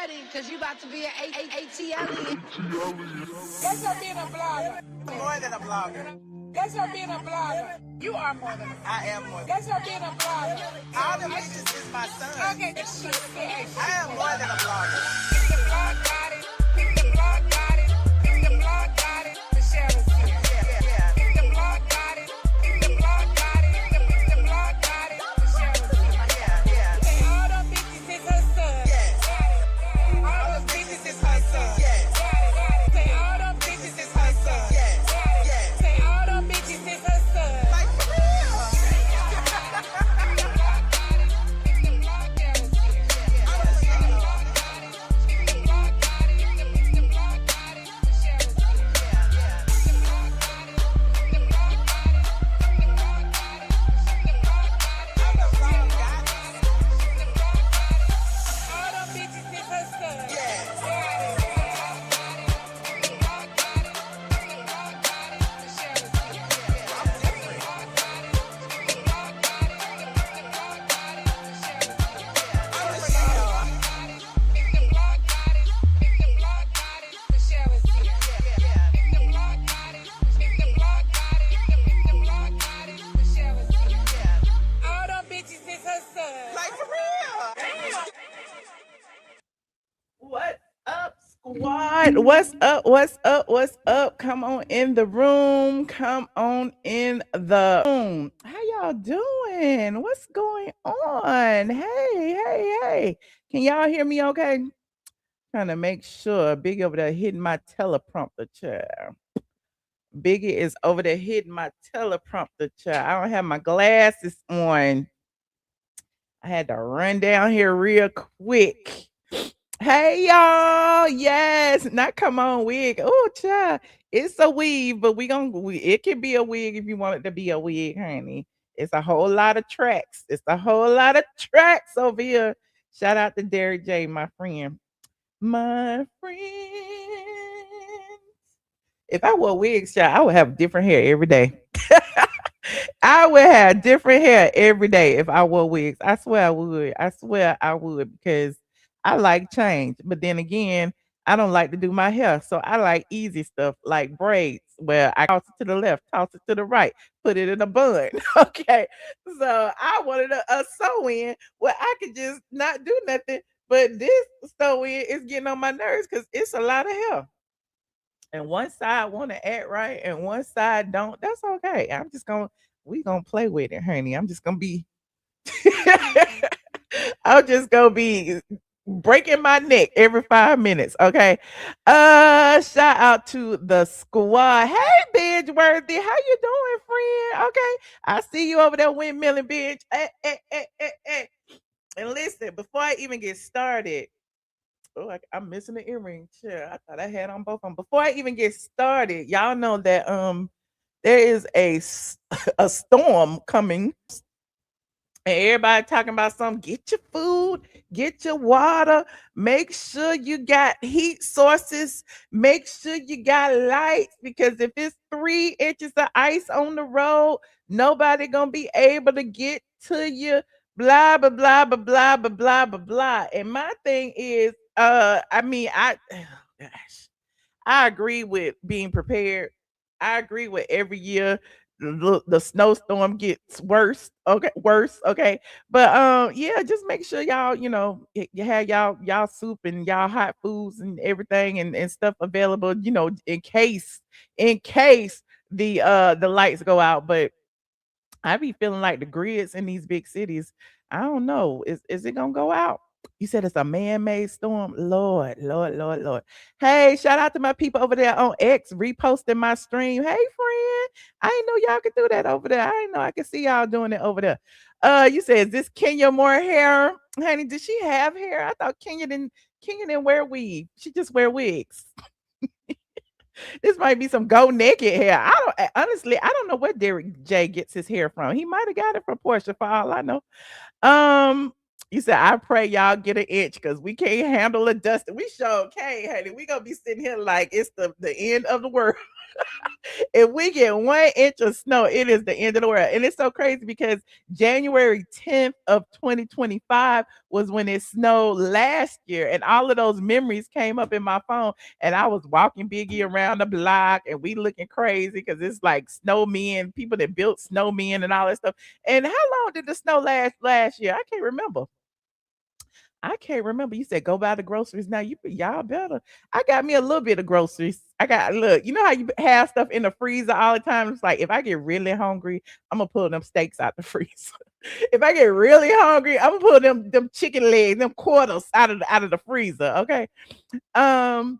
ready, because you about to be an ATLien. That's her being a blogger. More than a blogger. That's her being a blogger. You are more than a blogger. I am more. That's her being a blogger. All the bitches is my son. Okay, this shit. I am more than a blogger. If the blog got it, if the blog got it, if the blog got it, Michelle is here. Yeah. If the blog got it, if the blog got it, if the blog got it, Michelle is here. Yeah. Say all them bitches is her son. Yes. All them bitches is her son. Yes. Say all them bitches is her son. Yes. Say all them bitches is her son. Like for real. What up, squad? What's up? What's up? What's up? Come on in the room. Come on in the room. How y'all doing? What's going on? Hey. Can y'all hear me okay? Trying to make sure. Biggie over there hitting my teleprompter chair. Biggie is over there hitting my teleprompter chair. I don't have my glasses on. I had to run down here real quick. Hey y'all, yes, not come on wig. Oh, child, it's a weave, but it can be a wig if you want it to be a wig, honey. It's a whole lot of tracks. It's a whole lot of tracks over here. Shout out to Derek J, my friend. My friend. If I wore wigs, child, I would have different hair every day. I would have different hair every day if I wore wigs. I swear I would. I swear I would because I like change. But then again, I don't like to do my hair. So I like easy stuff like braids where I toss it to the left, toss it to the right, put it in a bun. Okay. So I wanted a sew in where I could just not do nothing. But this sew in is getting on my nerves because it's a lot of hair. And one side want to act right and one side don't. That's okay. We gonna play with it, honey. I'm just gonna be breaking my neck every 5 minutes. Okay. Shout out to the squad. Hey, Benchworthy. How you doing, friend? Okay. I see you over there windmilling, bitch. And listen, before I even get started, I'm missing the earring. Sure, I thought I had on both of them. Before I even get started, y'all know that there is a storm coming, and everybody talking about something. Get your food, get your water. Make sure you got heat sources. Make sure you got lights because if it's 3 inches of ice on the road, nobody gonna be able to get to you. Blah blah blah blah blah blah blah blah blah. And my thing is, gosh, I agree with being prepared. I agree with every year the snowstorm gets worse. Okay, worse. Okay, but yeah, just make sure y'all, you have y'all soup and y'all hot foods and everything and stuff available. In case the lights go out. But I be feeling like the grids in these big cities. I don't know. Is it gonna go out? You said it's a man-made storm. Lord. Hey, shout out to my people over there on X reposting my stream. Hey, friend. I didn't know y'all could do that over there. I didn't know I could see y'all doing it over there. You said, is this Kenya more hair? Honey, does she have hair? I thought Kenya didn't wear weave. She just wear wigs. This might be some go naked hair. I don't know where Derek J gets his hair from. He might have got it from Porsha for all I know. You said, I pray y'all get an inch because we can't handle a dust. We sure can't, honey. We gonna be sitting here like it's the end of the world. If we get 1 inch of snow, it is the end of the world. And it's so crazy because January 10th of 2025 was when it snowed last year. And all of those memories came up in my phone. And I was walking Biggie around the block and we looking crazy because it's like snowmen, people that built snowmen and all that stuff. And how long did the snow last year? I can't remember. I can't remember. You said go buy the groceries now. Y'all better. I got me a little bit of groceries. I got look. You know how you have stuff in the freezer all the time. It's like if I get really hungry, I'm gonna pull them steaks out the freezer. If I get really hungry, I'm gonna pull them chicken legs, them quarters out of the freezer. Okay. Um.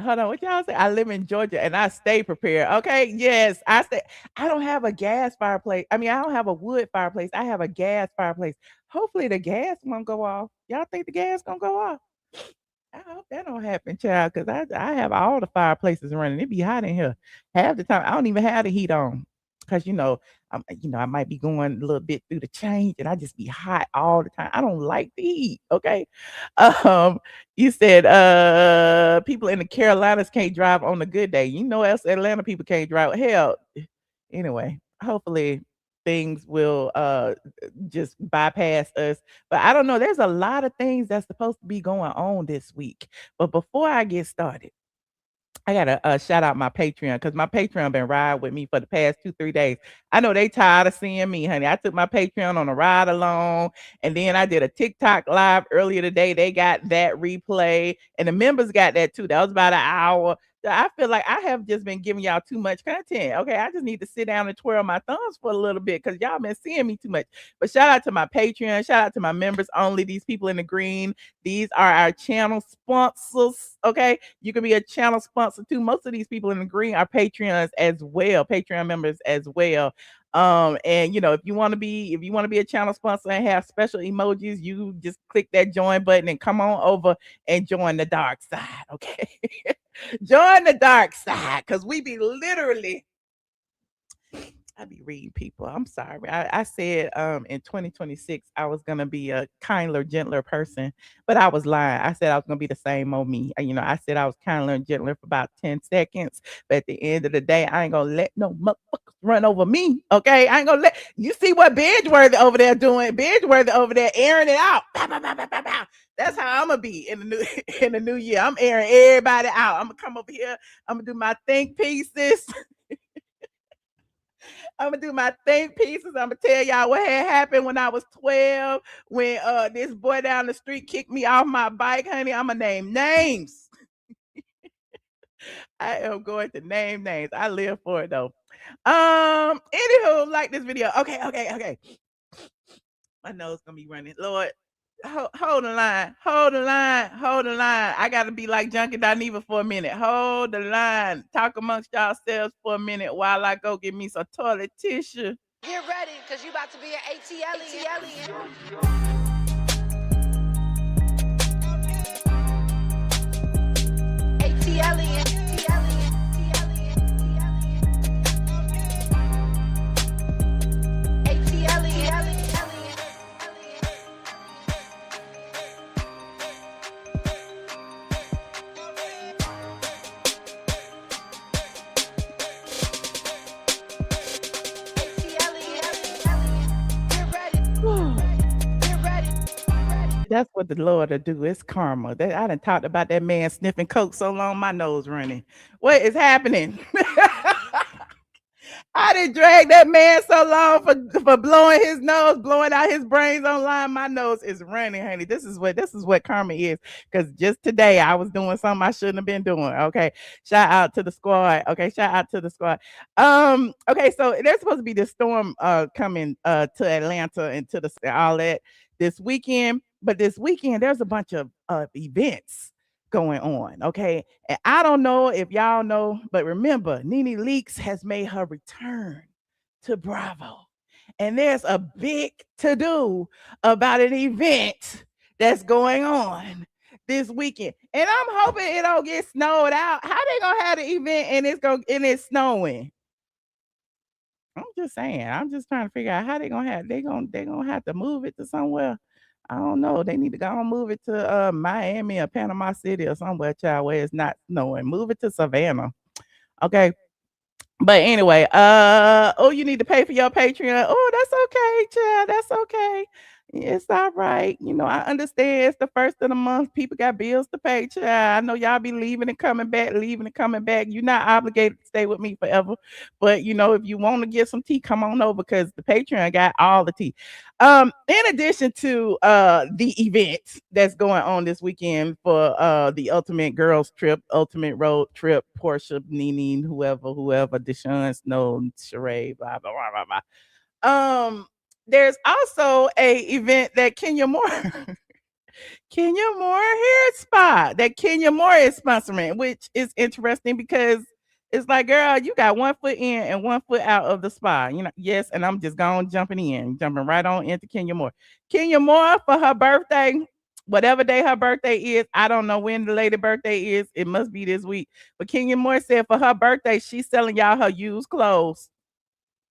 Hold on, what y'all say? I live in Georgia and I stay prepared. Okay, yes, I stay. I don't have a gas fireplace. I mean, I don't have a wood fireplace. I have a gas fireplace. Hopefully, the gas won't go off. Y'all think the gas gonna go off? I hope that don't happen, child, because I have all the fireplaces running. It be hot in here half the time. I don't even have the heat on because I might be going a little bit through the change, and I just be hot all the time. I don't like the heat. Okay, um, you said people in the Carolinas can't drive on a good day. You know, us Atlanta people can't drive. Hell, anyway, hopefully things will just bypass us. But I don't know. There's a lot of things that's supposed to be going on this week. But before I get started, I gotta shout out my Patreon because my Patreon been riding with me for the past 2-3 days. I know they tired of seeing me, honey. I took my Patreon on a ride along, and then I did a TikTok live earlier today. They got that replay, and the members got that too. That was about an hour. So I feel like I have just been giving y'all too much content. Okay, I just need to sit down and twirl my thumbs for a little bit because y'all been seeing me too much. But shout out to my Patreon, shout out to my members only. These people in the green, these are our channel sponsors. Okay, you can be a channel sponsor too. Most of these people in the green are Patreons as well, Patreon members as well. And if you want to be a channel sponsor and have special emojis, you just click that join button and come on over and join the dark side. Okay. Join the dark side because we be literally I be reading people. I'm sorry. I said in 2026 I was gonna be a kinder, gentler person, but I was lying. I said I was gonna be the same old me. I said I was kinder and gentler for about 10 seconds, but at the end of the day, I ain't gonna let no motherfuckers run over me. Okay. I ain't gonna let you see what Bingeworthy over there doing. Bingeworthy over there airing it out. Pow, pow, pow, pow, pow, pow. That's how I'm gonna be in the new in the new year. I'm airing everybody out. I'm gonna come over here. I'm gonna do my think pieces. I'm gonna do my think pieces. I'm gonna tell y'all what had happened when I was 12, when this boy down the street kicked me off my bike, honey. I'm gonna name names. I am going to name names. I live for it though. Anywho, like this video. Okay. My nose gonna be running. Lord, hold the line. Hold the line. Hold the line. I gotta be like Junkie Dineva for a minute. Hold the line. Talk amongst yourselves for a minute while I go get me some toilet tissue. Get ready, because you about to be an ATLien. ATLien. That's what the Lord will do. It's karma. I done talked about that man sniffing coke so long, my nose running. What is happening? I didn't drag that man so long for blowing his nose, blowing out his brains online. My nose is running, honey. This is what karma is. Because just today I was doing something I shouldn't have been doing. Okay. Shout out to the squad. Okay. Shout out to the squad. Okay, so there's supposed to be this storm coming to Atlanta and to all that this weekend. But this weekend there's a bunch of events going on. Okay. And I don't know if y'all know, but remember, Nene Leakes has made her return to Bravo. And there's a big to do about an event that's going on this weekend. And I'm hoping it don't get snowed out. How they gonna have the event and it's snowing? I'm just saying. I'm just trying to figure out how they gonna have to move it to somewhere. I don't know. They need to go and move it to Miami or Panama City or somewhere, child, where it's not snowing. Move it to Savannah. Okay. But anyway, oh, you need to pay for your Patreon. Oh, that's okay, child. That's okay. It's all right. I understand it's the first of the month. People got bills to pay, child. I know y'all be leaving and coming back, leaving and coming back. You're not obligated to stay with me forever. But if you want to get some tea, come on over because the Patreon got all the tea. In addition to the events that's going on this weekend for the Ultimate Girls Trip, Ultimate Road Trip, Porsha, Nene, whoever, Deshaun Snow, Sheree, blah blah blah blah blah. There's also a event that Kenya Moore Kenya Moore hair spa that Kenya Moore is sponsoring, which is interesting because it's like, girl, you got one foot in and one foot out of the spa. Yes, and I'm just going jumping right on into Kenya Moore. Kenya Moore for her birthday, whatever day her birthday is, I don't know when the lady birthday is. It must be this week. But Kenya Moore said for her birthday, she's selling y'all her used clothes.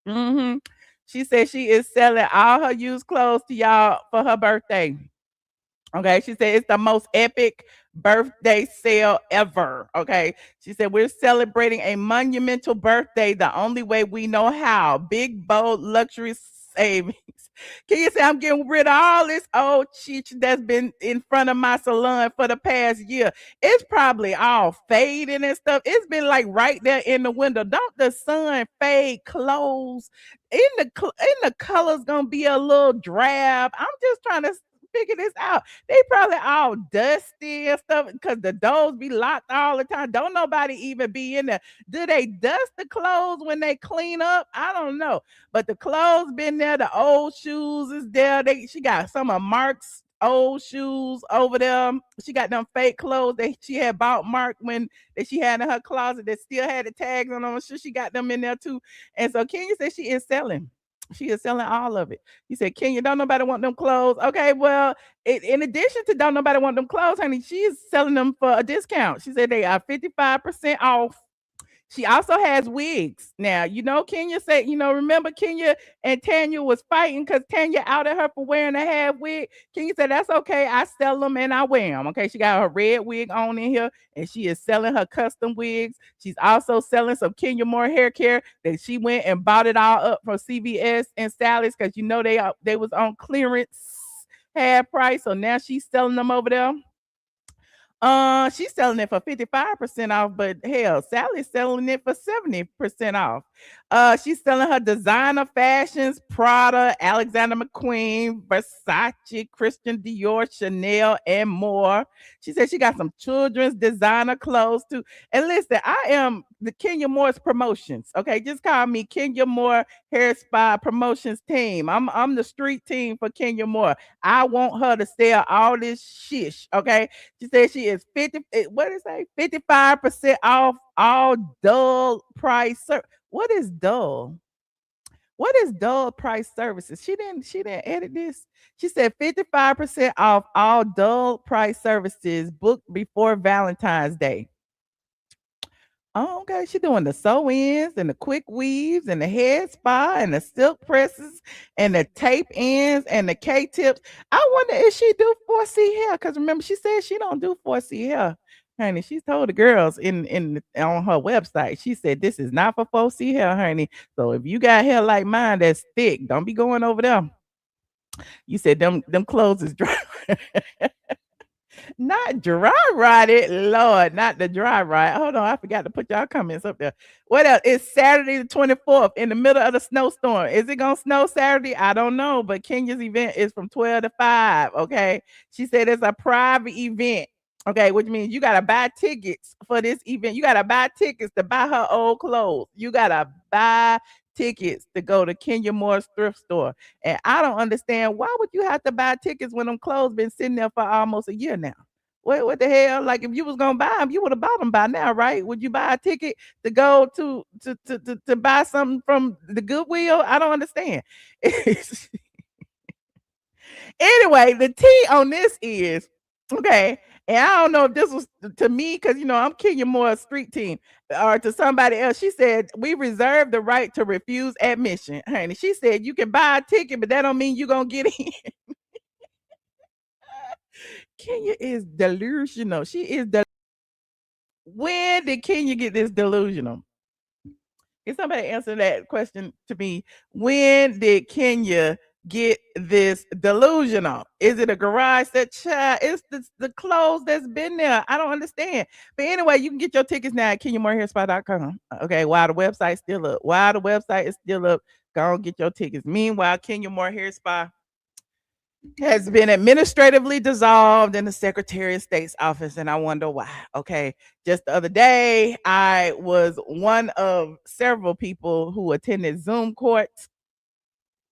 hmm She said she is selling all her used clothes to y'all for her birthday. Okay, she said it's the most epic birthday sale ever. Okay, she said we're celebrating a monumental birthday the only way we know how. Big, bold, luxury savings. Can you say I'm getting rid of all this old shit that's been in front of my salon for the past year? It's probably all fading and stuff. It's been like right there in the window. Don't the sun fade clothes? In the colors gonna be a little drab. I'm just trying to figure this out. They probably all dusty and stuff because the doors be locked all the time. Don't nobody even be in there. Do they dust the clothes when they clean up? I don't know. But the clothes been there. The old shoes is there. She got some of Mark's old shoes over there. She got them fake clothes that she had bought Mark when that she had in her closet that still had the tags on them. I'm sure she got them in there too. And so Kenya said she is selling. She is selling all of it. He said, Kenya, don't nobody want them clothes. Okay, well, in addition to don't nobody want them clothes, honey, she's selling them for a discount. She said they are 55% off. She also has wigs. Now, Kenya said, remember Kenya and Tanya was fighting because Tanya outed her for wearing a half wig. Kenya said, that's okay. I sell them and I wear them. Okay. She got her red wig on in here and she is selling her custom wigs. She's also selling some Kenya Moore hair care that she went and bought it all up from CVS and Sally's because they was on clearance half price. So now she's selling them over there. She's selling it for 55% off, but hell, Sally's selling it for 70% off. She's selling her designer fashions, Prada, Alexander McQueen, Versace, Christian Dior, Chanel, and more. She said she got some children's designer clothes too. And listen, I am the Kenya Moore's promotions. Okay, just call me Kenya Moore Hair Spa Promotions team. I'm the street team for Kenya Moore. I want her to sell all this shish. Okay. She said she is 55% off all dull price. What is dull? What is dull price services? She didn't edit this. She said 55% off all dull price services booked before Valentine's Day. Oh, okay. She doing the sew-ins and the quick weaves and the head spa and the silk presses and the tape ends and the K-tips. I wonder if she do 4C hair because remember she said she don't do 4C hair. Honey, she told the girls on her website. She said this is not for 4C hair, honey. So if you got hair like mine that's thick, don't be going over there. You said them clothes is dry. Not dry rotted, Lord, not the dry rot. Hold on, I forgot to put y'all comments up there. What else? It's Saturday the 24th in the middle of the snowstorm. Is it gonna snow Saturday? I don't know, but Kenya's event is from 12 to 5. Okay. She said it's a private event. Okay, which means you gotta buy tickets for this event. You gotta buy tickets to buy her old clothes. You gotta buy tickets to go to Kenya Moore's thrift store. And I don't understand why would you have to buy tickets when them clothes been sitting there for almost a year now? What the hell? Like if you was gonna buy them, you would have bought them by now, right? Would you buy a ticket to go to buy something from the Goodwill? I don't understand. Anyway, the tea on this is okay. And I don't know if this was to me because I'm Kenya Moore's street team or to somebody else. She said we reserve the right to refuse admission, honey. She said you can buy a ticket, but that don't mean you're gonna get in. Kenya is delusional. She is when did Kenya get this delusional? Can somebody answer that question to me? When did Kenya get this delusional? Is it a garage that child? It's the clothes that's been there. I don't understand. But anyway, you can get your tickets now at KenyaMooreHairSpa.com. Okay, while the website's still up. While the website is still up, go and get your tickets. Meanwhile, Kenya Moore Hair Spa has been administratively dissolved in the Secretary of State's office, and I wonder why. Okay, just the other day, I was one of several people who attended Zoom court.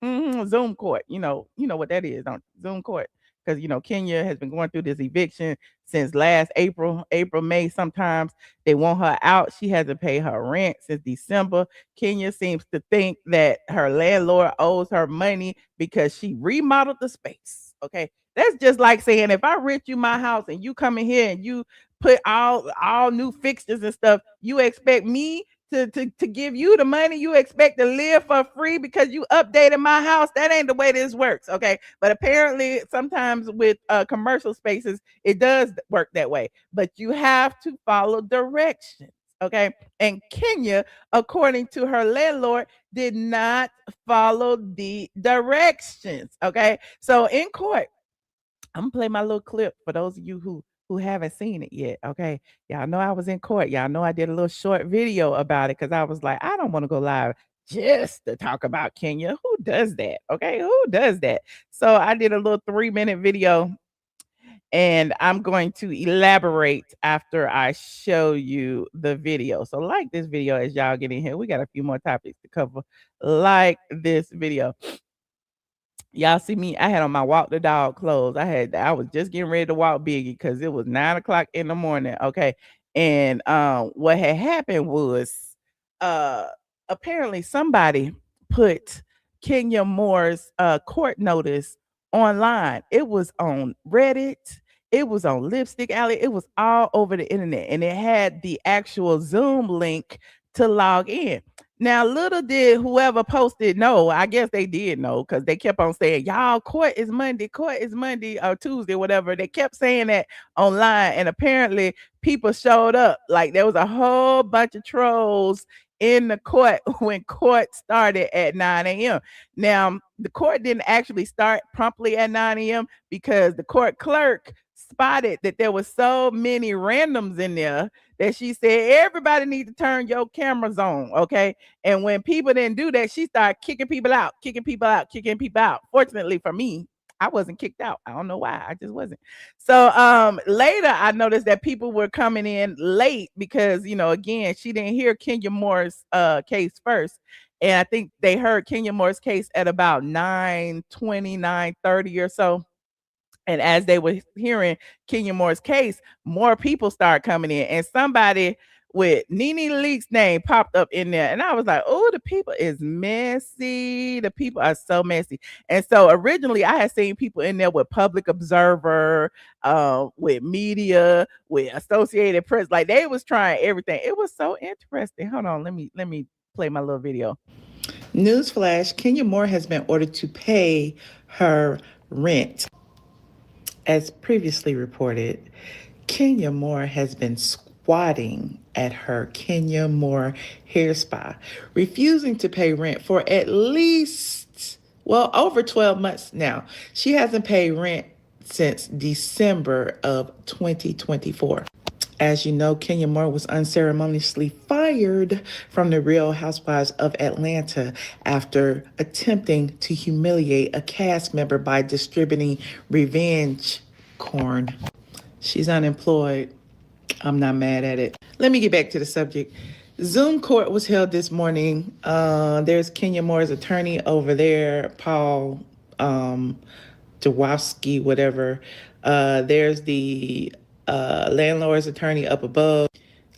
Zoom court. You know what that is, don't you? Zoom court. Because Kenya has been going through this eviction since last April, May. Sometimes they want her out. She hasn't paid her rent since December. Kenya seems to think that her landlord owes her money because she remodeled the space. Okay. That's just like saying if I rent you my house and you come in here and you put all new fixtures and stuff, you expect me to give you the money. You expect to live for free because you updated my house. That ain't the way this works. Okay. But apparently sometimes with commercial spaces, it does work that way, but you have to follow directions. Okay. And Kenya, according to her landlord, did not follow the directions. Okay. So in court, I'm gonna play my little clip for those of you who haven't seen it yet. Okay. Y'all know I was in court. Y'all know I did a little short video about it because I was like, I don't want to go live just to talk about Kenya. Who does that? Okay. Who does that? So I did a little 3-minute video and I'm going to elaborate after I show you the video. So like this video as y'all get in here. We got a few more topics to cover. Like this video. Y'all see me, I had on my walk the dog clothes. I was just getting ready to walk Biggie because it was 9 o'clock in the morning. Okay. And what had happened was uh apparently somebody put Kenya Moore's court notice online. It was on Reddit, it was on Lipstick Alley, it was all over the internet, and it had the actual Zoom link to log in. Now, little did whoever posted know, I guess they did know because they kept on saying, y'all, court is Monday or Tuesday, whatever. They kept saying that online. And apparently people showed up. Like there was a whole bunch of trolls in the court when court started at 9 a.m. Now, the court didn't actually start promptly at 9 a.m. because the court clerk spotted that there was so many randoms in there that she said everybody need to turn your cameras on. Okay. And when people didn't do that, she started kicking people out. Fortunately for me, I wasn't kicked out. I don't know why. I just wasn't. So later I noticed that people were coming in late because, again, she didn't hear Kenya Moore's case first. And I think they heard Kenya Moore's case at about 9:20, 9:30 or so. And as they were hearing Kenya Moore's case, more people started coming in. And somebody with Nene Leak's name popped up in there. And I was like, oh, the people is messy. The people are so messy. And so originally I had seen people in there with Public Observer, with media, with Associated Press. Like they was trying everything. It was so interesting. Hold on, let me play my little video. Newsflash, Kenya Moore has been ordered to pay her rent. As previously reported, Kenya Moore has been squatting at her Kenya Moore Hair Spa, refusing to pay rent for at least, over 12 months now. She hasn't paid rent since December of 2024. As you know, Kenya Moore was unceremoniously fired from the Real Housewives of Atlanta after attempting to humiliate a cast member by distributing revenge corn. She's unemployed. I'm not mad at it. Let me get back to the subject. Zoom court was held this morning. There's Kenya Moore's attorney over there, Paul Jaworski, whatever. There's the landlord's attorney up above,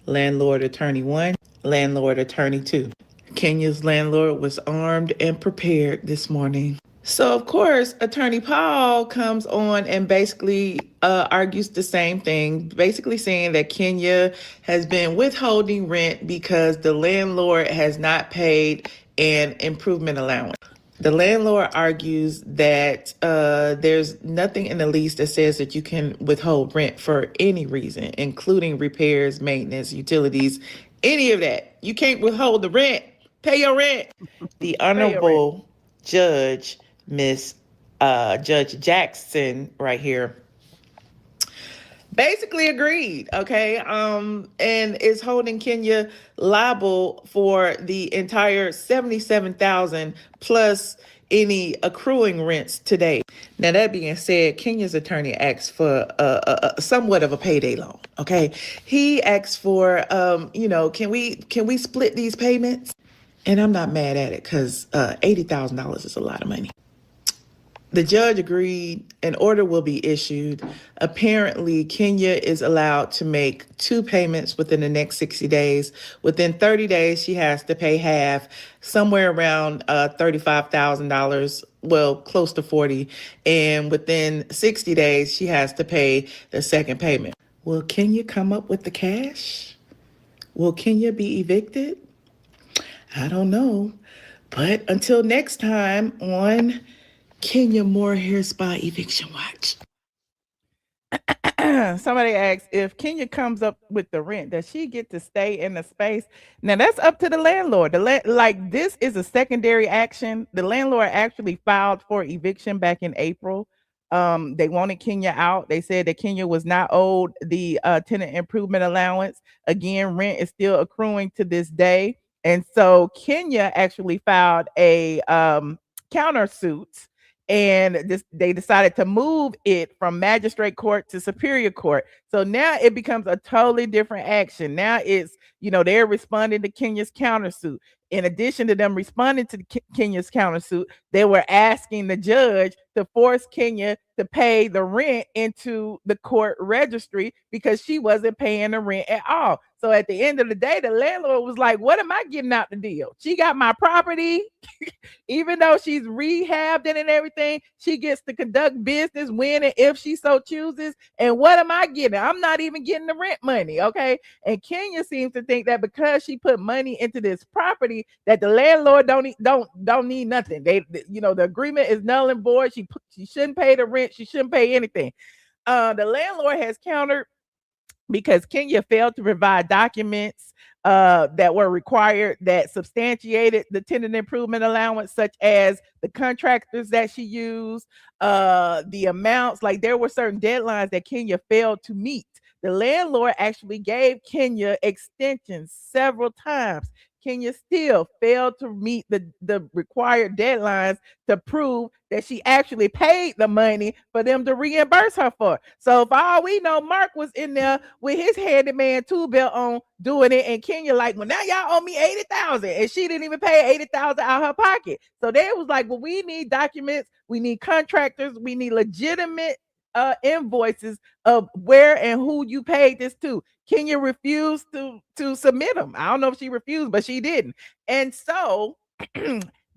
landlord attorney 1, landlord attorney 2. Kenya's landlord was armed and prepared this morning. So, of course, Attorney Paul comes on and basically argues the same thing, basically saying that Kenya has been withholding rent because the landlord has not paid an improvement allowance. The landlord argues that there's nothing in the lease that says that you can withhold rent for any reason, including repairs, maintenance, utilities, any of that. You can't withhold the rent Pay your rent. The Honorable Judge, Miss Judge Jackson, right here, basically agreed, okay, and is holding Kenya liable for the entire 77,000 plus any accruing rents today. Now, that being said, Kenya's attorney asked for somewhat of a payday loan. Okay, he asked for, can we split these payments? And I'm not mad at it because $80,000 is a lot of money. The judge agreed. An order will be issued. Apparently, Kenya is allowed to make two payments within the next 60 days. Within 30 days, she has to pay half, somewhere around $35,000, well, close to 40. And within 60 days, she has to pay the second payment. Will Kenya come up with the cash? Will Kenya be evicted? I don't know. But until next time on Kenya Moore Hair Spa Eviction Watch. Somebody asked, if Kenya comes up with the rent, does she get to stay in the space? Now that's up to the landlord. Like, this is a secondary action. The landlord actually filed for eviction back in April. They wanted Kenya out. They said that Kenya was not owed the tenant improvement allowance. Again, rent is still accruing to this day. And so Kenya actually filed a countersuit, and they decided to move it from magistrate court to superior court. So now it becomes a totally different action. Now it's, they're responding to Kenya's countersuit. In addition to them responding to Kenya's countersuit, they were asking the judge to force Kenya to pay the rent into the court registry because she wasn't paying the rent at all. So at the end of the day, the landlord was like, what am I getting out the deal? She got my property. Even though she's rehabbed it and everything, she gets to conduct business when and if she so chooses. And what am I getting? I'm not even getting the rent money, okay? And Kenya seems to think that because she put money into this property, that the landlord don't need nothing. The agreement is null and void. She shouldn't pay the rent. She shouldn't pay anything. The landlord has countered because Kenya failed to provide documents that were required that substantiated the tenant improvement allowance, such as the contractors that she used, the amounts. Like, there were certain deadlines that Kenya failed to meet. The landlord actually gave Kenya extensions several times. Kenya still failed to meet the required deadlines to prove that she actually paid the money for them to reimburse her for. So for all we know, Mark was in there with his handyman tool belt on doing it, and Kenya like, well, now y'all owe me 80,000, and she didn't even pay 80,000 out of her pocket. So they was like, well, we need documents, we need contractors, we need legitimate invoices of where and who you paid this to. Kenya refused to submit them. I don't know if she refused, but she didn't. And so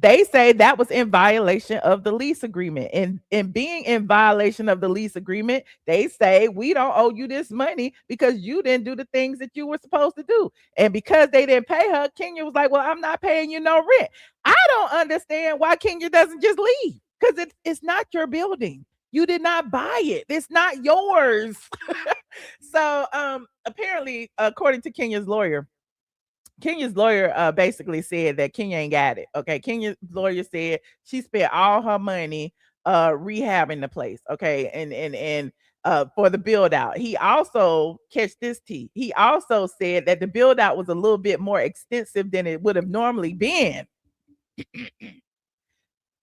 they say that was in violation of the lease agreement. And being in violation of the lease agreement, they say we don't owe you this money because you didn't do the things that you were supposed to do. And because they didn't pay her, Kenya was like, well, I'm not paying you no rent. I don't understand why Kenya doesn't just leave, because it's not your building. You did not buy it. It's not yours. So apparently, according to Kenya's lawyer basically said that Kenya ain't got it. Okay. Kenya's lawyer said she spent all her money rehabbing the place. Okay. And for the build out. He also, catch this tea, he also said that the build out was a little bit more extensive than it would have normally been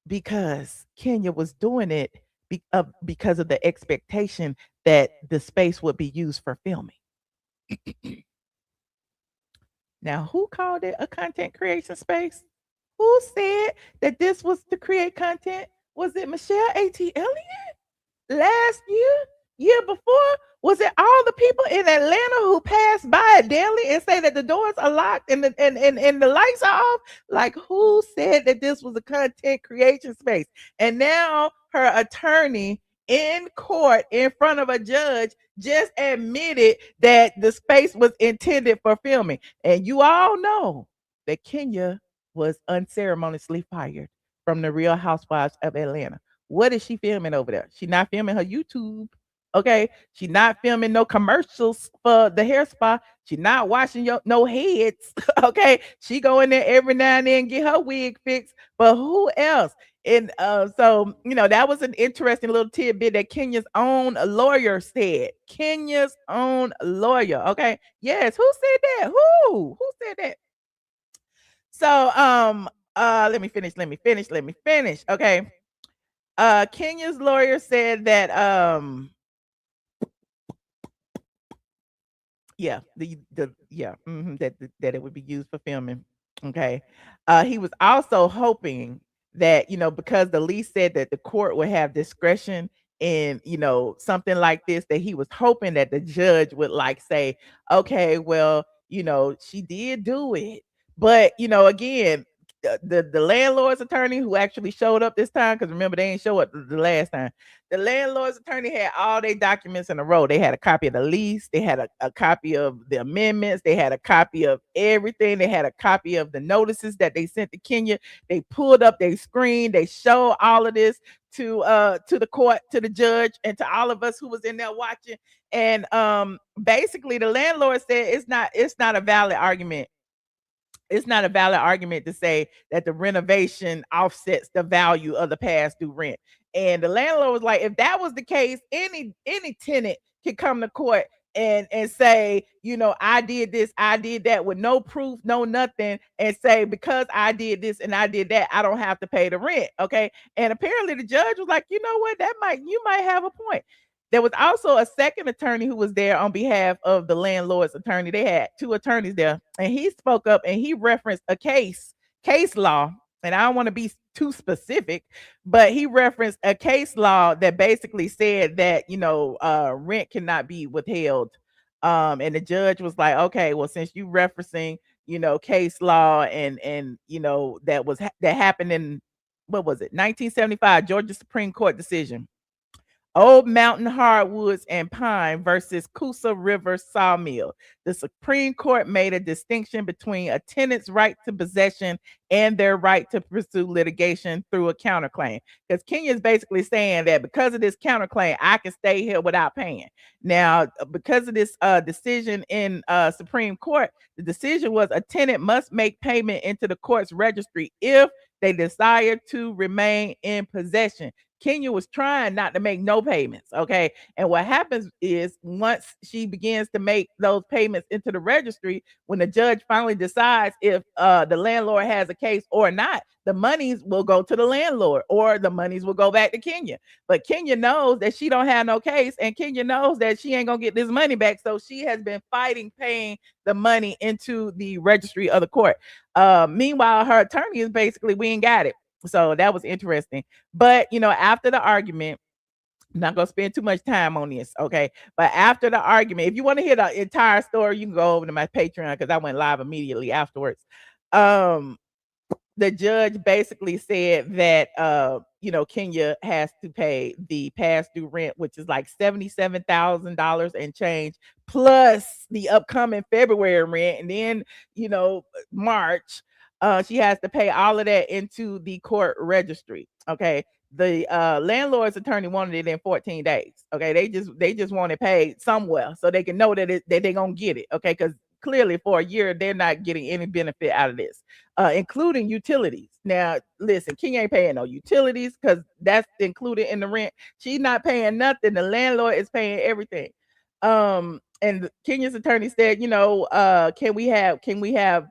because Kenya was doing it because of the expectation that the space would be used for filming. Now, who called it a content creation space? Who said that this was to create content? Was it Michelle ATLien last year before? Was it all the people in Atlanta who pass by it daily and say that the doors are locked and the lights are off? Like, who said that this was a content creation space? And now her attorney in court in front of a judge just admitted that the space was intended for filming. And you all know that Kenya was unceremoniously fired from the Real Housewives of Atlanta. What is she filming over there? She's not filming her YouTube. Okay, she not filming no commercials for the hair spa. She not washing no heads. Okay, she go in there every now and then get her wig fixed. But who else? And so that was an interesting little tidbit that Kenya's own lawyer said. Kenya's own lawyer. Okay, yes, who said that? Who said that? So let me finish. Okay. Kenya's lawyer said that yeah, that it would be used for filming. Okay. He was also hoping that, because the lease said that the court would have discretion in, something like this, that he was hoping that the judge would like say, okay, well, she did do it. But, again, the landlord's attorney who actually showed up this time, because remember they didn't show up the last time. The landlord's attorney had all their documents in a row. They had a copy of the lease, they had a copy of the amendments, they had a copy of everything, they had a copy of the notices that they sent to Kenya. They pulled up their screen, they showed all of this to the court, to the judge, and to all of us who was in there watching. And basically the landlord said it's not a valid argument. It's not a valid argument to say that the renovation offsets the value of the past due rent. And the landlord was like, if that was the case, any tenant could come to court and say, I did this, I did that, with no proof, no nothing, and say, because I did this and I did that, I don't have to pay the rent. Okay. And apparently the judge was like, you know what, you might have a point. There was also a second attorney who was there on behalf of the landlord's attorney. They had two attorneys there, and he spoke up and he referenced a case law. And I don't want to be too specific, but he referenced a case law that basically said that, rent cannot be withheld. And the judge was like, okay, well, since you referencing, case law and that happened in, what was it, 1975, Georgia Supreme Court decision. Old Mountain Hardwoods and Pine versus Coosa River Sawmill. The Supreme Court made a distinction between a tenant's right to possession and their right to pursue litigation through a counterclaim. Because Kenya is basically saying that because of this counterclaim, I can stay here without paying. Now, because of this decision in Supreme Court, the decision was a tenant must make payment into the court's registry if they desire to remain in possession. Kenya was trying not to make no payments. Okay. And what happens is once she begins to make those payments into the registry, when the judge finally decides if the landlord has a case or not, the monies will go to the landlord or the monies will go back to Kenya. But Kenya knows that she don't have no case, and Kenya knows that she ain't gonna get this money back. So she has been fighting paying the money into the registry of the court. Meanwhile, her attorney is basically, we ain't got it. So that was interesting. But after the argument, I'm not gonna spend too much time on this, okay? But after the argument, if you want to hear the entire story, you can go over to my Patreon because I went live immediately afterwards. The judge basically said that Kenya has to pay the past due rent, which is like $77,000 and change, plus the upcoming February rent, and then March. She has to pay all of that into the court registry. Okay. The landlord's attorney wanted it in 14 days. Okay. They just want it paid somewhere so they can know that they're gonna get it. Okay, because clearly for a year they're not getting any benefit out of this, including utilities. Now, listen, King ain't paying no utilities because that's included in the rent. She's not paying nothing. The landlord is paying everything. And Kenya's attorney said, can we have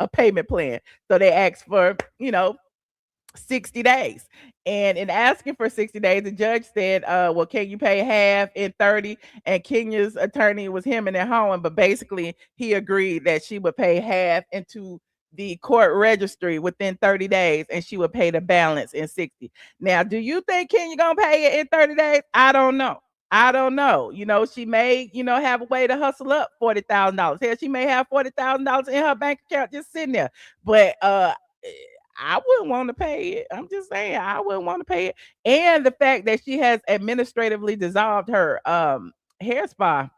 a payment plan? So they asked for 60 days. And in asking for 60 days, the judge said, well, can you pay half in 30? And Kenya's attorney was him and their home, but basically he agreed that she would pay half into the court registry within 30 days and she would pay the balance in 60. Now, do you think Kenya gonna pay it in 30 days? I don't know. She may, have a way to hustle up $40,000. Hell, she may have $40,000 in her bank account just sitting there. But I wouldn't want to pay it. I'm just saying, I wouldn't want to pay it. And the fact that she has administratively dissolved her hair spa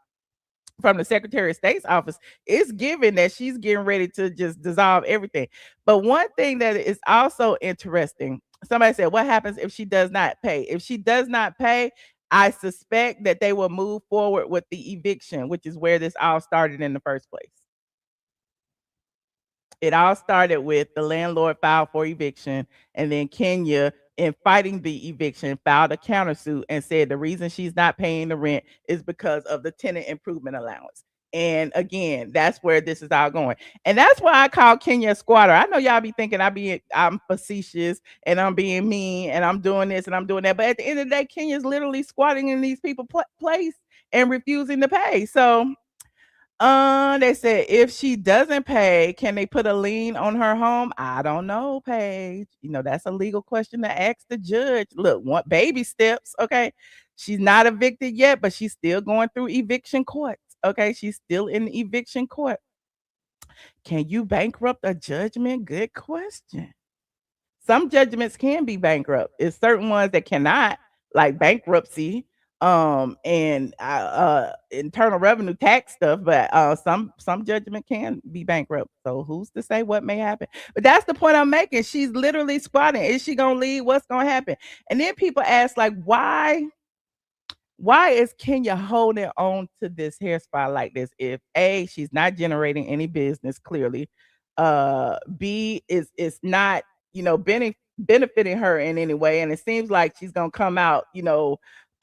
from the Secretary of State's office is given that she's getting ready to just dissolve everything. But one thing that is also interesting, somebody said, what happens if she does not pay? If she does not pay, I suspect that they will move forward with the eviction, which is where this all started in the first place. It all started with the landlord filed for eviction, and then Kenya, in fighting the eviction, filed a countersuit and said the reason she's not paying the rent is because of the tenant improvement allowance. And again, that's where this is all going. And that's why I call Kenya a squatter. I know y'all be thinking I'm facetious and I'm being mean and I'm doing this and I'm doing that. But at the end of the day, Kenya's literally squatting in these people's place and refusing to pay. So they said if she doesn't pay, can they put a lien on her home? I don't know, Paige. That's a legal question to ask the judge. Look, want baby steps, okay? She's not evicted yet, but she's still going through eviction courts. Okay, she's still in the eviction court. Can you bankrupt a judgment? Good question. Some judgments can be bankrupt. It's certain ones that cannot, like bankruptcy, and internal revenue tax stuff, but some judgment can be bankrupt. So who's to say what may happen? But that's the point I'm making. She's literally squatting. Is she gonna leave? What's gonna happen? And then people ask, like, why is Kenya holding on to this hair spa like this? If A, she's not generating any business, clearly. B, is it's not, benefiting her in any way. And it seems like she's gonna come out,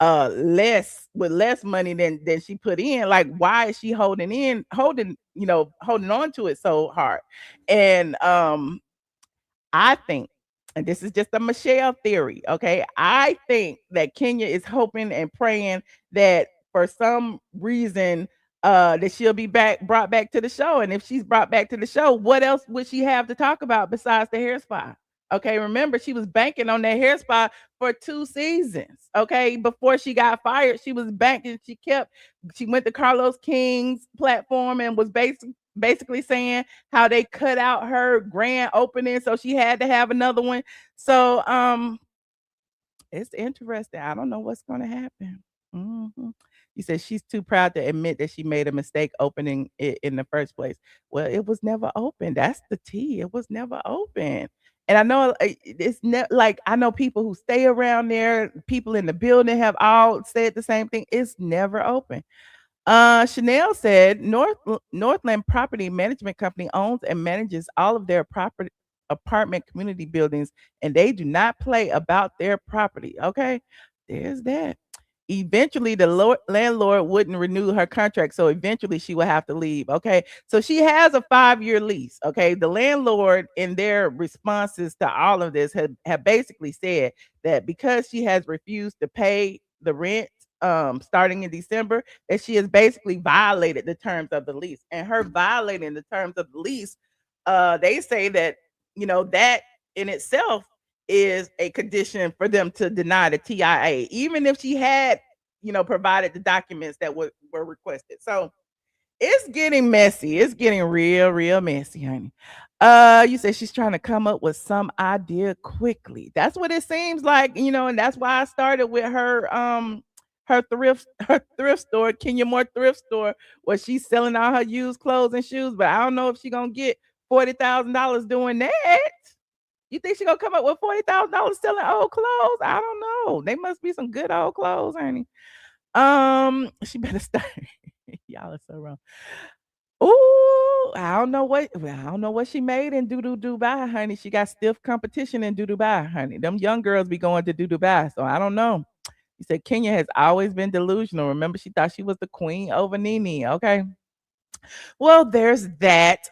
less with less money than she put in. Like, why is she holding on to it so hard? And I think, and this is just a Michelle theory, okay? I think that Kenya is hoping and praying that for some reason that she'll be brought back to the show. And if she's brought back to the show, what else would she have to talk about besides the hair spa? Okay, remember she was banking on that hair spa for 2 seasons. Okay, before she got fired, she was banking. She went to Carlos King's platform and was basically saying how they cut out her grand opening, so she had to have another one. So it's interesting. I don't know what's going to happen. Mhm. You said she's too proud to admit that she made a mistake opening it in the first place. Well, it was never open. That's the tea. It was never open. And I know it's like I know people who stay around there. People in the building have all said the same thing. It's never open. Chanel said Northland Property Management Company owns and manages all of their property apartment community buildings, and they do not play about their property. Okay, there's that. Eventually, the landlord wouldn't renew her contract, so eventually she will have to leave. Okay, so she has a 5-year lease. Okay, the landlord, in their responses to all of this, have basically said that because she has refused to pay the rent starting in December, that she has basically violated the terms of the lease. And her violating the terms of the lease, they say that that in itself is a condition for them to deny the TIA, even if she had, provided the documents that were requested. So it's getting messy. It's getting real, real messy, honey. You said she's trying to come up with some idea quickly. That's what it seems like, and that's why I started with her thrift store, Kenya Moore thrift store, where she's selling all her used clothes and shoes. But I don't know if she's gonna get $40,000 doing that. You think she gonna come up with $40,000 selling old clothes? I don't know. They must be some good old clothes, honey. She better start. Y'all are so wrong. Ooh, I don't know what she made in Dubai, honey. She got stiff competition in Dubai, honey. Them young girls be going to Dubai, so I don't know. You said Kenya has always been delusional. Remember, she thought she was the queen over Nene. Okay. Well, there's that.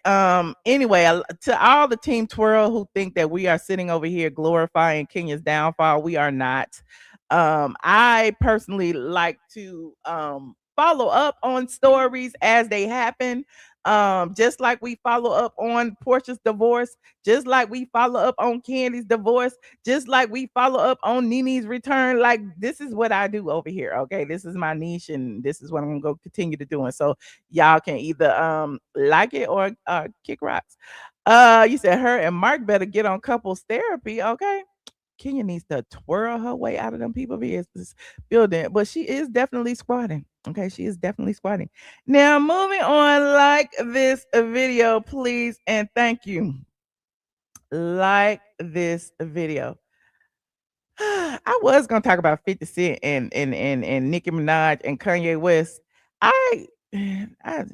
Anyway, to all the team twirl who think that we are sitting over here glorifying Kenya's downfall, we are not. I personally like to follow up on stories as they happen. Just like we follow up on Porsha's divorce, just like we follow up on Kandi's divorce, just like we follow up on Nene's return. Like, this is what I do over here. Okay, this is my niche, and this is what I'm gonna go continue to do. And so y'all can either like it or kick rocks. You said her and Mark better get on couples therapy. Okay. Kenya needs to twirl her way out of them people business building, but she is definitely squatting. Okay, she is definitely squatting. Now, moving on, like this video, please, and thank you. Like this video. I was gonna talk about 50 Cent and Nicki Minaj and Kanye West. I I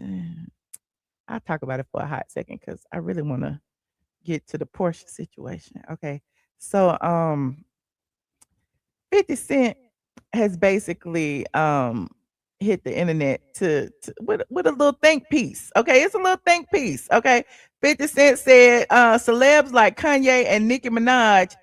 I'll talk about it for a hot second because I really want to get to the Porsche situation. Okay. So 50 Cent has basically hit the internet with a little think piece. Okay, it's a little think piece. Okay. 50 Cent said celebs like Kanye and Nicki Minaj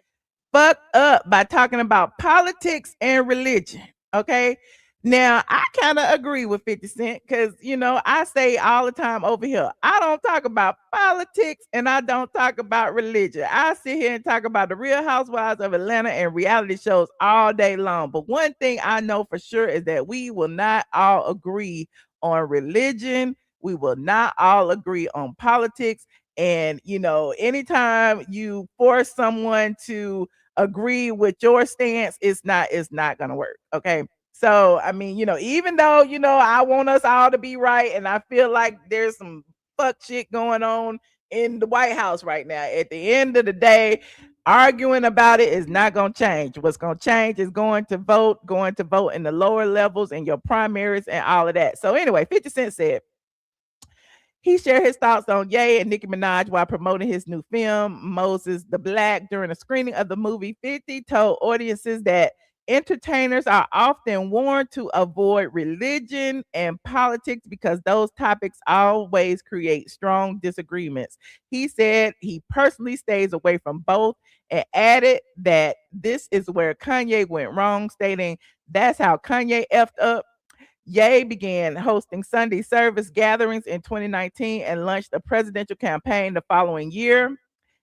fucked up by talking about politics and religion. Okay. Now, I kind of agree with 50 Cent because, I say all the time over here, I don't talk about politics and I don't talk about religion. I sit here and talk about the real housewives of Atlanta and reality shows all day long. But one thing I know for sure is that we will not all agree on religion. We will not all agree on politics. And, anytime you force someone to agree with your stance, it's not gonna work. Okay. So I mean, even though I want us all to be right, and I feel like there's some fuck shit going on in the White House right now. At the end of the day, arguing about it is not gonna change. What's gonna change is going to vote in the lower levels in your primaries and all of that. So anyway, 50 Cent said he shared his thoughts on Ye and Nicki Minaj while promoting his new film, Moses the Black. During a screening of the movie, 50 told audiences that entertainers are often warned to avoid religion and politics because those topics always create strong disagreements. He said he personally stays away from both and added that this is where Kanye went wrong, stating, "That's how Kanye effed up. Ye began hosting Sunday service gatherings in 2019 and launched a presidential campaign the following year.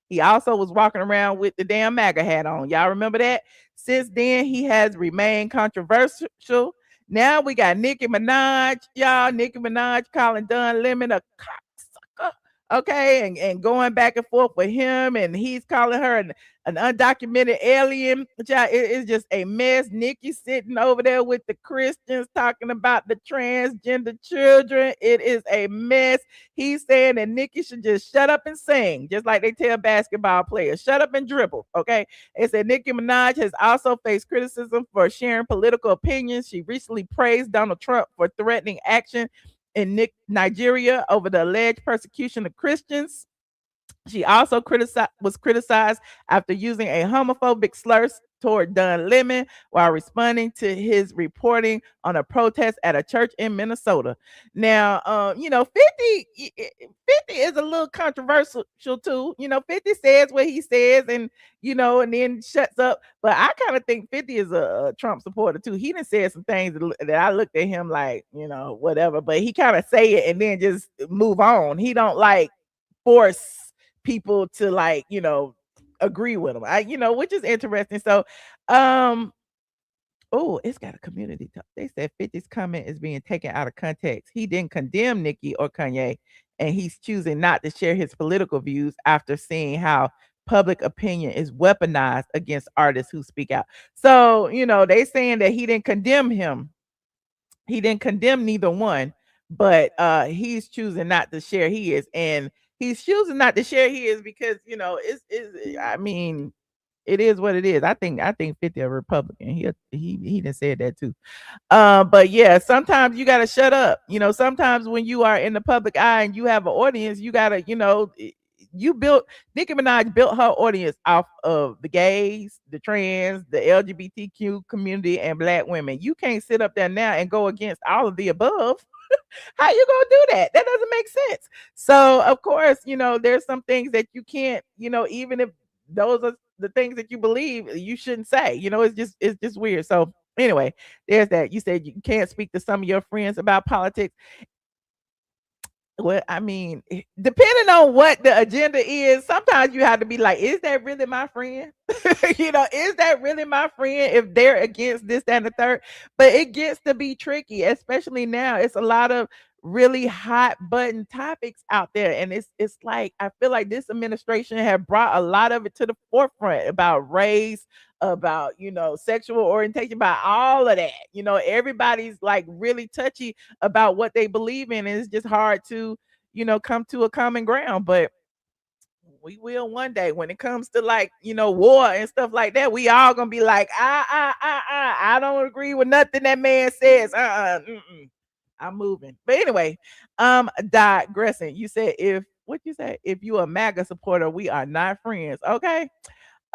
He also was walking around with the damn MAGA hat on. Y'all remember that? Since then, he has remained controversial. Now we got Nicki Minaj, y'all. Nicki Minaj calling Don Lemon a cocksucker. Okay, and going back and forth with him, and he's calling her an undocumented alien. Child, it is just a mess. Nicki sitting over there with the Christians talking about the transgender children. It is a mess. He's saying that Nicki should just shut up and sing, just like they tell basketball players, shut up and dribble. Okay. It said Nicki Minaj has also faced criticism for sharing political opinions. She recently praised Donald Trump for threatening action in Nigeria over the alleged persecution of Christians. She also was criticized after using a homophobic slur toward Don Lemon while responding to his reporting on a protest at a church in Minnesota. Now, 50 is a little controversial too. 50 says what he says and then shuts up. But I kind of think 50 is a Trump supporter too. He done said some things that I looked at him like, whatever, but he kind of say it and then just move on. He don't like force people to agree with him. Which is interesting. So, oh, it's got a community talk. They said 50's comment is being taken out of context. He didn't condemn Nicki or Kanye, and he's choosing not to share his political views after seeing how public opinion is weaponized against artists who speak out. So, they saying that he didn't condemn him. He didn't condemn neither one, but he's choosing not to share his. And he's choosing not to share his because I mean, it is what it is. I think 50 a Republican. He done said that too. But yeah, sometimes you gotta shut up. Sometimes when you are in the public eye and you have an audience, you gotta, you built Nicki Minaj built her audience off of the gays, the trans, the LGBTQ community, and black women. You can't sit up there now and go against all of the above. How you gonna do that? That doesn't make sense. So of course, there's some things that you can't, even if those are the things that you believe, you shouldn't say. It's just weird. So anyway, there's that. You said you can't speak to some of your friends about politics. Well, I mean, depending on what the agenda is, sometimes you have to be like, is that really my friend? Is that really my friend if they're against this, that, and the third? But it gets to be tricky, especially now. It's a lot of really hot button topics out there. And it's like I feel like this administration have brought a lot of it to the forefront about race, about sexual orientation, about all of that. Everybody's like really touchy about what they believe in, and it's just hard to come to a common ground. But We will one day. When it comes to like, war and stuff like that, we all gonna be like, I don't agree with nothing that man says. I'm moving. But anyway, digressing. You said if what you say? If you a MAGA supporter, we are not friends. Okay.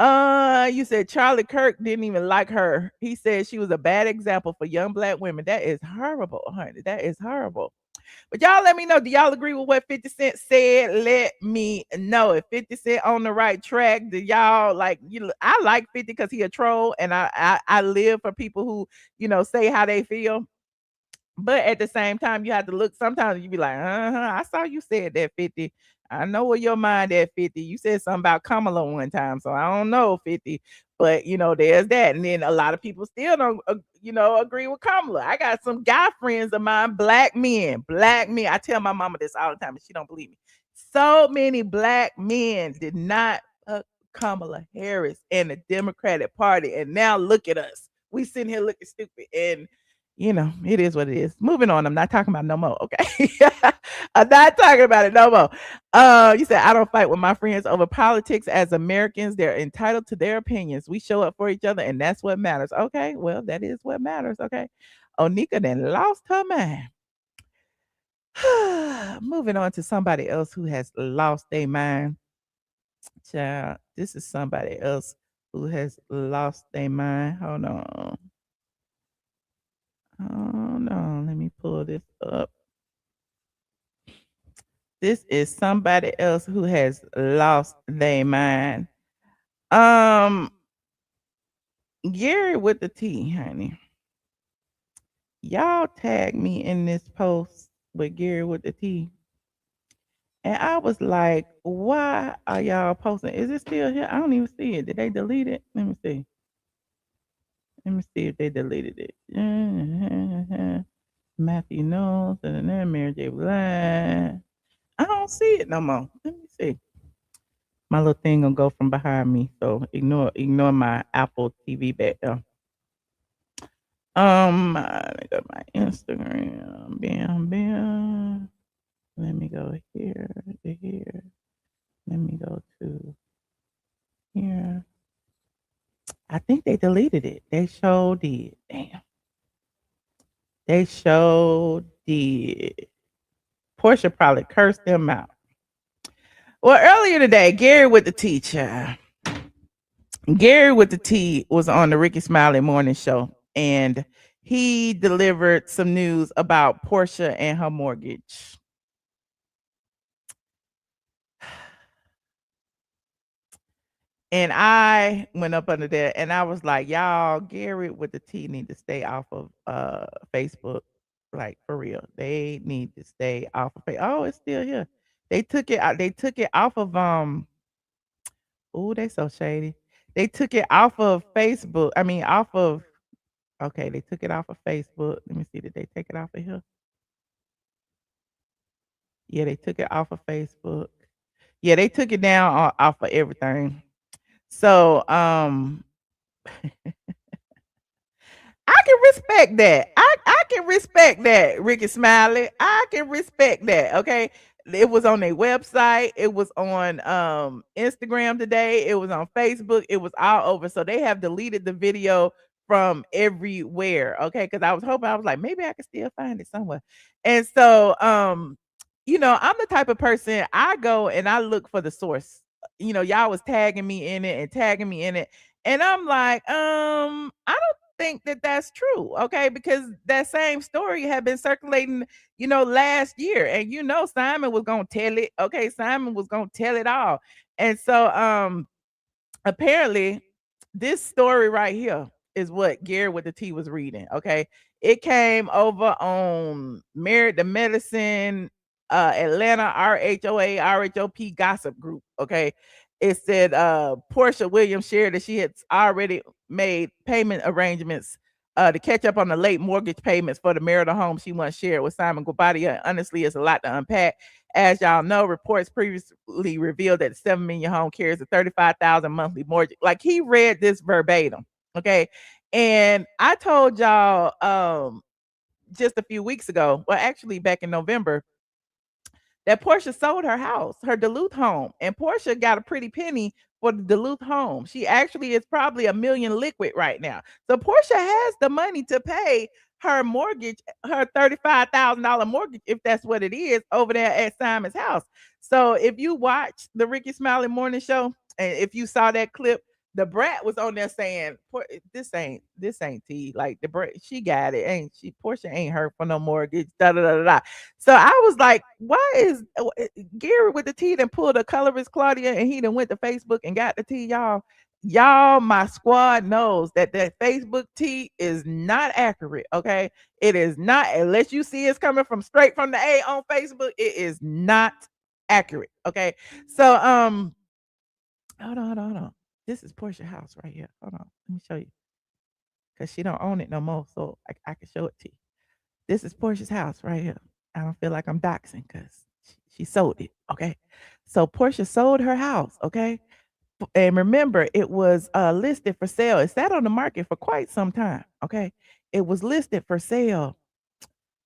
You said Charlie Kirk didn't even like her. He said she was a bad example for young black women. That is horrible, honey. That is horrible. But y'all let me know. Do y'all agree with what 50 Cent said? Let me know. If 50 Cent on the right track, do y'all like I like 50 because he a troll and I live for people who, say how they feel. But at the same time, you have to look. Sometimes you be like, I saw you said that 50. I know where your mind at 50. You said something about Kamala one time, so I don't know 50. But there's that. And then a lot of people still don't, agree with Kamala. I got some guy friends of mine, black men, black men. I tell my mama this all the time, and she don't believe me. So many black men did not Kamala Harris and the Democratic Party, and now look at us. We sitting here looking stupid, and it is what it is. Moving on. I'm not talking about no more. Okay. I'm not talking about it no more. You said I don't fight with my friends over politics. As Americans, they're entitled to their opinions. We show up for each other, and that's what matters. Okay. Well, that is what matters. Okay. Onika then lost her mind. Moving on to somebody else who has lost their mind. Child, this is somebody else who has lost their mind. Hold on. Hold on, let me pull this up. This is somebody else who has lost their mind. Gary with the T, honey. Y'all tag me in this post with Gary with the T. And I was like, why are y'all posting? Is it still here? I don't even see it. Did they delete it? Let me see. Let me see if they deleted it. Matthew Knowles and then Mary J. Blige. I don't see it no more. Let me see. My little thing gonna go from behind me, so ignore my Apple TV back there. I got my Instagram. Bam, bam. Let me go here to here. Let me go to here. I think they deleted it. They sure did. Damn. They sure did. Porsha probably cursed them out. Well, earlier today, Gary with the teacher. Gary with the T was on the Ricky Smiley Morning Show, and he delivered some news about Porsha and her mortgage. And I went up under there and I was like, y'all, Gary with the T need to stay off of Facebook. Like for real. They need to stay off of Facebook. Oh, it's still here. They took it out. They took it off of oh, they so shady. They took it off of Facebook. I mean, off of okay, they took it off of Facebook. Let me see. Did they take it off of here? Yeah, they took it off of Facebook. Yeah, they took it down off of everything. So, I can respect that. I can respect that, Ricky Smiley. I can respect that. Okay. It was on their website. It was on Instagram today. It was on Facebook. It was all over. So they have deleted the video from everywhere. Okay. Because I was hoping, I was like, maybe I can still find it somewhere. And so I'm the type of person I go and I look for the source. Y'all was tagging me in it and tagging me in it. And I'm like, I don't think that that's true. Okay. Because that same story had been circulating, last year. And Simon was gonna tell it. Okay, Simon was gonna tell it all. And so apparently this story right here is what Gary with the T was reading. Okay. It came over on Married to Medicine, Atlanta RHOP gossip group. Okay. It said Porsha Williams shared that she had already made payment arrangements to catch up on the late mortgage payments for the marital home she once shared with Simon Guobadia. Honestly, it's a lot to unpack. As y'all know, reports previously revealed that the 7 million home carries a $35,000 monthly mortgage. Like he read this verbatim. Okay. And I told y'all just a few weeks ago, well, actually back in November, that Porsha sold her house, her Duluth home, and Porsha got a pretty penny for the Duluth home. She actually is probably a million liquid right now. So Porsha has the money to pay her mortgage, her $35,000 mortgage, if that's what it is, over there at Simon's house. So if you watch the Ricky Smiley Morning Show, and if you saw that clip, the brat was on there saying, this ain't T. Like the brat, she got it. Ain't she? Porsha ain't hurt for no mortgage. Da da da da. Da. So I was like, why is Gary with the T then pulled a colorist Claudia and he then went to Facebook and got the T, y'all. Y'all, my squad knows that that Facebook T is not accurate. Okay. It is not, unless you see it's coming from straight from the A on Facebook, it is not accurate. Okay. So hold on. This is Porsche house right here. Hold on. Let me show you. Because she don't own it no more. So I can show it to you. This is Portia's house right here. I don't feel like I'm doxing because she sold it. Okay. So Portia sold her house. Okay. And remember, it was listed for sale. It sat on the market for quite some time. Okay. It was listed for sale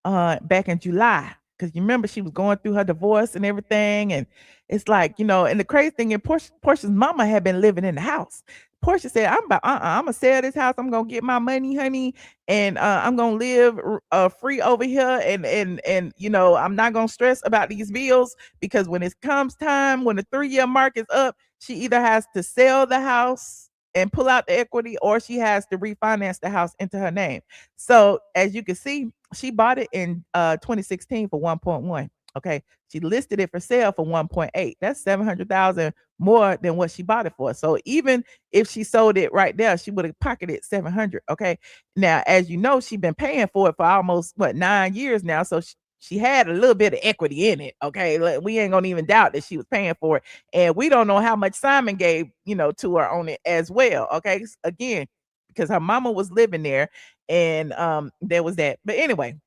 back in July. Because you remember she was going through her divorce and everything. And it's like, and the crazy thing is Portia's mama had been living in the house. Portia said, I'm gonna sell this house. I'm gonna get my money, honey, and I'm gonna live free over here. And I'm not gonna stress about these bills because when it comes time, when the 3-year mark is up, she either has to sell the house and pull out the equity, or she has to refinance the house into her name. So as you can see, she bought it in 2016 for 1.1. Okay. She listed it for sale for 1.8. That's 700,000 more than what she bought it for. So even if she sold it right there, she would have pocketed 700. Okay. Now, as you know, she's been paying for it for almost 9 years now. So she had a little bit of equity in it. Okay. Like, we ain't gonna even doubt that she was paying for it. And we don't know how much Simon gave, to her on it as well. Okay. Again, because her mama was living there and there was that. But anyway,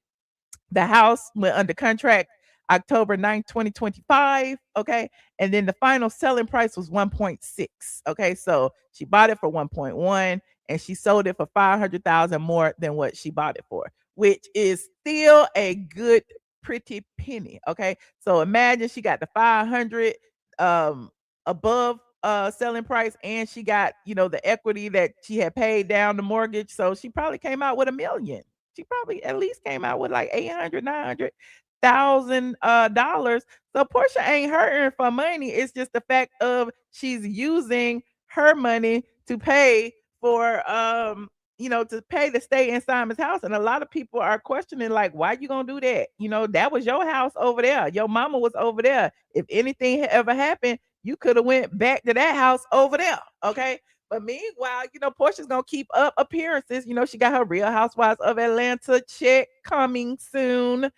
the house went under contract October 9th, 2025. Okay. And then the final selling price was 1.6. Okay. So she bought it for 1.1 and she sold it for 500,000 more than what she bought it for, which is still a good, pretty penny. Okay. So imagine she got the 500 above selling price and she got, the equity that she had paid down the mortgage. So she probably came out with a million. She probably at least came out with like 800, 900,000 dollars. So Portia ain't hurting for money. It's just the fact of she's using her money to pay for to pay to stay in Simon's house. And a lot of people are questioning, like, why you gonna do that? That was your house over there. Your mama was over there. If anything had ever happened, you could have went back to that house over there. Okay. But meanwhile, Portia's gonna keep up appearances. She got her Real Housewives of Atlanta check coming soon.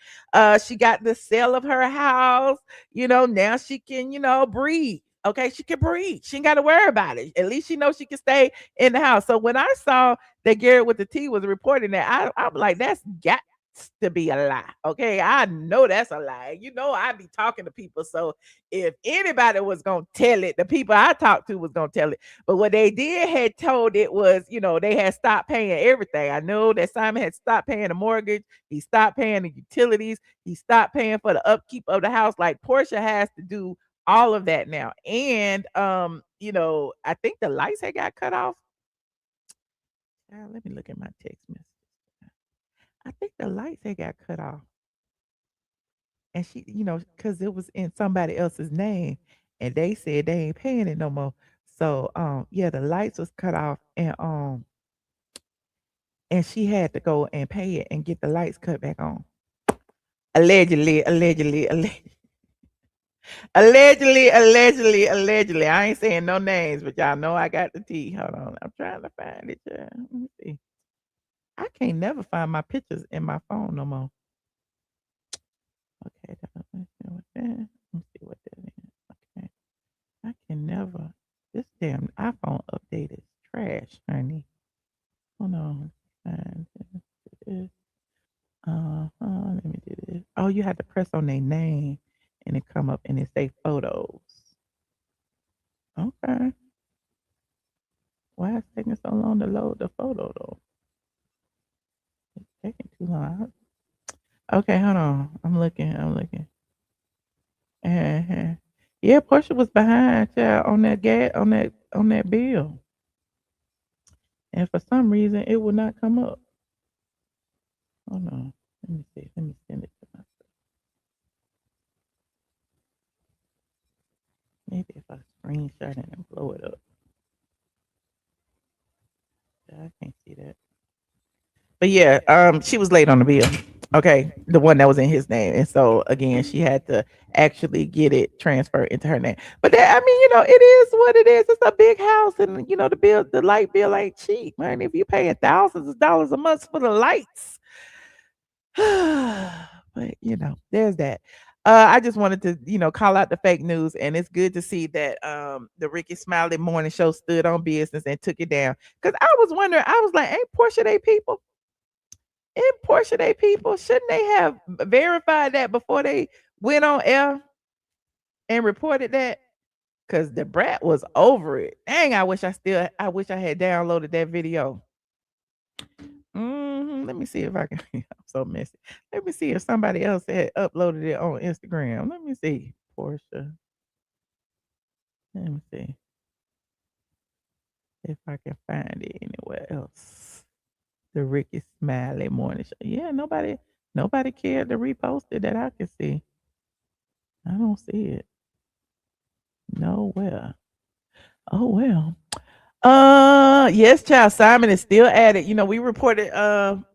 She got the sale of her house. Now she can, breathe. Okay, she can breathe. She ain't got to worry about it. At least she knows she can stay in the house. So when I saw that Garrett with the T was reporting that, I'm like, that's got to be a lie. Okay, I know that's a lie. I be talking to people. So if anybody was gonna tell it, the people I talked to was gonna tell it. But what they did had told it was, they had stopped paying everything. I know that Simon had stopped paying the mortgage, he stopped paying the utilities, he stopped paying for the upkeep of the house. Like Portia has to do all of that now. And I think the lights had got cut off. Let me look at my text message. I think the lights had got cut off. And she, because it was in somebody else's name and they said they ain't paying it no more. So yeah, the lights was cut off and she had to go and pay it and get the lights cut back on. Allegedly. Allegedly. I ain't saying no names, but y'all know I got the tea. Hold on. I'm trying to find it. Let me see. I can't never find my pictures in my phone no more. Okay, let me see what that is. Okay. I can never. This damn iPhone update is trash, honey. Hold on. Find this. Let me do this. Oh, you have to press on their name and it come up and it say photos. Okay. Why is it taking so long to load the photo though? It's taking too long. Okay, hold on. I'm looking. Uh-huh. Yeah, Porsha was behind child on that on that bill. And for some reason it would not come up. Hold on. Let me see. Let me send it to myself. Maybe if I screenshot it and blow it up. I can't see that. But yeah, she was late on the bill. Okay, the one that was in his name, and so again, she had to actually get it transferred into her name. But that, I mean, it is what it is. It's a big house, and the light bill ain't cheap, man. If you're paying thousands of dollars a month for the lights, but there's that. I just wanted to, call out the fake news, and it's good to see that the Ricky Smiley morning show stood on business and took it down. Because I was wondering, I was like, ain't Porsha they people? In Porsche, they people, shouldn't they have verified that before they went on air and reported that? Because the brat was over it. Dang, I wish I had downloaded that video. Let me see if I can. I'm so messy. Let me see if somebody else had uploaded it on Instagram. Let me see. Porsche. Let me see if I can find it anywhere else. The Ricky Smiley morning show. Yeah, nobody cared to repost it that I could see. I don't see it. Nowhere. Oh well. Yes, child. Simon is still at it. We reported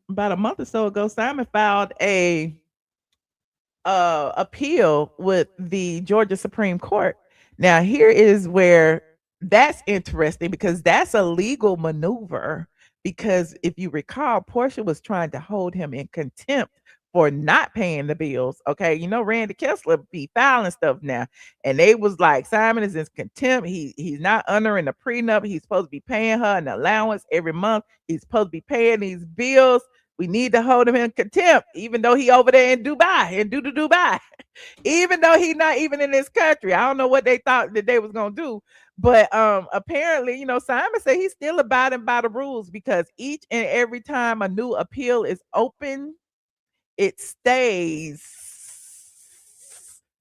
about a month or so ago. Simon filed a appeal with the Georgia Supreme Court. Now, here is where that's interesting because that's a legal maneuver. Because if you recall, Portia was trying to hold him in contempt for not paying the bills. Okay, Randy Kessler be filing stuff now, and they was like, Simon is in contempt. He's not honoring the prenup. He's supposed to be paying her an allowance every month. He's supposed to be paying these bills. We need to hold him in contempt, even though he over there in Dubai, Dubai, even though he not even in this country. I don't know what they thought that they was gonna do, but apparently, Simon said he's still abiding by the rules because each and every time a new appeal is open, it stays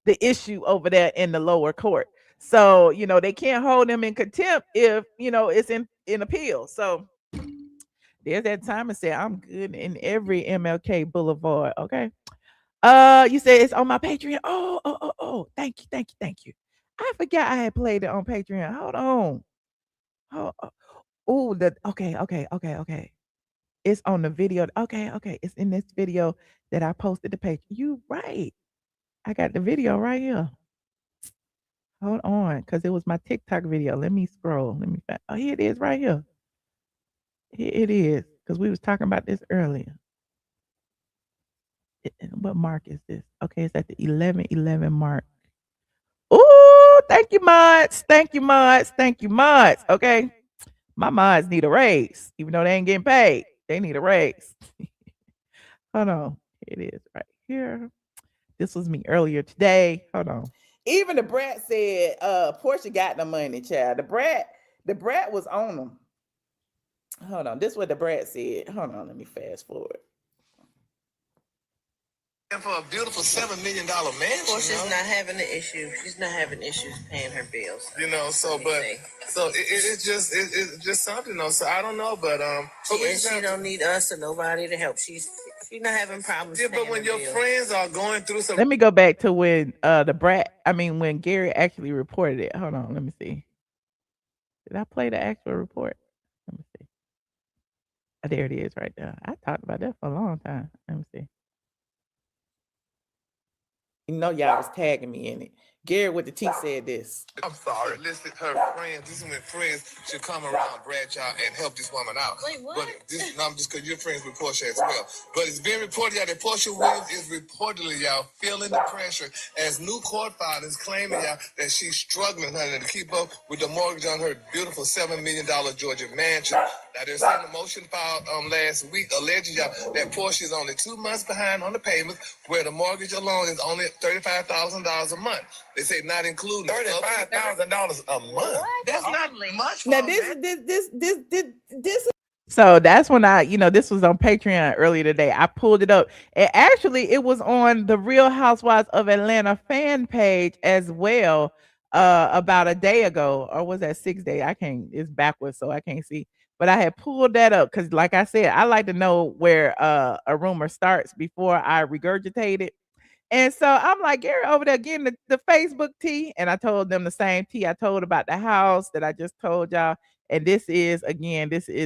the issue over there in the lower court. So they can't hold him in contempt if it's in appeal. So there's that time and said, I'm good in every MLK Boulevard. Okay. You said it's on my Patreon. Oh. Thank you. I forgot I had played it on Patreon. Hold on. Okay. It's on the video. Okay. It's in this video that I posted the page. You right. I got the video right here. Hold on, because it was my TikTok video. Let me scroll. Let me find. Oh, here it is right here. Here it is. Because we was talking about this earlier. What mark is this? Okay, it's at the 11:11 mark. Oh, thank you, mods. Thank you, mods. Thank you, mods. Okay. My mods need a raise, even though they ain't getting paid. They need a raise. Hold on. It is right here. This was me earlier today. Hold on. Even the brat said, Portia got the money, child. The brat was on them. Hold on. This is what the brat said. Hold on, let me fast forward. And for a beautiful $7 million mansion. Of course, she's not having the issue. She's not having issues paying her bills. It's just something though. So I don't know, but she don't need us or nobody to help. She's not having problems. Yeah, but when your friends are going through some, let me go back to when when Gary actually reported it. Hold on, let me see. Did I play the actual report? Let me see. Oh, there it is right there. I talked about that for a long time. Let me see. Y'all was tagging me in it. GaryWithTheTea said this. I'm sorry. Listen, her friends. This is when friends should come around Bradshaw and help this woman out. Wait, what? But just because you're friends with Porsha as well. But it's been reported that Porsha Williams is reportedly, y'all, feeling the pressure as new court filings claiming, y'all, that she's struggling, honey, to keep up with the mortgage on her beautiful $7 million Georgia mansion. Now, there's a motion filed last week alleging, y'all, that Porsha is only 2 months behind on the payments, where the mortgage alone is only $35,000 a month. They say not including $35,000 a month. What? That's not much. Now this So that's when this was on Patreon earlier today. I pulled it up. And actually, it was on the Real Housewives of Atlanta fan page as well, about a day ago. Or was that 6 days? I can't, it's backwards, so I can't see. But I had pulled that up because, like I said, I like to know where a rumor starts before I regurgitate it. And so I'm like, Gary over there getting the Facebook tea. And I told them the same tea I told about the house that I just told y'all. And this is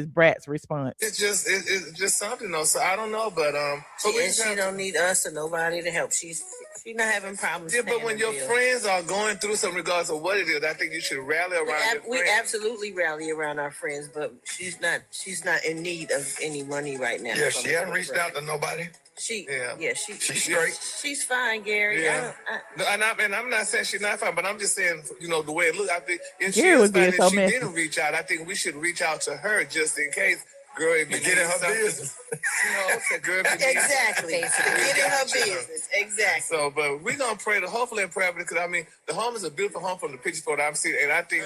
Brat's response. It's just something though. So I don't know, but She don't need us or nobody to help. She's not having problems. Yeah, but when your friends are going through some, regardless of what it is, I think you should rally around your friends. We absolutely rally around our friends, but she's not in need of any money right now. Yeah, she hasn't reached out to nobody. She's straight. She's fine, Gary. Yeah. I'm not saying she's not fine, but I'm just saying, the way it looks. I think if she Gary is was being fine so and she messy. didn't reach out, I think we should reach out to her just in case. Girl, if you get in her business. Girl, exactly. Get in her business. Exactly. So, but we're going to pray, hopefully and pray, because, the home is a beautiful home from the pictures that I'm seeing, and I think,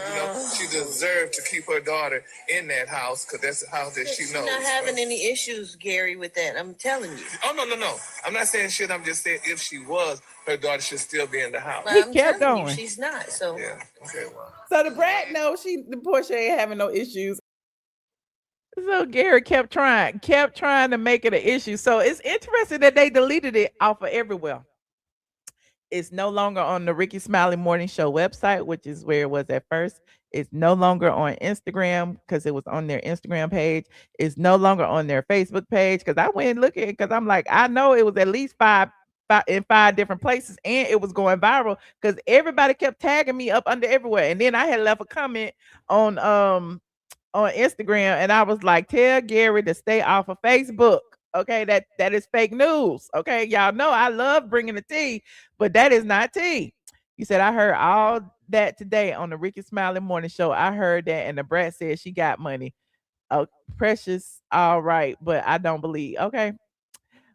she deserves to keep her daughter in that house, because that's the house that she knows. She's not having any issues, Gary, with that. I'm telling you. Oh, no. I'm not saying shit. I'm just saying if she was, her daughter should still be in the house. He kept going. She's not, so. Yeah, okay, well. So the Brat knows the Porsha ain't having no issues. So Gary kept trying to make it an issue. So it's interesting that they deleted it off of everywhere. It's no longer on the Ricky Smiley Morning Show website, which is where it was at first. It's no longer on Instagram because it was on their Instagram page. It's no longer on their Facebook page because I went and looked at it because I'm like, I know it was at least five in 5 different places and it was going viral because everybody kept tagging me up under everywhere. And then I had left a comment on Instagram and I was like, tell Gary to stay off of Facebook. Okay, that is fake news. Okay, y'all know I love bringing the tea, but that is not tea. You said I heard all that today on the Ricky Smiley Morning Show. I heard that, and the Brat said she got money. Oh, Precious, all right, but I don't believe. Okay,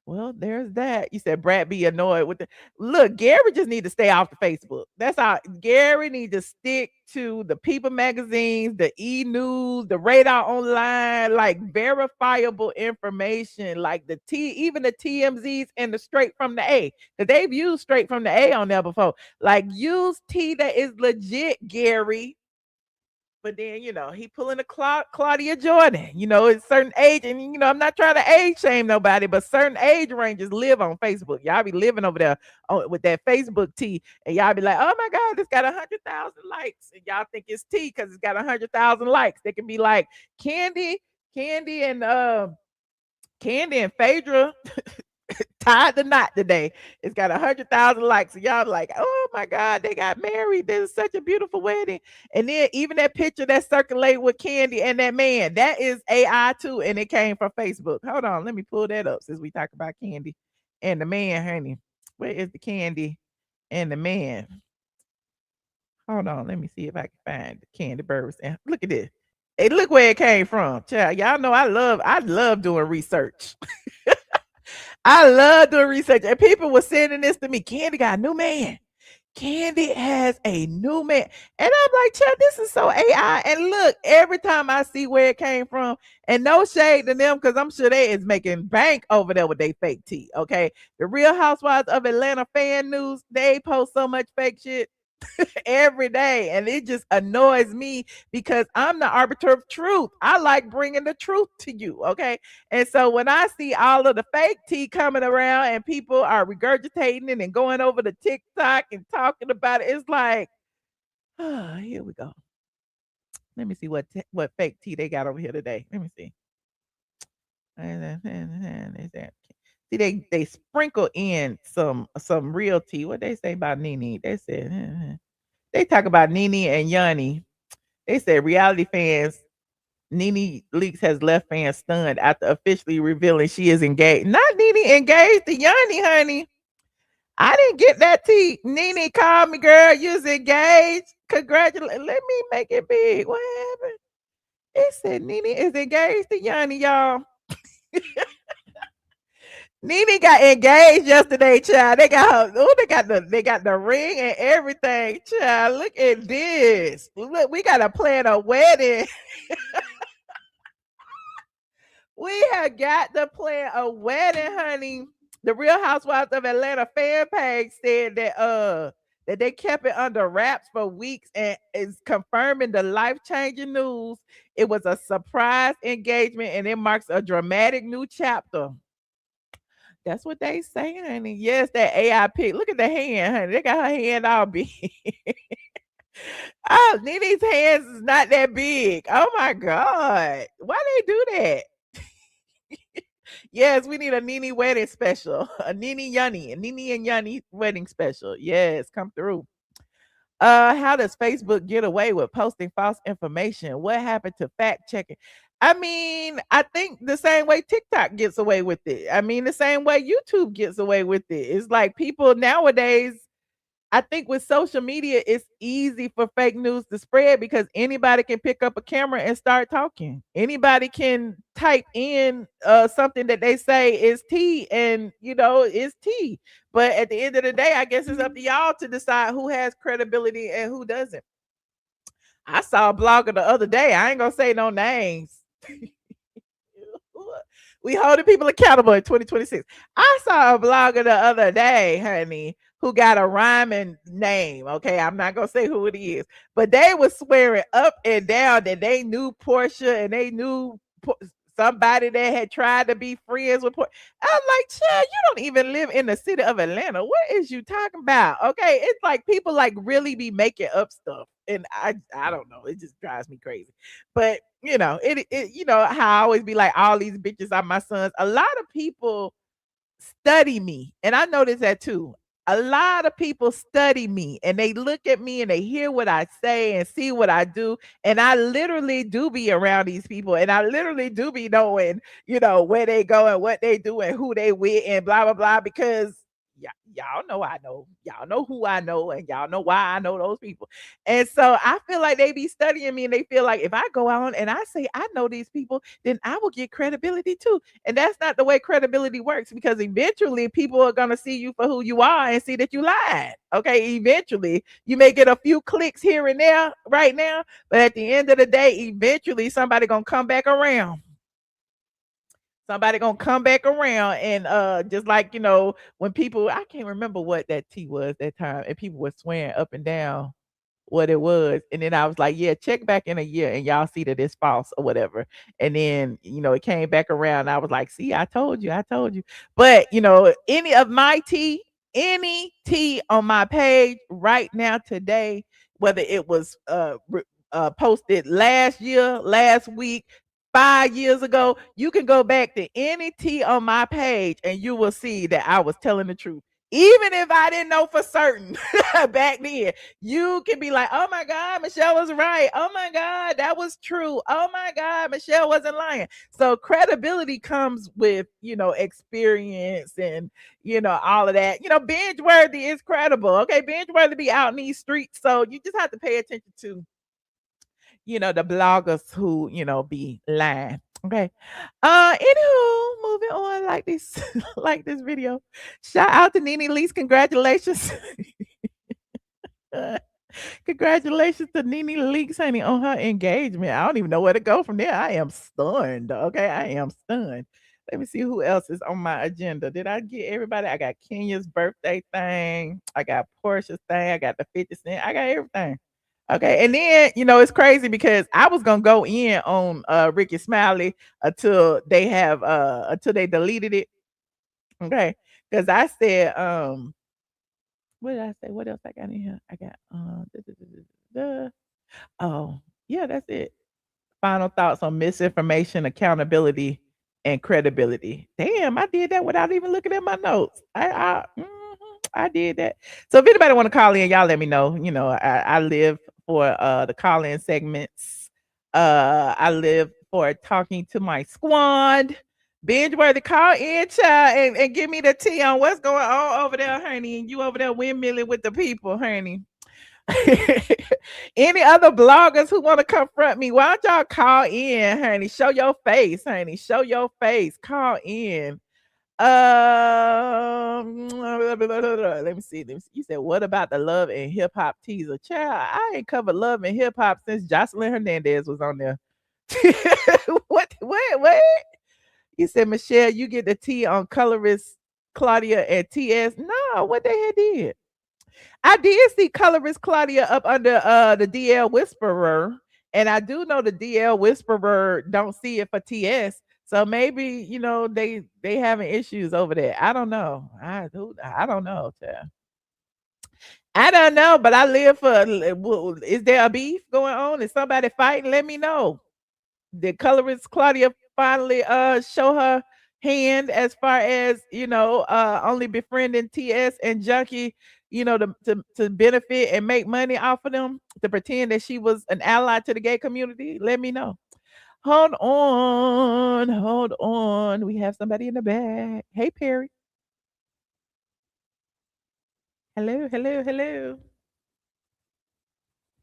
well, there's that. You said Brad be annoyed with the look. Gary just need to stay off the Facebook. That's all. Gary need to stick to the People magazines, the E News, the Radar Online, like verifiable information, like even the TMZs and the Straight from the A, because they've used Straight from the A on there before. Like use tea that is legit, Gary. But then, he pulling a Claudia Jordan, it's certain age. And, I'm not trying to age shame nobody, but certain age ranges live on Facebook. Y'all be living over there with that Facebook tea. And y'all be like, oh my God, it's got 100,000 likes. And y'all think it's tea because it's got 100,000 likes. They can be like Kandi and Phaedra tied the knot today. It's got 100,000 likes. So y'all like, oh my God, they got married. This is such a beautiful wedding. And then even that picture that circulated with Kandi and that man, that is AI too. And it came from Facebook. Hold on, let me pull that up since we talk about Kandi and the man, honey. Where is the Kandi and the man? Hold on, let me see if I can find the Kandi Burris. And look at this. Hey, look where it came from. Child, y'all know I love doing research. I love doing research. And people were sending this to me. Kandi got a new man. Kandi has a new man. And I'm like, child, this is so AI. And look, every time I see where it came from, and no shade to them, because I'm sure they is making bank over there with their fake tea. Okay. The Real Housewives of Atlanta fan news, they post so much fake shit every day, and it just annoys me because I'm the arbiter of truth. I like bringing the truth to you, okay? And so when I see all of the fake tea coming around and people are regurgitating it and going over the TikTok and talking about it, it's like, oh, here we go. Let me see what fake tea they got over here today. Let me see. See, they sprinkle in some real tea. What they say about Nene? They said they talk about Nene and Nyoni. They said reality fans, Nene Leakes has left fans stunned after officially revealing she is engaged. Not Nene engaged to Nyoni, honey. I didn't get that tea. Nene called me, girl. You was engaged. Congratulations. Let me make it big. What happened? It said Nene is engaged to Nyoni, y'all. Nene got engaged yesterday, child. They got they got the ring and everything, child. Look at this. Look, we gotta plan a wedding. We have got to plan a wedding, honey. The Real Housewives of Atlanta fan page said that they kept it under wraps for weeks and is confirming the life-changing news. It was a surprise engagement and it marks a dramatic new chapter. That's what they say, honey. Yes, that AI pic. Look at the hand, honey. They got her hand all big. Oh, Nene's hands is not that big. Oh my God. Why they do that? Yes, we need a Nene wedding special. A Nene Nyoni. A Nene and Nyoni wedding special. Yes, come through. How does Facebook get away with posting false information? What happened to fact checking? I mean, I think the same way TikTok gets away with it. I mean, the same way YouTube gets away with it. It's like people nowadays, I think with social media, it's easy for fake news to spread because anybody can pick up a camera and start talking. Anybody can type in something that they say is tea and, it's tea. But at the end of the day, I guess it's up to y'all to decide who has credibility and who doesn't. I saw a blogger the other day. I ain't gonna say no names. We holding people accountable in 2026. I saw a blogger the other day, honey, who got a rhyming name. Okay, I'm not gonna say who it is, but they was swearing up and down that they knew Porsha and they knew somebody that had tried to be friends with Porsha. I'm like, child, you don't even live in the city of Atlanta. What is you talking about? Okay, it's like people like really be making up stuff, and I don't know. It just drives me crazy. But how I always be like, all these bitches are my sons. A lot of people study me, and I notice that too. A lot of people study me and they look at me and they hear what I say and see what I do. And I literally do be around these people and I literally do be knowing, where they go and what they do and who they with and blah, blah, blah, because y'all know I know. Y'all know who I know and y'all know why I know those people. And so I feel like they be studying me and they feel like if I go out and I say I know these people, then I will get credibility too. And that's not the way credibility works because eventually people are going to see you for who you are and see that you lied. Okay. Eventually you may get a few clicks here and there right now, but at the end of the day, eventually somebody going to come back around. Somebody gonna come back around and just like when people, I can't remember what that tea was that time, and people were swearing up and down what it was, and then I was like, yeah, check back in a year and y'all see that it's false or whatever. And then it came back around. I was like, see, I told you. But any of my tea, any tea on my page right now today, whether it was posted last year, last week, 5 years ago, you can go back to any tea on my page and you will see that I was telling the truth. Even if I didn't know for certain back then, you can be like, oh my God, Michelle was right. Oh my God, that was true. Oh my God, Michelle wasn't lying. So credibility comes with, experience and, all of that. Binge worthy is credible. Okay. Binge worthy be out in these streets. So you just have to pay attention to the bloggers who, be lying. Okay. Anywho, moving on like this, like this video. Shout out to Nene Leakes. Congratulations. Congratulations to Nene Leakes, honey, on her engagement. I don't even know where to go from there. I am stunned. Okay. I am stunned. Let me see who else is on my agenda. Did I get everybody? I got Kenya's birthday thing. I got Porsha's thing. I got the 50 Cent. I got everything. Okay, and then it's crazy because I was gonna go in on Ricky Smiley until they deleted it. Okay, because I said what did I say? What else I got in here? I got oh yeah, that's it. Final thoughts on misinformation, accountability, and credibility. Damn, I did that without even looking at my notes. I did that. So if anybody want to call in, y'all let me know. I live for the call-in segments. I live for talking to my squad. Binge worthy, call in, child, and give me the tea on what's going on over there, honey. And you over there windmilling with the people, honey. Any other bloggers who want to confront me, why don't y'all call in, honey? Show your face, honey. Show your face. Call in. Let me see. You said, what about the love and hip hop teaser? Child, I ain't covered love and hip hop since Jocelyn Hernandez was on there. What? He said, Michelle, you get the tea on colorist Claudia and TS. No, what they had did. I did see colorist Claudia up under the DL Whisperer, and I do know the DL Whisperer don't see it for TS. So maybe they having issues over there. I don't know. I don't know. Child. I don't know, but I live for. Is there a beef going on? Is somebody fighting? Let me know. The colorist Claudia finally show her hand as far as only befriending TS and Junkie, to benefit and make money off of them, to pretend that she was an ally to the gay community. Let me know. Hold on. We have somebody in the back. Hey Perry. Hello.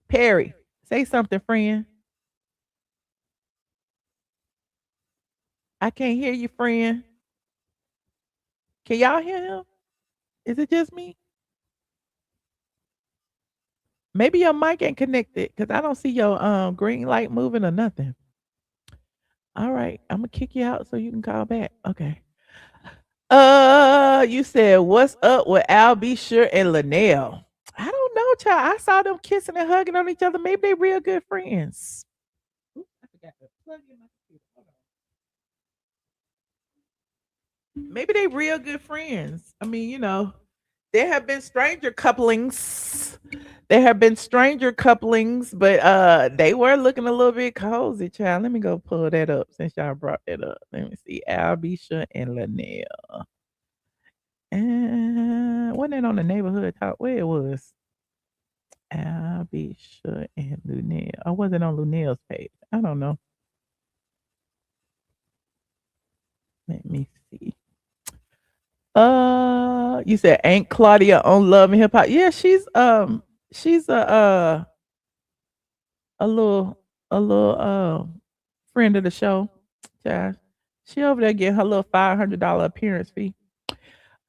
Perry, say something, friend. I can't hear you, friend. Can y'all hear him? Is it just me? Maybe your mic ain't connected because I don't see your green light moving or nothing. All right, I'm gonna kick you out so you can call back. Okay. You said what's up with Al B. Sure and Luenell? I don't know, child. I saw them kissing and hugging on each other. Maybe they real good friends. Oops, I forgot to plug in my computer. Hold on. Maybe they real good friends. I mean, there have been stranger couplings. But they were looking a little bit cozy, child. Let me go pull that up since y'all brought that up. Let me see. Albisha and Luenell. And wasn't it on the neighborhood talk? Where it was? Albisha and Luenell. I wasn't on Luenell's page. I don't know. Let me see. You said Aunt Claudia on Love and Hip Hop. Yeah, she's a little friend of the show. Yeah. She over there getting her little $500 appearance fee.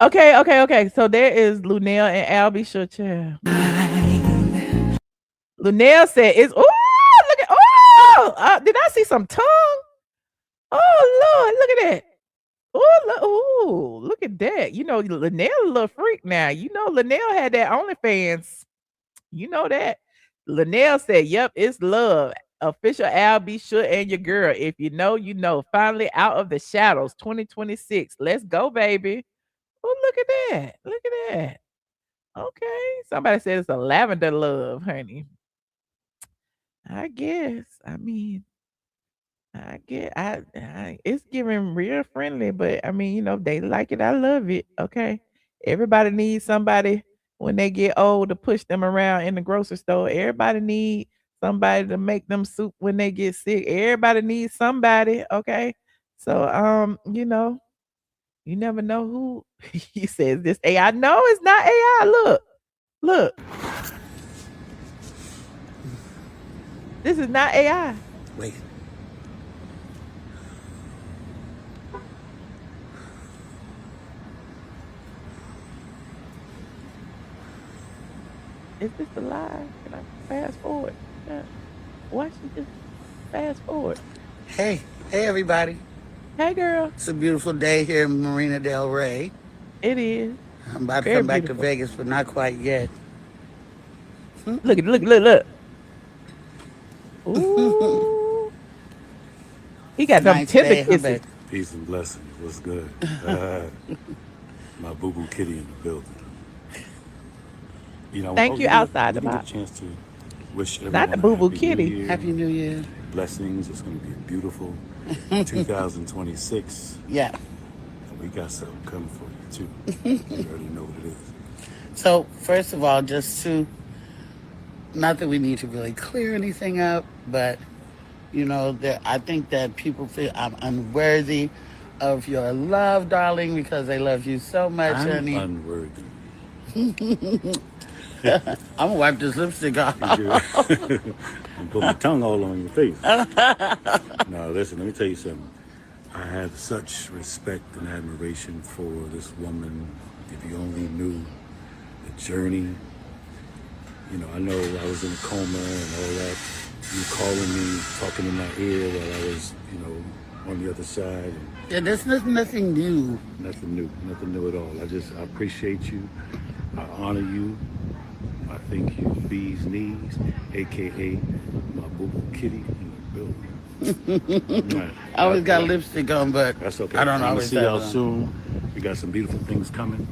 Okay. So there is Luenell and Albie Sure child. Luenell said it's look at did I see some tongue? Oh Lord, look at that. Look at that. Luenell a little freak now. Luenell had that OnlyFans. You know that. Luenell said, yep, it's love. Official Al B. Sure and your girl. If you know, you know. Finally out of the shadows, 2026. Let's go, baby. Oh, look at that. Okay. Somebody said it's a lavender love, honey. I guess. I mean, it's giving real friendly, but I mean, they like it. I love it. Okay. Everybody needs somebody when they get old to push them around in the grocery store. Everybody needs somebody to make them soup when they get sick. Everybody needs somebody. Okay. So you never know who he says this AI. No, it's not AI. Look. This is not AI. Wait. Is this the live? Can I fast forward? Why should just fast forward? Hey everybody. Hey girl. It's a beautiful day here in Marina Del Rey. It is. I'm about to Very come back beautiful. to Vegas, but not quite yet. Look. Ooh. He got them Nice tender day, huh, kisses. babe? Peace and blessings. What's good? My boo-boo kitty in the building. Thank you outside the we box. get a chance to wish everyone Not the a boo-boo happy kitty. New Year. Happy New Year. Blessings. It's going to be a beautiful 2026. Yeah. And we got something coming for you, too. You already know what it is. So, first of all, not that we need to really clear anything up, but, I think that people feel I'm unworthy of your love, darling, because they love you so much, I'm honey. unworthy. I'm going to wipe this lipstick off. And put my tongue all on your face. No, listen, let me tell you something. I have such respect and admiration for this woman. If you only knew the journey. I know I was in a coma and all that. You calling me, talking in my ear while I was, on the other side. And Yeah, there's nothing new. nothing new at all. I appreciate you. I honor you. I think you bees knees, aka my boo boo kitty in the building. All right. I always got Well, lipstick on, but that's okay. I don't I'm gonna always see have y'all it on. soon. We got some beautiful things coming,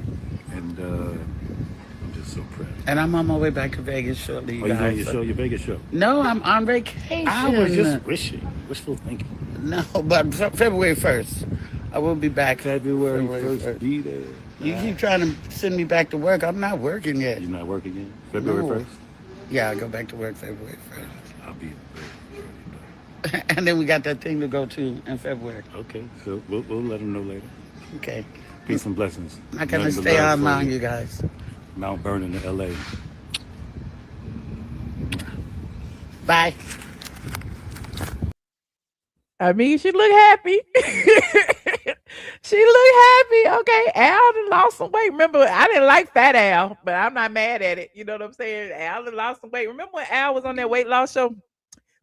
and I'm just so proud. And I'm on my way back to Vegas shortly, you Are you doing guys. your show, your Vegas show? No, I'm on vacation. I was just wishful thinking. No, but February 1st. I will be back. February February 1st, be there. You keep trying to send me back to work. I'm not working yet. You're not working yet? February No. 1st? Yeah, I go back to work February I'll be 1st. And then we got that thing to go to in February. okay. So we'll let them know later. Okay. Peace and blessings. I'm not going to Nothing but stay love on for long, you guys. Mount Vernon to LA. Bye. I mean, she look happy. She look happy. Okay, Al done lost some weight. Remember, I didn't like Fat Al, but I'm not mad at it. You know what I'm saying? Al done lost some weight. Remember when Al was on that weight loss show?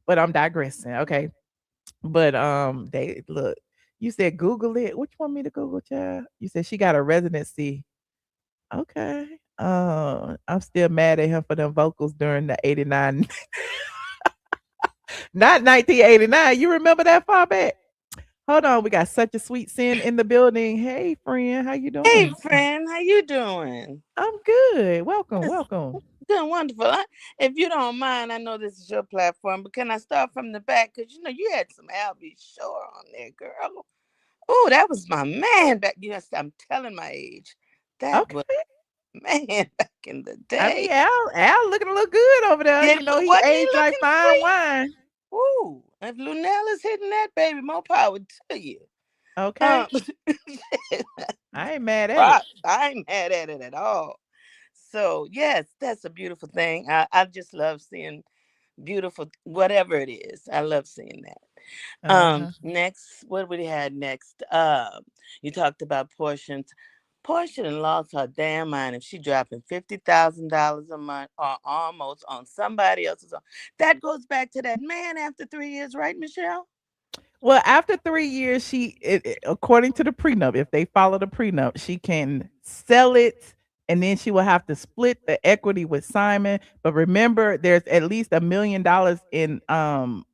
But I'm digressing. Okay, but they look. You said Google it. What you want me to Google, child? You said she got a residency. Okay. I'm still mad at him for them vocals during the '89, not 1989. You remember that far back? Hold on, we got such a sweet sin in the building. Hey, friend, how you Hey, doing? friend, how you doing? I'm good. Welcome, Yes, welcome. doing wonderful. If you don't mind, I know this is your platform, but can I start from the back? Because you had some Albie Shore on there, girl. Oh, that was my man back. Yes, I'm telling my age. That was Okay. man back in the I mean, day. Al looking a little good over there. Did, You know, he wasn't he aged like looking fine sweet? wine. Ooh, if Luenell is hitting that baby, more power to you. Okay. Um, I ain't mad at it. I ain't mad at it at all. So yes, that's a beautiful thing. I just love seeing beautiful whatever it is. I love seeing that. Uh-huh. Next, what we had next? You talked about Porsha. Porsha done lost her damn mind if she dropping $50,000 a month or almost on somebody else's. That goes back to that man after 3 years, right, Michelle? Well, after 3 years, according to the prenup, if they follow the prenup, she can sell it and then she will have to split the equity with Simon. But remember, there's at least $1 million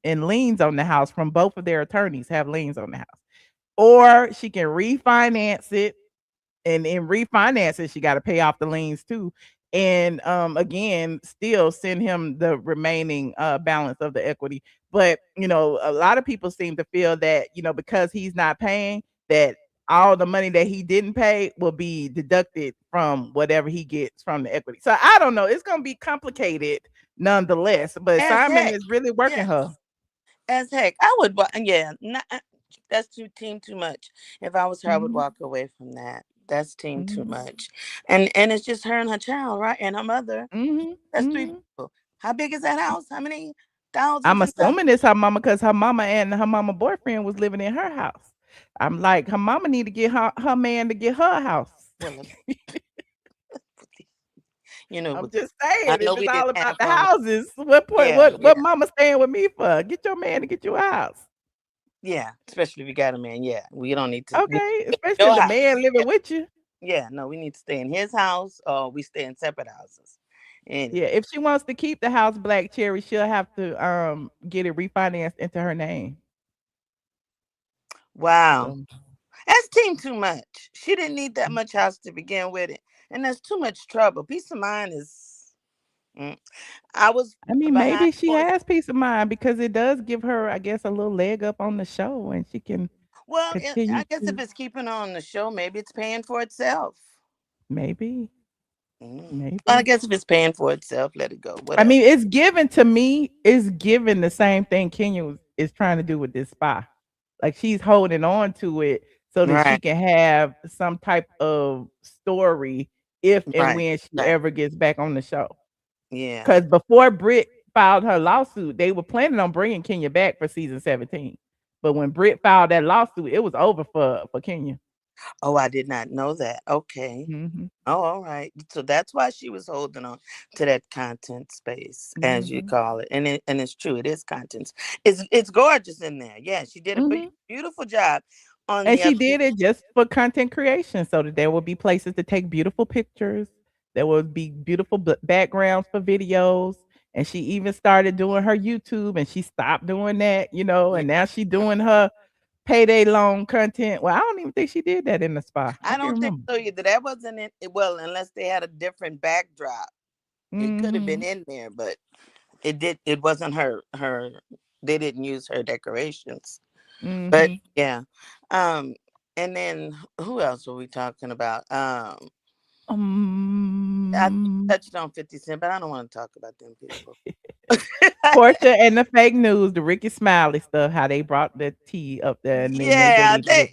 in liens on the house from both of their attorneys have liens on the house. Or she can refinance it, and in refinancing, she got to pay off the liens too. And again, still send him the remaining balance of the equity. But a lot of people seem to feel that because he's not paying, that all the money that he didn't pay will be deducted from whatever he gets from the equity. So I don't know. It's gonna be complicated nonetheless. But As Simon heck, is really working yes. her. As heck, I would. Yeah, that's too much. If I was her, I would Hmm. walk away from that. That's too Hmm. much. And it's just her and her child, right? And her mother. Hmm. That's three Hmm. people. How big is that house? How many thousands I'm and thousands? assuming it's her mama because her mama and her mama boyfriend was living in her house. I'm like, her mama need to get her man to get her a house. Well, you know, I'm just I saying, know if it's we all didn't about have the mama. houses, what point? Yeah, What yeah, mama staying with me for? Get your man to get you a house. yeah. Especially if you got a man. Yeah, we don't need to. We Okay, especially if your the house. man living Yeah, with you. yeah. No, we need to stay in his house, or we stay in separate houses. Yeah, Anyway, if she wants to keep the house Black Cherry, she'll have to get it refinanced into her name. wow. So That's too much. She didn't need that much house to begin with it. And that's too much trouble. Peace of mind is I was I mean, behind maybe she Porsche. has peace of mind because it does give her, I guess, a little leg up on the show, and she can Well, I continue guess if to it's keeping her on the show, maybe it's paying for itself. maybe, Well, I maybe. guess if it's paying for itself, let it go. I Whatever. mean, it's given to me. It's given the same thing Kenya is trying to do with this spy. Like she's holding on to it so that she Right. can have some type of story if and Right. when she Right. ever gets back on the show. Yeah. Because before Britt filed her lawsuit, they were planning on bringing Kenya back for season 17. But when Britt filed that lawsuit, it was over for Kenya. Oh, I did not know that. Okay. Mm-hmm. Oh, all right. So that's why she was holding on to that content space, as you Mm-hmm. call it. And it's true. It is content. It's gorgeous in there. Yeah, she did a Mm-hmm. beautiful job on And the she other. did it just for content creation, so that there would be places to take beautiful pictures. There would be beautiful backgrounds for videos. And she even started doing her YouTube, and she stopped doing that, Yeah. and now she doing her payday loan content. Well, I don't even think she did that in the spa. I I can't don't think remember. so either. That wasn't it. Well, unless they had a different backdrop, it could have been Mhm. in there, but it wasn't her. They didn't use her decorations. But Mhm. yeah. Um and then who else were we talking about? I Um, touched on 50 Cent, but I don't want to talk about them people. Porsha and the fake news, the Ricky Smiley stuff, how they brought the tea up there and they made Yeah, believe it was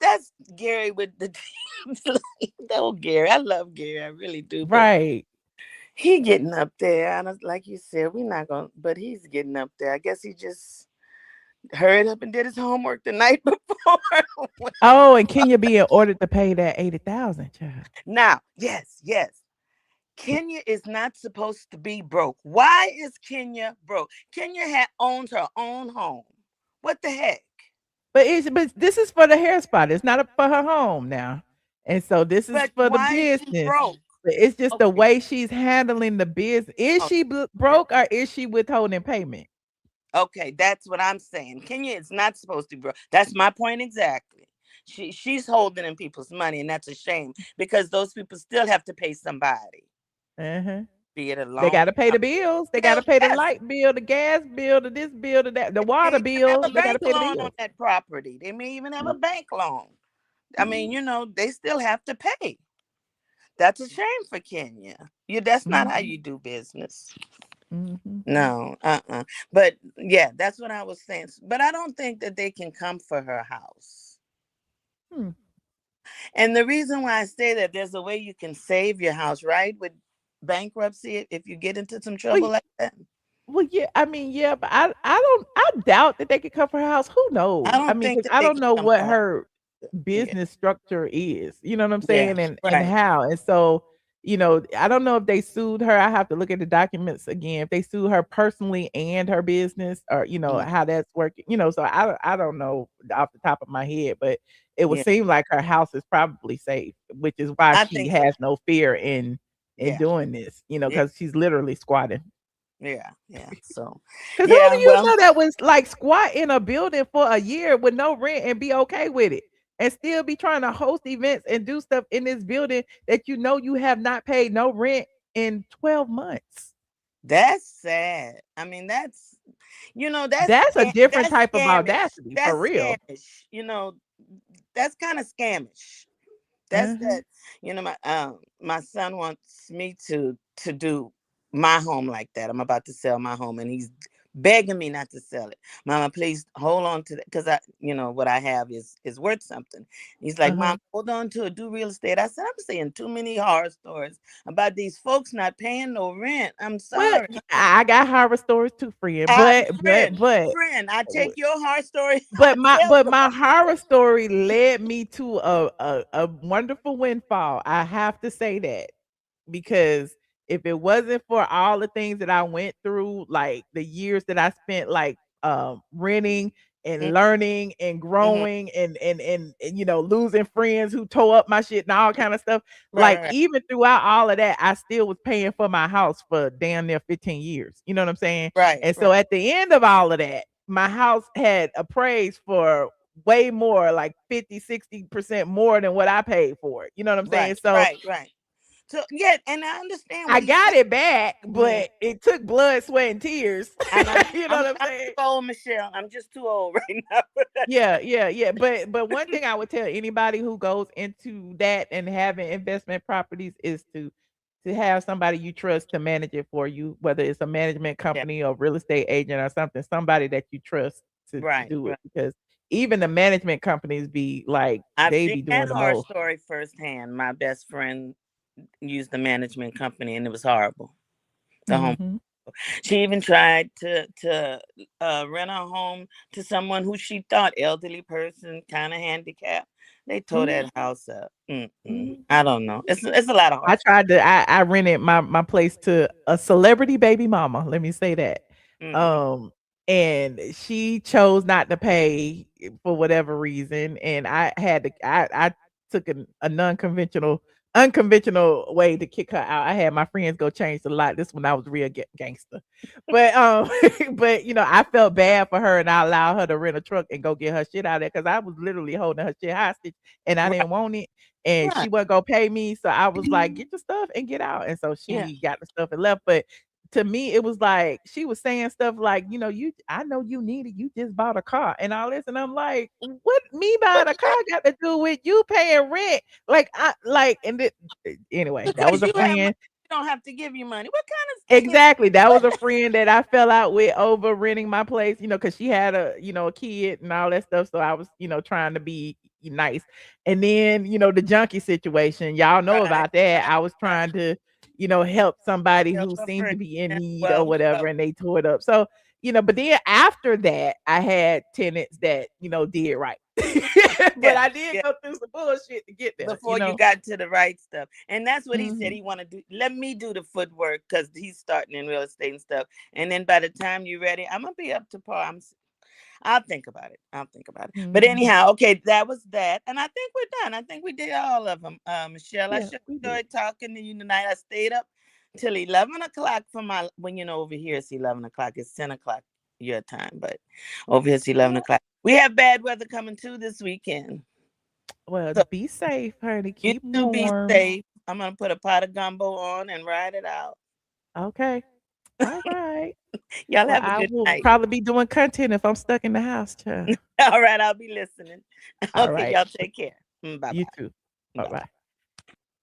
that's Gary with the no Gary. I love Gary, I really do, but right. he getting up there. And like you said, we're not gonna, but he's getting up there. I guess he just hurried up and did his homework the night before. Oh, and Kenya being ordered to pay that 80,000, child. Now, yes. Kenya is not supposed to be broke. Why is Kenya broke? Kenya owns her own home. What the heck? But this is for the hair spot. It's not for her home now. And so this is But for the why is she business. broke? But it's just the Okay. way she's handling the business. Is Oh, she broke or is she withholding payment? okay, that's what I'm saying. Kenya is not supposed to be broke. That's my point exactly. She's holding in people's money, and that's a shame because those people still have to pay somebody, Uh-huh. be it a They loan. gotta pay the bills. They gotta Bill, pay the yes, light bill, the gas bill, the this bill, the that, the they water even have bill. a They gotta bank pay the loan on bills. that property. They may even have a bank loan. I mean, Mhm. they still have to pay. That's a shame for Kenya. That's not how Mhm. you do business. Mhm. No, But yeah, that's what I was saying. But I don't think that they can come for her house. Hmm. And the reason why I say that, there's a way you can save your house, right? With bankruptcy, if you get into some Well, trouble like that. Well, yeah, I mean, yeah, but I doubt that they could come for her house. Who I knows? I don't mean, think because that I they don't can know come what for her. her Yeah, business structure is. You know what I'm yeah, saying? And right. how. And so, I don't know if they sued her. I have to look at the documents again. If they sued her personally and her business, or Mm, how that's working. So I don't know off the top of my head, but it would yeah, seem like her house is probably safe, which is why I she think so. has no fear in Yeah, doing this. yeah, Because she's literally squatting. yeah. So, 'Cause who yeah, do you well, know that was, like, squat in a building for a year with no rent and be okay with it, and still be trying to host events and do stuff in this building that you have not paid no rent in 12 months? that's sad. I mean, That's a different that's type of scamish. audacity, for That's real. scamish. That's kind of scamish. That's Mhm, that. My son wants me to do my home like that. I'm about to sell my home, and he's begging me not to sell it. Mama, please hold on to that, because what I have is worth something. He's like, Mom, uh-huh. hold on to it. Do real estate. I said, I'm seeing too many horror stories about these folks not paying no rent. I'm Well, sorry. I got horror stories too, friend, I, but friend, but friend, I take your horror story. I But my tell but my somebody horror else. story led me to a wonderful windfall. I have to say that because if it wasn't for all the things that I went through, like the years that I spent like renting and learning and Mm-hmm. growing and losing friends who tore up my shit and all kind of stuff. Right, Like right, even throughout all of that, I still was paying for my house for damn near 15 years. You know what I'm saying? right, And right, so at the end of all of that, my house had appraised for way more, like 50, 60% more than what I paid for it. You know what I'm saying? right, So right, right. So yeah, and I understand I what he's got saying. it back, Mhm. but it took blood, sweat, and tears. I know. You know I'm what I'm I'm saying? too old, Michelle. I'm just too old right now. Yeah. But one thing I would tell anybody who goes into that and having investment properties is to have somebody you trust to manage it for you, whether it's a management Yeah, company or real estate agent or something, somebody that you trust to right, do it right. because even the management companies be like I've they seen be doing that the horror most. story firsthand. My best friend used the management company, and it was horrible. The home. Mhm. She even tried to rent a home to someone who she thought elderly person, kind of handicapped. They tore Mhm, that house up. Mm-mm. mhm. I don't know. It's a lot of I hard. tried to I rented my place to a celebrity baby mama, let me say that. Mm-hmm. Um, and she chose not to pay for whatever reason, and I took a non-conventional unconventional way to kick her out. I had my friends go change the lot. This when I was real gangster. But but I felt bad for her and I allowed her to rent a truck and go get her shit out of there because I was literally holding her shit hostage and I Right. didn't want it and Right. she wasn't gonna pay me. So I was like, get your stuff and get out. And so Yeah. she got the stuff and left. But to me, it was like she was saying stuff like, I know you need it. You just bought a car and all this. And I'm like, what me buying But a car got to do with you paying rent? Like I like and it, anyway, that was because a you have money, friend. you don't have to give you money. What kind of Exactly. That was what? a friend that I fell out with over renting my place, because she had a kid and all that stuff. So I was, trying to be nice. And then, the junkie situation, y'all know Right. about that. Right. I was Right. trying to, help somebody Help who a seemed friend. to be in Yeah. need or Well. whatever, and they tore it up. So, but then after that, I had tenants that, did right. But Yeah. I did Yeah. go through some bullshit to get there, Before you got to the right stuff. And that's what he said Mhm. he want to do. Let me do the footwork because he's starting in real estate and stuff. And then by the time you're ready, I'm gonna be up to par. I'll think about it. I'll think about it. But Mhm. anyhow, okay, that was that. And I think we're done. I think we did all of them. Michelle, I Yeah, sure we did. enjoyed talking to you tonight. I stayed up till 11 o'clock for when over here it's 11 o'clock. It's 10 o'clock your time, but over here it's 11 o'clock. We have bad weather coming too this weekend. Well, So be safe, honey. you Keep two be warm. safe. I'm gonna put a pot of gumbo on and ride it out. Okay. All right. Y'all Well, have a I good will night. probably be doing content if I'm stuck in the house, child. All right, I'll be listening. All Okay, right. y'all take care. Bye You bye. too. Bye Bye-bye. bye.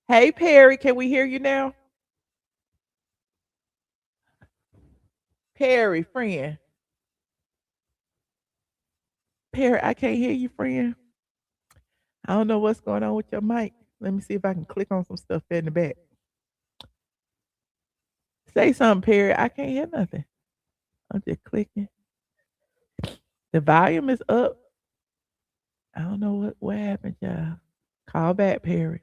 Hey, Perry, can we hear you now? Perry, friend. Perry, I can't hear you, friend. I don't know what's going on with your mic. Let me see if I can click on some stuff in the back. Say something, Perry. I can't hear nothing. I'm just clicking. The volume is up. I don't know what happened, y'all. Call back, Perry.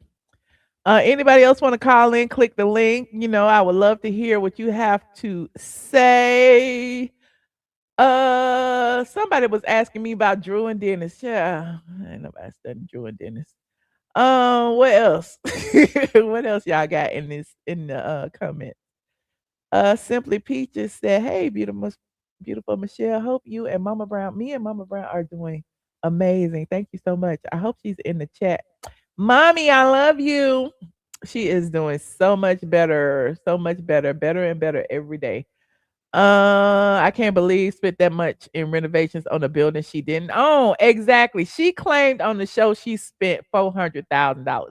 Anybody else want to call in? Click the link. I would love to hear what you have to say. Somebody was asking me about Drew and Dennis. Yeah, ain't nobody studying Drew and Dennis. What else? What else y'all got in the comment? Simply Peaches said, "Hey, beautiful Michelle. Hope you and Mama Brown, me and Mama Brown are doing amazing. Thank you so much. I hope she's in the chat. Mommy, I love you. She is doing so much better, better and better every day. I can't believe spent that much in renovations on a building she didn't own. Exactly. She claimed on the show she spent $400,000.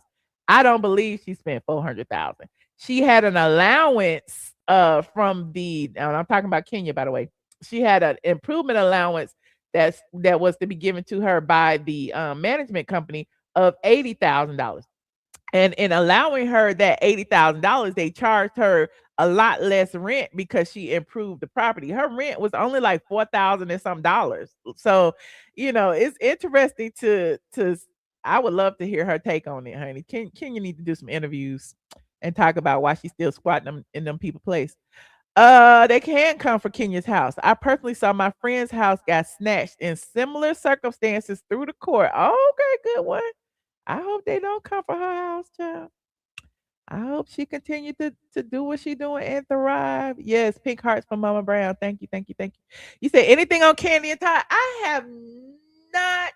I don't believe she spent 400,000. She had an allowance from and I'm talking about Kenya, by the way. She had an improvement allowance that was to be given to her by the management company of $80,000. And in allowing her that $80,000, they charged her a lot less rent because she improved the property. Her rent was only like 4,000 and some dollars. So, it's interesting to I would love to hear her take on it, honey. Can you need to do some interviews and talk about why she's still squatting them in them people place? They can come for Kenya's house. I personally saw my friend's house got snatched in similar circumstances through the court. Okay, good one. I hope they don't come for her house, child. I hope she continue to do what she doing and thrive. Yes, pink hearts from Mama Brown. Thank you, thank you, thank you. You said anything on Candy and Todd? I have not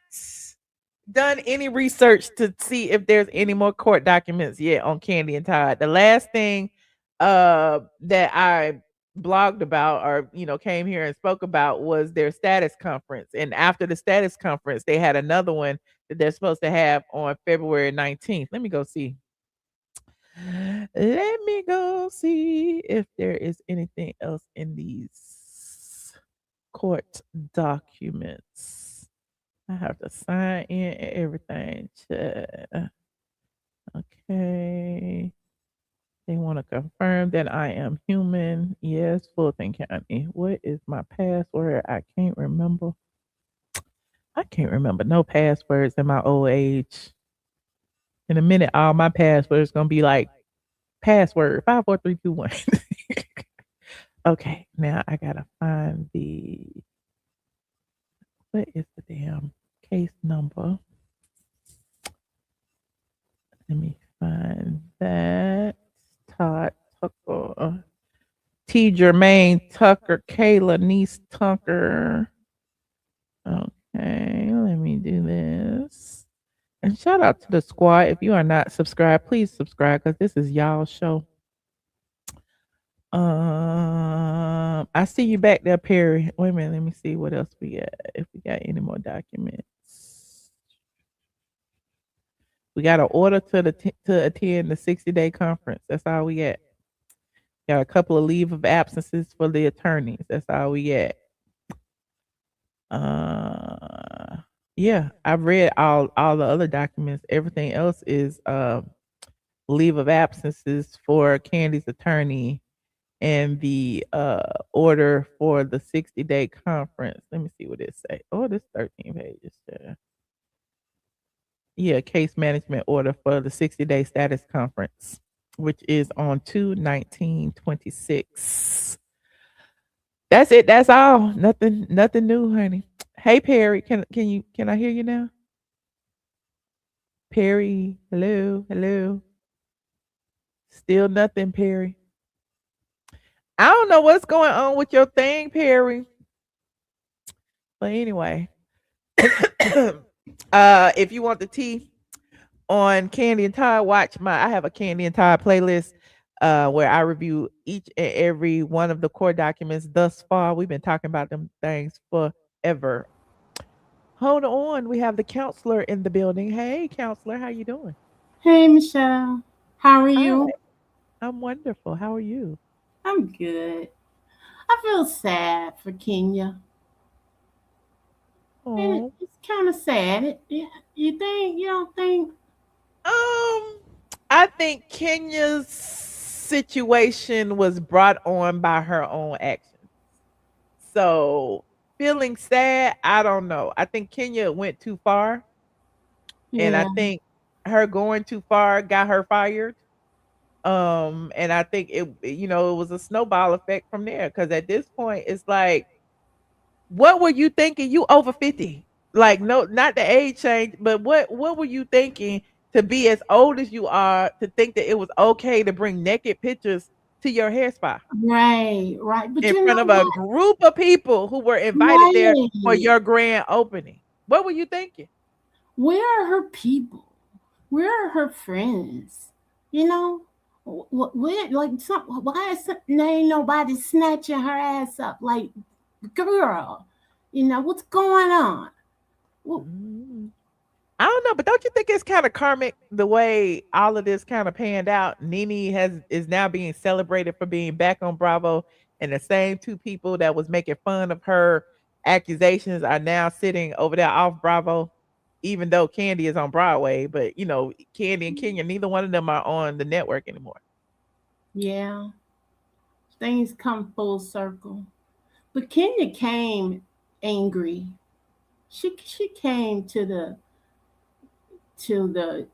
done any research to see if there's any more court documents yet on Candy and Todd. The last thing that I blogged about or came here and spoke about was their status conference. And after the status conference, they had another one that they're supposed to have on February 19th. Let me go see. Let me go see if there is anything else in these court documents. I have to sign in and everything. Okay. They want to confirm that I am human. Yes, Fulton County. What is my password? I can't remember. I can't remember no passwords in my old age. In a minute, all my passwords gonna be like password 54321. Okay, now I gotta find the what is the damn case number? Let me find that. Todd Tucker. T. Jermaine Tucker. Kayla Niece Tucker. Okay, let me do this. And shout out to the squad. If you are not subscribed, please subscribe because this is y'all show. I see you back there, Perry. Wait a minute, let me see what else we got. If we got any more documents. We got an order to attend the 60-day conference. That's all we got. Got a couple of leave of absences for the attorneys. That's all we got. Yeah, I've read all the other documents. Everything else is leave of absences for Candy's attorney and the order for the 60-day conference. Let me see what it say. Oh, this 13 pages there. Yeah, case management order for the 60-day status conference, which is on 2/19/26. That's it. That's all. Nothing new, honey. Hey Perry, can I hear you now? Perry, hello, hello. Still nothing, Perry. I don't know what's going on with your thing, Perry. But anyway, if you want the tea on Kandi and Todd, watch I have a Kandi and Todd playlist where I review each and every one of the core documents thus far. We've been talking about them things forever. Hold on, we have the counselor in the building. Hey, counselor, how you doing? Hey, Michelle. How are Hi, you? I'm wonderful. How are you? I'm good. I feel sad for Kenya. Oh, It's kind of sad. You think? You don't think? I think Kenya's situation was brought on by her own actions. So feeling sad, I don't know. I think Kenya went too far, and I Yeah. think her going too far got her fired. And I think it was a snowball effect from there because at this point, it's like, what were you thinking? You over 50. Like, no, not the age change, but what were you thinking to be as old as you are to think that it was okay to bring naked pictures to your hair spa Right. Right. But in you front know of a what? group of people who were invited there for Right. your grand opening? What were you thinking? Where are her people? Where are her friends? You know, where like why is ain't nobody snatching her ass up? Like, girl, what's going on? Well, Mm. I don't know, but don't you think it's kind of karmic the way all of this kind of panned out? Nene is now being celebrated for being back on Bravo, and the same two people that was making fun of her accusations are now sitting over there off Bravo, even though Kandi is on Broadway. But Kandi and Kenya, neither one of them are on the network anymore. yeah, things come full circle. But Kenya came angry. She came to the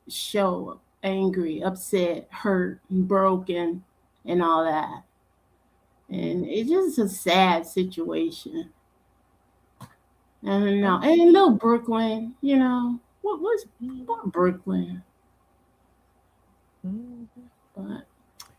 show angry, upset, hurt, and broken, and all that. And it's just a sad situation. I don't know. Um, And little Brooklyn, what's mm, poor Brooklyn? mm. But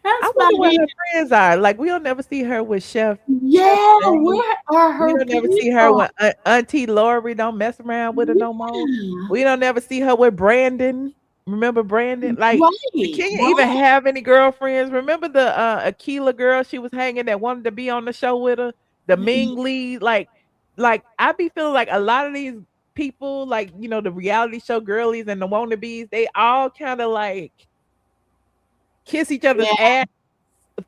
that's I about wonder where it. her friends are. Like, we don't never see her with Chef Yeah, Jay. where are We her don't never see her people? with Auntie Lori. Don't mess around with her no more. Yeah, We don't never see her with Brandon. Remember Brandon? Like, did right, Kenya even right. have any girlfriends? Remember the Akila girl she was hanging that wanted to be on the show with her? The Ming Lee. Like I be feeling like a lot of these people, like, the reality show girlies and the wannabes, they all kind of like kiss each other's Yeah, ass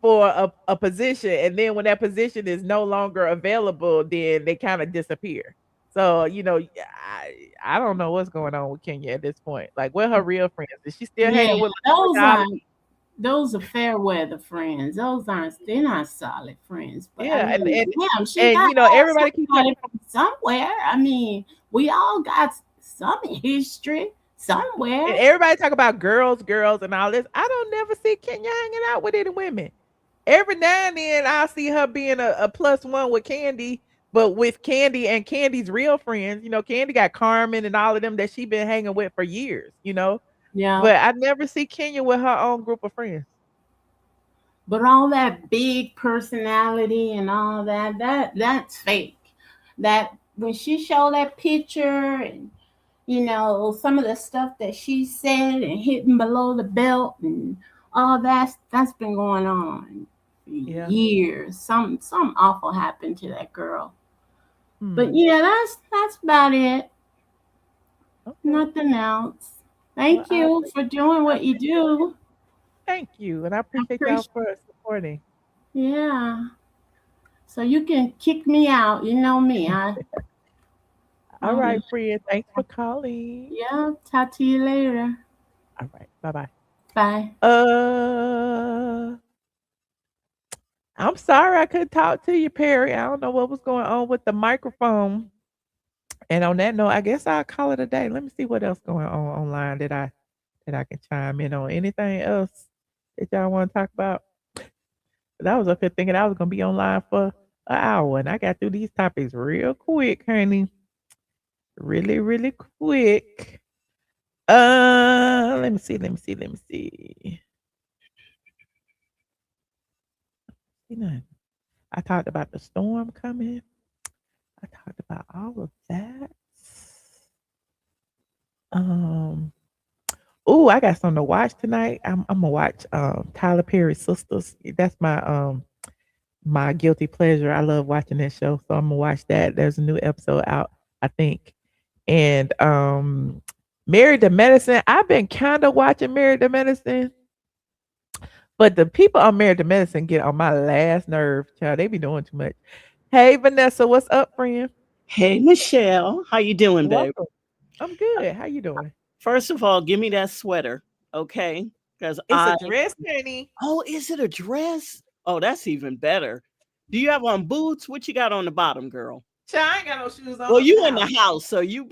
for a position, and then when that position is no longer available, then they kind of disappear. So, I don't know what's going on with Kenya at this point. Like, where her real friends? Is she still yeah. hanging with Those Dolly? are those are fair weather friends. They're not solid friends. But I Yeah, mean, damn, she and got you know, everybody keeps talking. somebody from somewhere. I mean, we all got some history And somewhere. everybody talk about girls, girls, and all this. I don't never see Kenya hanging out with any women. Every now and then I'll see her being a plus one with Kandi, but with Kandi and Candy's real friends. You know, Kandi got Carmen and all of them that she been hanging with for years, you know. Yeah. But I never see Kenya with her own group of friends. But all that big personality and all that's fake. That when she showed that picture and some of the stuff that she said and hitting below the belt and all that's been going on for Yeah. years. Some awful happened to that girl. But Hmm. yeah, that's about it. Okay. Nothing else. Well, Thank you for doing what you do. thank you, and I I appreciate y'all appreciate. for supporting. Yeah. So you can kick me out. You know me. All I'll right, friend. Thanks for calling. yeah. Talk to you later. All right. Bye bye. Bye. I'm sorry I couldn't talk to you, Perry. I don't know what was going on with the microphone. And on that note, I guess I'll call it a day. Let me see what else going on online that I can chime in on. Anything else that y'all want to talk about? 'Cause I was up here thinking I was gonna be online for an hour, and I got through these topics real quick, honey. Really, really quick. Let me see. See nothing. I talked about the storm coming. I talked about all of that. Um, oh, I got something to watch tonight. I'm gonna watch Tyler Perry's Sisters. That's my guilty pleasure. I love watching that show, so I'm gonna watch that. There's a new episode out, I think. And Married to Medicine. I've been kind of watching Married to Medicine, but the people on Married to Medicine get on my last nerve, child. They be doing too much. Hey, Vanessa, what's up, friend? Hey, Michelle. How you doing, babe? Welcome. I'm good. How you doing? First of all, give me that sweater, okay? Because It's a dress, honey. oh, is it a dress? Oh, that's even better. Do you have on boots? What you got on the bottom, girl? Child, I ain't got no shoes on. Well, I'm in you the in the house. house, so you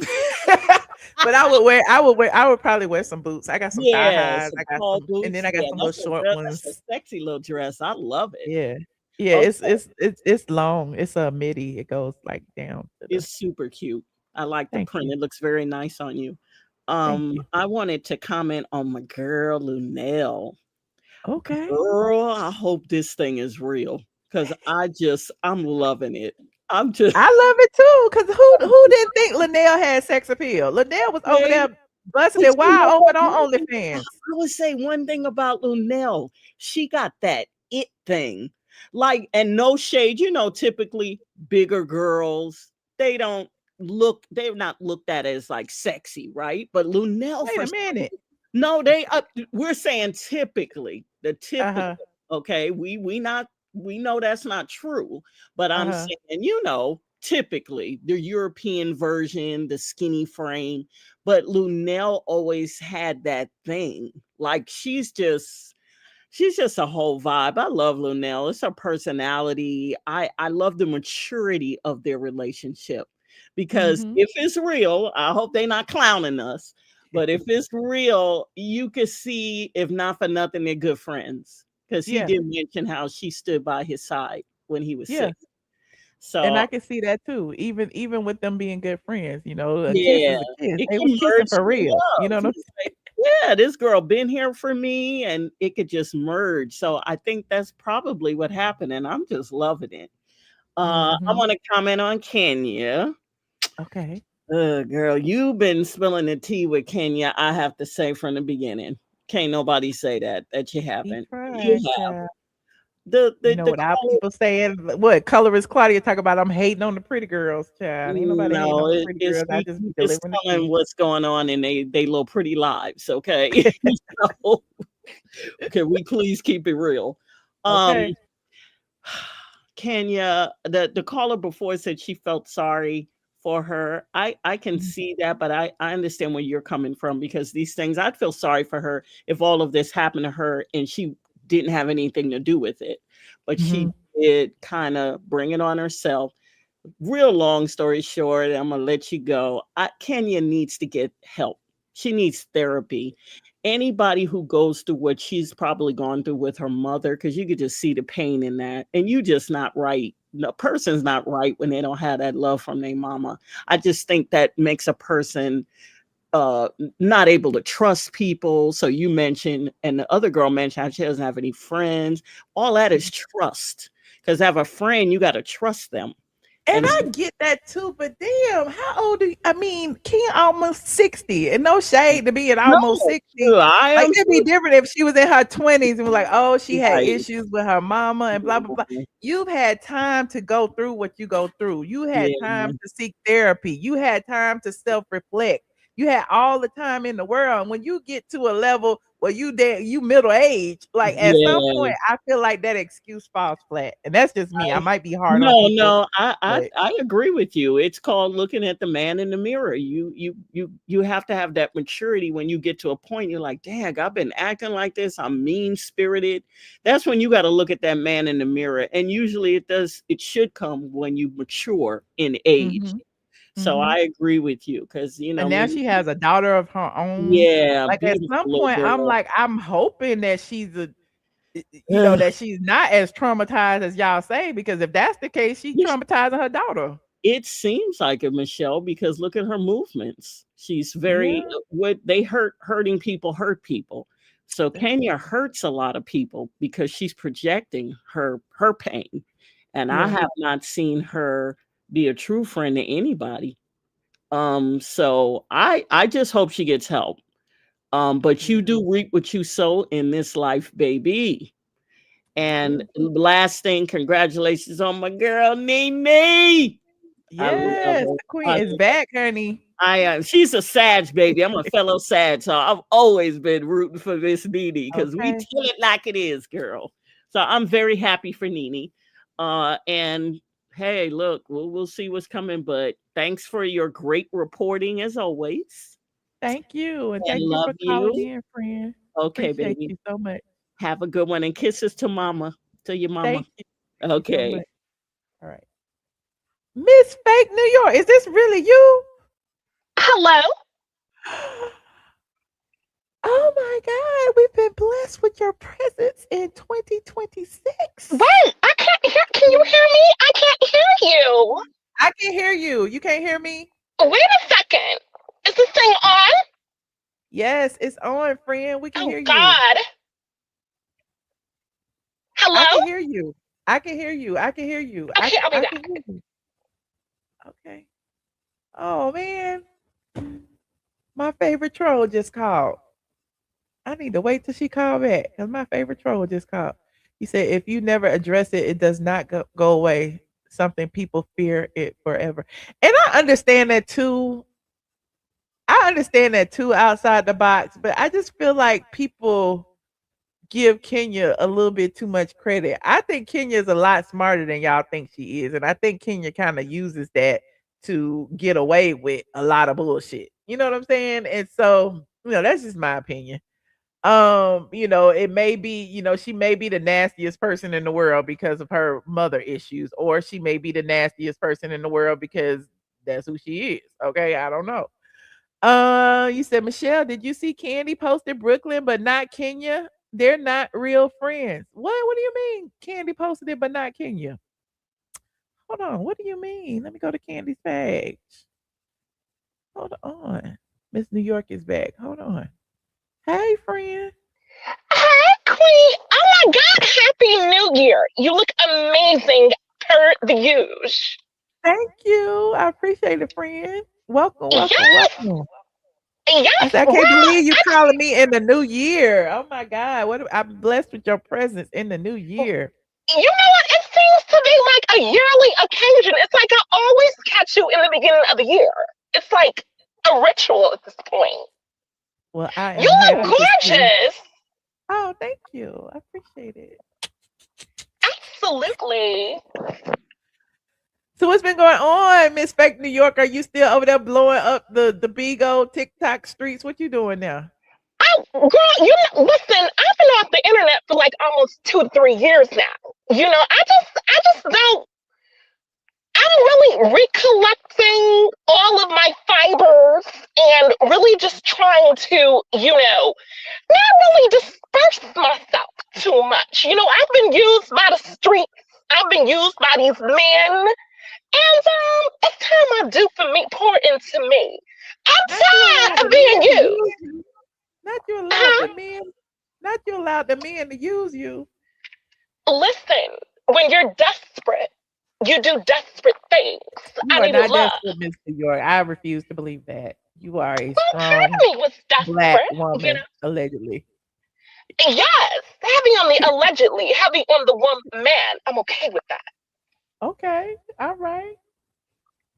But I would probably wear some boots. I got some thigh yeah, highs. some I got tall some, and boots. then I got Yeah, some little short that's a ones. sexy little dress. I love it. Yeah, yeah. Okay, It's long. It's a midi. It goes like down to the. it's super cute. I like the Thank print. you, It looks very nice on you. thank you. I wanted to comment on my girl Luenell. Okay, Girl, I hope this thing is real because I'm loving it. I'm just I love it too. Cause who didn't think Linnell had sex appeal? Linnell was over okay. there busting But it you know wide what? open on OnlyFans. I would say one thing about Luenell. She got that it thing. Like, and no shade, typically bigger girls, they're not looked at as like sexy, right? But Luenell Wait a minute. no, we're saying typically, the Uh typical, huh. okay? We know that's not true, but Uh I'm huh. saying, typically the European version, the skinny frame, but Luenell always had that thing. Like she's just a whole vibe. I love Luenell. It's her personality. I love the maturity of their relationship because Mm-hmm. if it's real, I hope they're not clowning us. But if it's real, you could see, if not for nothing, they're good friends. Because he Yeah. did mention how she stood by his side when he was Yeah. sick. And So I can see that too. Even with them being good friends, a kiss yeah, is a kiss. it They was can kissing merge for to real. You love. know what I'm He's like, yeah, this girl been here for me, and it could just merge. So I think that's probably what happened, and I'm just loving it. I Mm-hmm. want to comment on Kenya. Okay. Girl, you've been spilling the tea with Kenya. I have to say from the beginning, can't nobody say that you He haven't. You tried, have child. the What our caller. people saying, what color is Claudia talk about I'm hating on the pretty girls, child. Ain't nobody hating No, on the pretty it's girls. I we just be just delivering the telling tea. what's going on in they little pretty lives. Okay, so can we please keep it real? Um, Okay. Kenya, the caller before said she felt sorry for her. I can Mhm. see that, but I understand where you're coming from because these things, I'd feel sorry for her if all of this happened to her and she didn't have anything to do with it. But she Mhm. did kind of bring it on herself. Real long story short, I'm gonna let you go. Kenya needs to get help. She needs therapy. Anybody who goes through what she's probably gone through with her mother, because you could just see the pain in that, and you just not right. No person's not right when they don't have that love from their mama. I just think that makes a person not able to trust people. So you mentioned, and the other girl mentioned how she doesn't have any friends. All that is trust. Because to have a friend, you got to trust them. And And I get that too, but damn, how old are you? I mean, Ken almost 60, and no shade to being no, almost 60. I Like, am it'd be different if she was in her 20s and was like, oh, she had right. issues with her mama and blah, blah, blah. You've had time to go through what you go through. You had Yeah, time to seek therapy. You had time to self-reflect. You had all the time in the world. And when you get to a level where you middle age, like at some yeah. point, I feel like that excuse falls flat. And that's just me. I might be hard on No, people, no, but I agree with you. It's called looking at the man in the mirror. You have to have that maturity when you get to a point you're like, dang, I've been acting like this. I'm mean spirited. That's when you got to look at that man in the mirror. And usually it should come when you mature in age. mhm, So mhm. I agree with you because And now she has a daughter of her own. yeah, Like, at beautiful some little point, I'm girl. like, I'm hoping that that she's not as traumatized as y'all say, because if that's the case, she's traumatizing her daughter. It seems like it, Michelle, because look at her movements. She's very Yeah, what they hurting people hurt people. So that's Kenya hurts a lot of people because she's projecting her pain. And I yeah, have not seen her be a true friend to anybody. So I just hope she gets help. But you yeah, do reap what you sow in this life, baby. you And do. last thing, congratulations on my girl Nene. I love Yes, her. the queen is back, honey. She's a Sag baby. I'm a fellow Sag, so I've always been rooting for Miss Nene because we Okay. tell it like it is, girl. So I'm very happy for Nene. And hey, look, we'll see what's coming. But thanks for your great reporting as always. Thank you, and And thank you love for calling you. in, friend. Okay, Appreciate baby. you so much. Have a good one and kisses to mama. To your mama. Thank you. Thank you so Okay. much. All right. Miss Fake New York, is this really you? Hello? Oh my God, we've been blessed with your presence in 2026. Wait, I can't hear. Can you hear me? I can't hear you. I can hear you. You can't hear me? Wait a second. Is this thing on? Yes, it's on, friend. We can Oh, hear you. God. I Hello? can hear you. I can hear you. I can hear you. Okay, I'll be I can back. hear you. Okay. Oh man, my favorite troll just called. I need to wait till she call back because my favorite troll just called. He said, if you never address it, it does not go away. Something people fear it forever. And I understand that too. I understand that too outside the box, but I just feel like people give Kenya a little bit too much credit. I think Kenya is a lot smarter than y'all think she is. And I think Kenya kind of uses that to get away with a lot of bullshit. You know what I'm saying? And so, that's just my opinion. It may be, she may be the nastiest person in the world because of her mother issues, or she may be the nastiest person in the world because that's who she is. Okay, I don't know. You said, Michelle, did you see Kandi posted Brooklyn but not Kenya? They're not real friends. What do you mean? Kandi posted it but not Kenya? Hold on. What do you mean? Let me go to Candy's page. Hold on. Miss New York is back. Hold on. Hey, friend. Hey, Queen. Oh my God. Happy New Year. You look amazing per the use. Thank you. I appreciate it, friend. Welcome, welcome, Yes. welcome. I Yes. said, I can't Well, believe you calling me in the new year. Oh my God. I'm blessed with your presence in the new year. you know what? It seems to be like a yearly occasion. It's like I always catch you in the beginning of the year. It's like a ritual at this point. Well, I You am look happy to see. gorgeous. Oh, thank you. I appreciate it. Absolutely. So what's been going on, Miss Fake New York? Are you still over there blowing up the Bigo TikTok streets? What you doing now? Oh, girl, listen, I've been off the internet for like almost 2 to 3 years now. I just don't. I'm really recollecting all of my fibers and really just trying to, not really disperse myself too much. I've been used by the streets. I've been used by these men. And it's time I do for me, pour into me. I'm Not you allowed tired the of being men to used. use you. Not you allowed the men. Not you allowed the men to use you. Listen, when you're desperate, you do desperate things. You I are need not love. desperate, Miss New York. I refuse to believe that. You are a Well, part strong of me was black desperate. woman, allegedly. Yes, heavy on the allegedly, heavy on the one man. I'm okay with that. Okay, all right.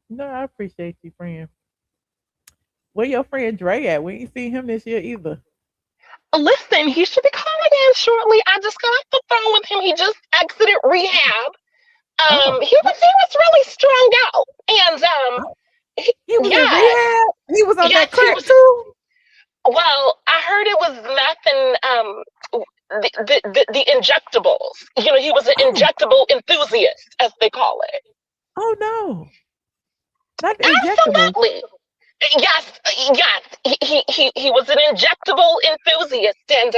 No, I appreciate you, friend. Where your friend Dre at? We ain't seen him this year either. Listen, he should be calling in shortly. I just got off the phone with him. He just exited rehab. Oh, He was really strung out, and oh, he was in yes, rehab. He was on yes, that he crack was. too. Well, I heard it was meth and the injectables. He was an Oh, injectable enthusiast, as they call it. oh no, not the injectables. Absolutely. Yes, yes. He was an injectable enthusiast, and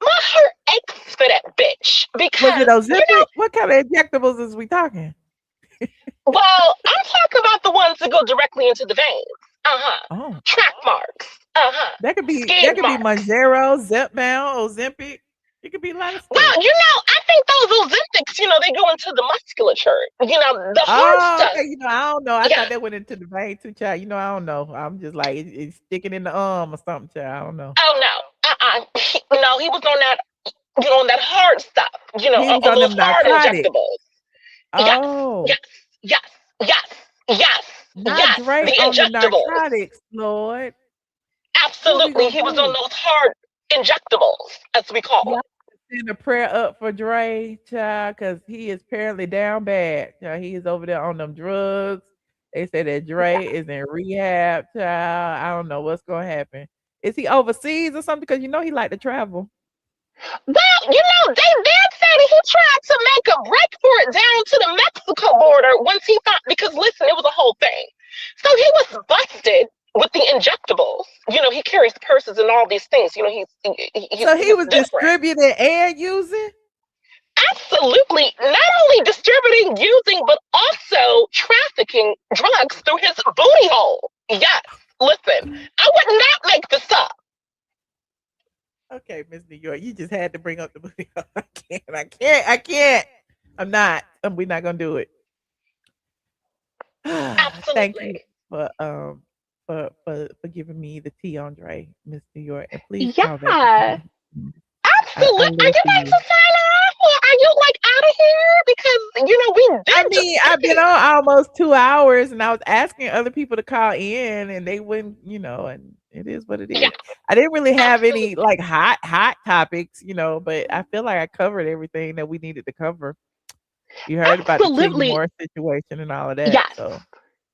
my heart aches for that bitch Was it because Ozempic? What kind of injectables is we talking? well, I'm talking about the ones that go directly into the veins. Oh, Track marks. that Skid could be marks. Monjero, Zepbound, Ozempic. It could be a lot of Well, stuff. I think those Ozempics, they go into the musculature. The hard Oh, stuff. okay. I don't know. I Yeah. thought that went into the vein too, child. I don't know. I'm just like it's sticking in the arm or something, child. I don't know. Oh no. No, he was on that. On that hard stuff. He was On on those them hard narcotics. injectables. Yes. Oh, Yes. Yes. Yes. Yes. not Yes. Dre The on the injectables. narcotics, Lord. What we Absolutely. gonna He was on do? those hard injectables, as we call Y'all it. send a prayer up for Dre, child, because he is apparently down bad. Child. He is over there on them drugs. They say that Dre is in rehab, child. I don't know what's gonna happen. Is he overseas or something? Because he like to travel. Well, they did say that he tried to make a break for it down to the Mexico border once he thought, because listen, it was a whole thing. So he was busted with the injectables. He carries purses and all these things. So he he's was different. distributing and using? Absolutely. Not only distributing, using, but also trafficking drugs through his booty hole. Yes. Listen, I would not make this up. Okay, Miss New York, you just had to bring up the movie. I can't. I'm not. We're not gonna do it. Thank you Absolutely. for giving me the tea, Andre, Miss New York, and please call back. Yeah. I Absolutely. Are live you for like you. to sign off or are you like out of here? Because, we I did just mean, get I've been here. on almost 2 hours, and I was asking other people to call in, and they wouldn't, and it is what it Yeah, is. I didn't really have any absolutely. like hot topics, but I feel like I covered everything that we needed to cover. You heard about the Kenya Absolutely. Moore situation and all of that, Yes. so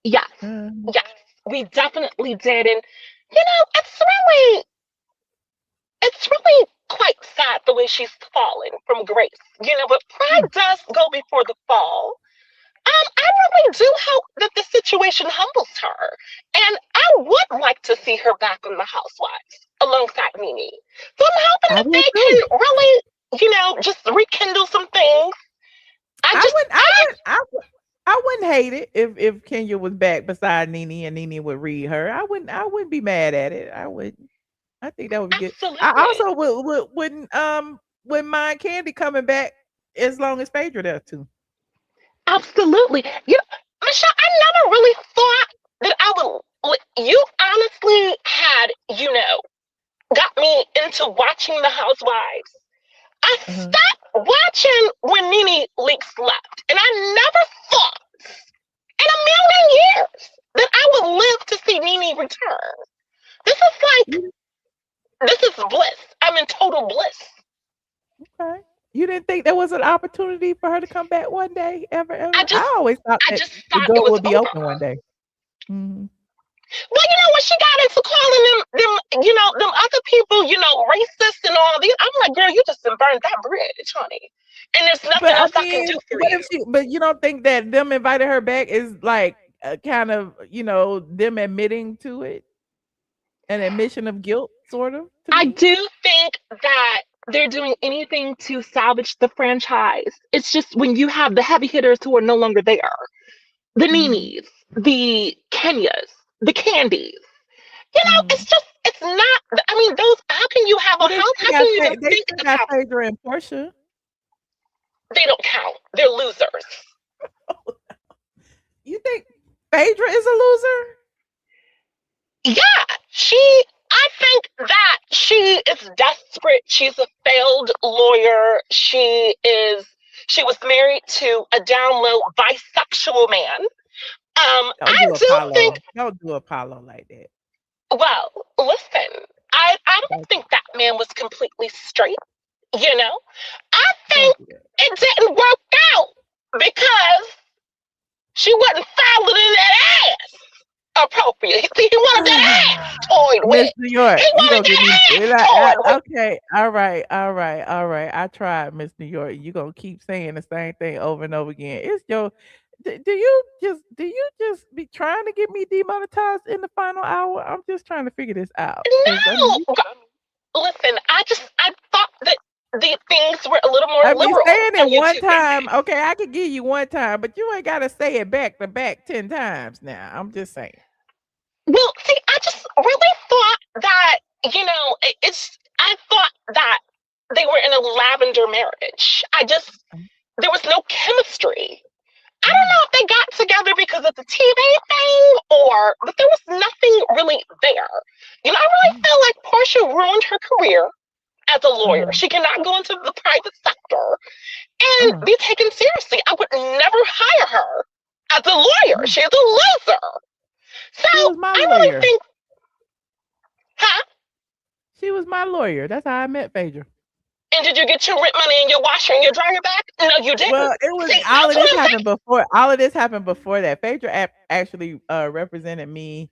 Yes. uh, Yes. We definitely did. And, it's really quite sad the way she's fallen from grace. But yeah. pride does go before the fall. I really do hope that the situation humbles her. And I would like to see her back on the Housewives alongside Nene. So I'm hoping I that would they too. can really, just rekindle some things. I I just, wouldn't I I, would I wouldn't hate it if Kenya was back beside Nene and Nene would read her. I wouldn't be mad at it. I wouldn't. I think that would be good. I absolutely, also wouldn't mind Candy coming back as long as Phaedra does too. absolutely. Michelle, I never really thought that I would. You honestly had, got me into watching The Housewives. I Uh-huh. stopped watching when Nene Leakes left, and I never thought in a million years that I would live to see Nene return. This is like, Yeah, this is bliss. I'm in total bliss. okay. You didn't think there was an opportunity for her to come back one day, ever, I ever? just I always thought I that just the thought it door was would be over. open one day. Mhm. Well, when she got into calling them other people, racist and all these, I'm like, girl, you just done burned that bridge, honey. And there's But nothing I else I can mean, do for what you. if but you don't think that them inviting her back is like kind of, them admitting to it? An admission of guilt, sort of, to I me? do think that they're doing anything to salvage the franchise. It's just when you have the heavy hitters who are no longer there, the Mhm. Nenes, the Kenyas, the Candies. Mhm. It's not. I mean, those. How can you have a Well, house? How can you even they think still of got how Phaedra and Porsha. they don't count? They're losers. You think Phaedra is a loser? Yeah, I think that she is desperate. She's a failed lawyer. She was married to a down low bisexual man. Don't I do do think, Apollo. Don't do Apollo like that. well, listen, I don't Don't think that man was completely straight, you know? I don't think do that. it didn't work out because she wasn't fouling in that ass appropriate. See, he wanted that ass toyed Miss with. New York, He you wanted gonna get me that ass toyed with. okay, all right. I tried, Miss New York. You gonna keep saying the same thing over and over again. It's your do you just be trying to get me demonetized in the final hour? I'm just trying to figure this out. Because I mean, No, listen, I thought that the things were a little more I mean, liberal saying on it one YouTube. time, okay, I could give you one time, but you ain't gotta say it back to back 10 times now. I'm just saying. Well, see, I just really thought that, I thought that they were in a lavender marriage. There was no chemistry. I don't know if they got together because of the TV thing but there was nothing really there. I really feel like Portia ruined her career as a lawyer. Uh-huh. She cannot go into the private sector and Uh-huh. be taken seriously. I would never hire her as a lawyer. Mm. She's a loser. So She was my I really lawyer. think, huh? She was my lawyer. That's how I met Phaedra. And did you get your rent money and your washer and your dryer back? No, you didn't. Well, it was See, all that's of what this I'm saying. happened before. All of this happened before that. Phaedra actually represented me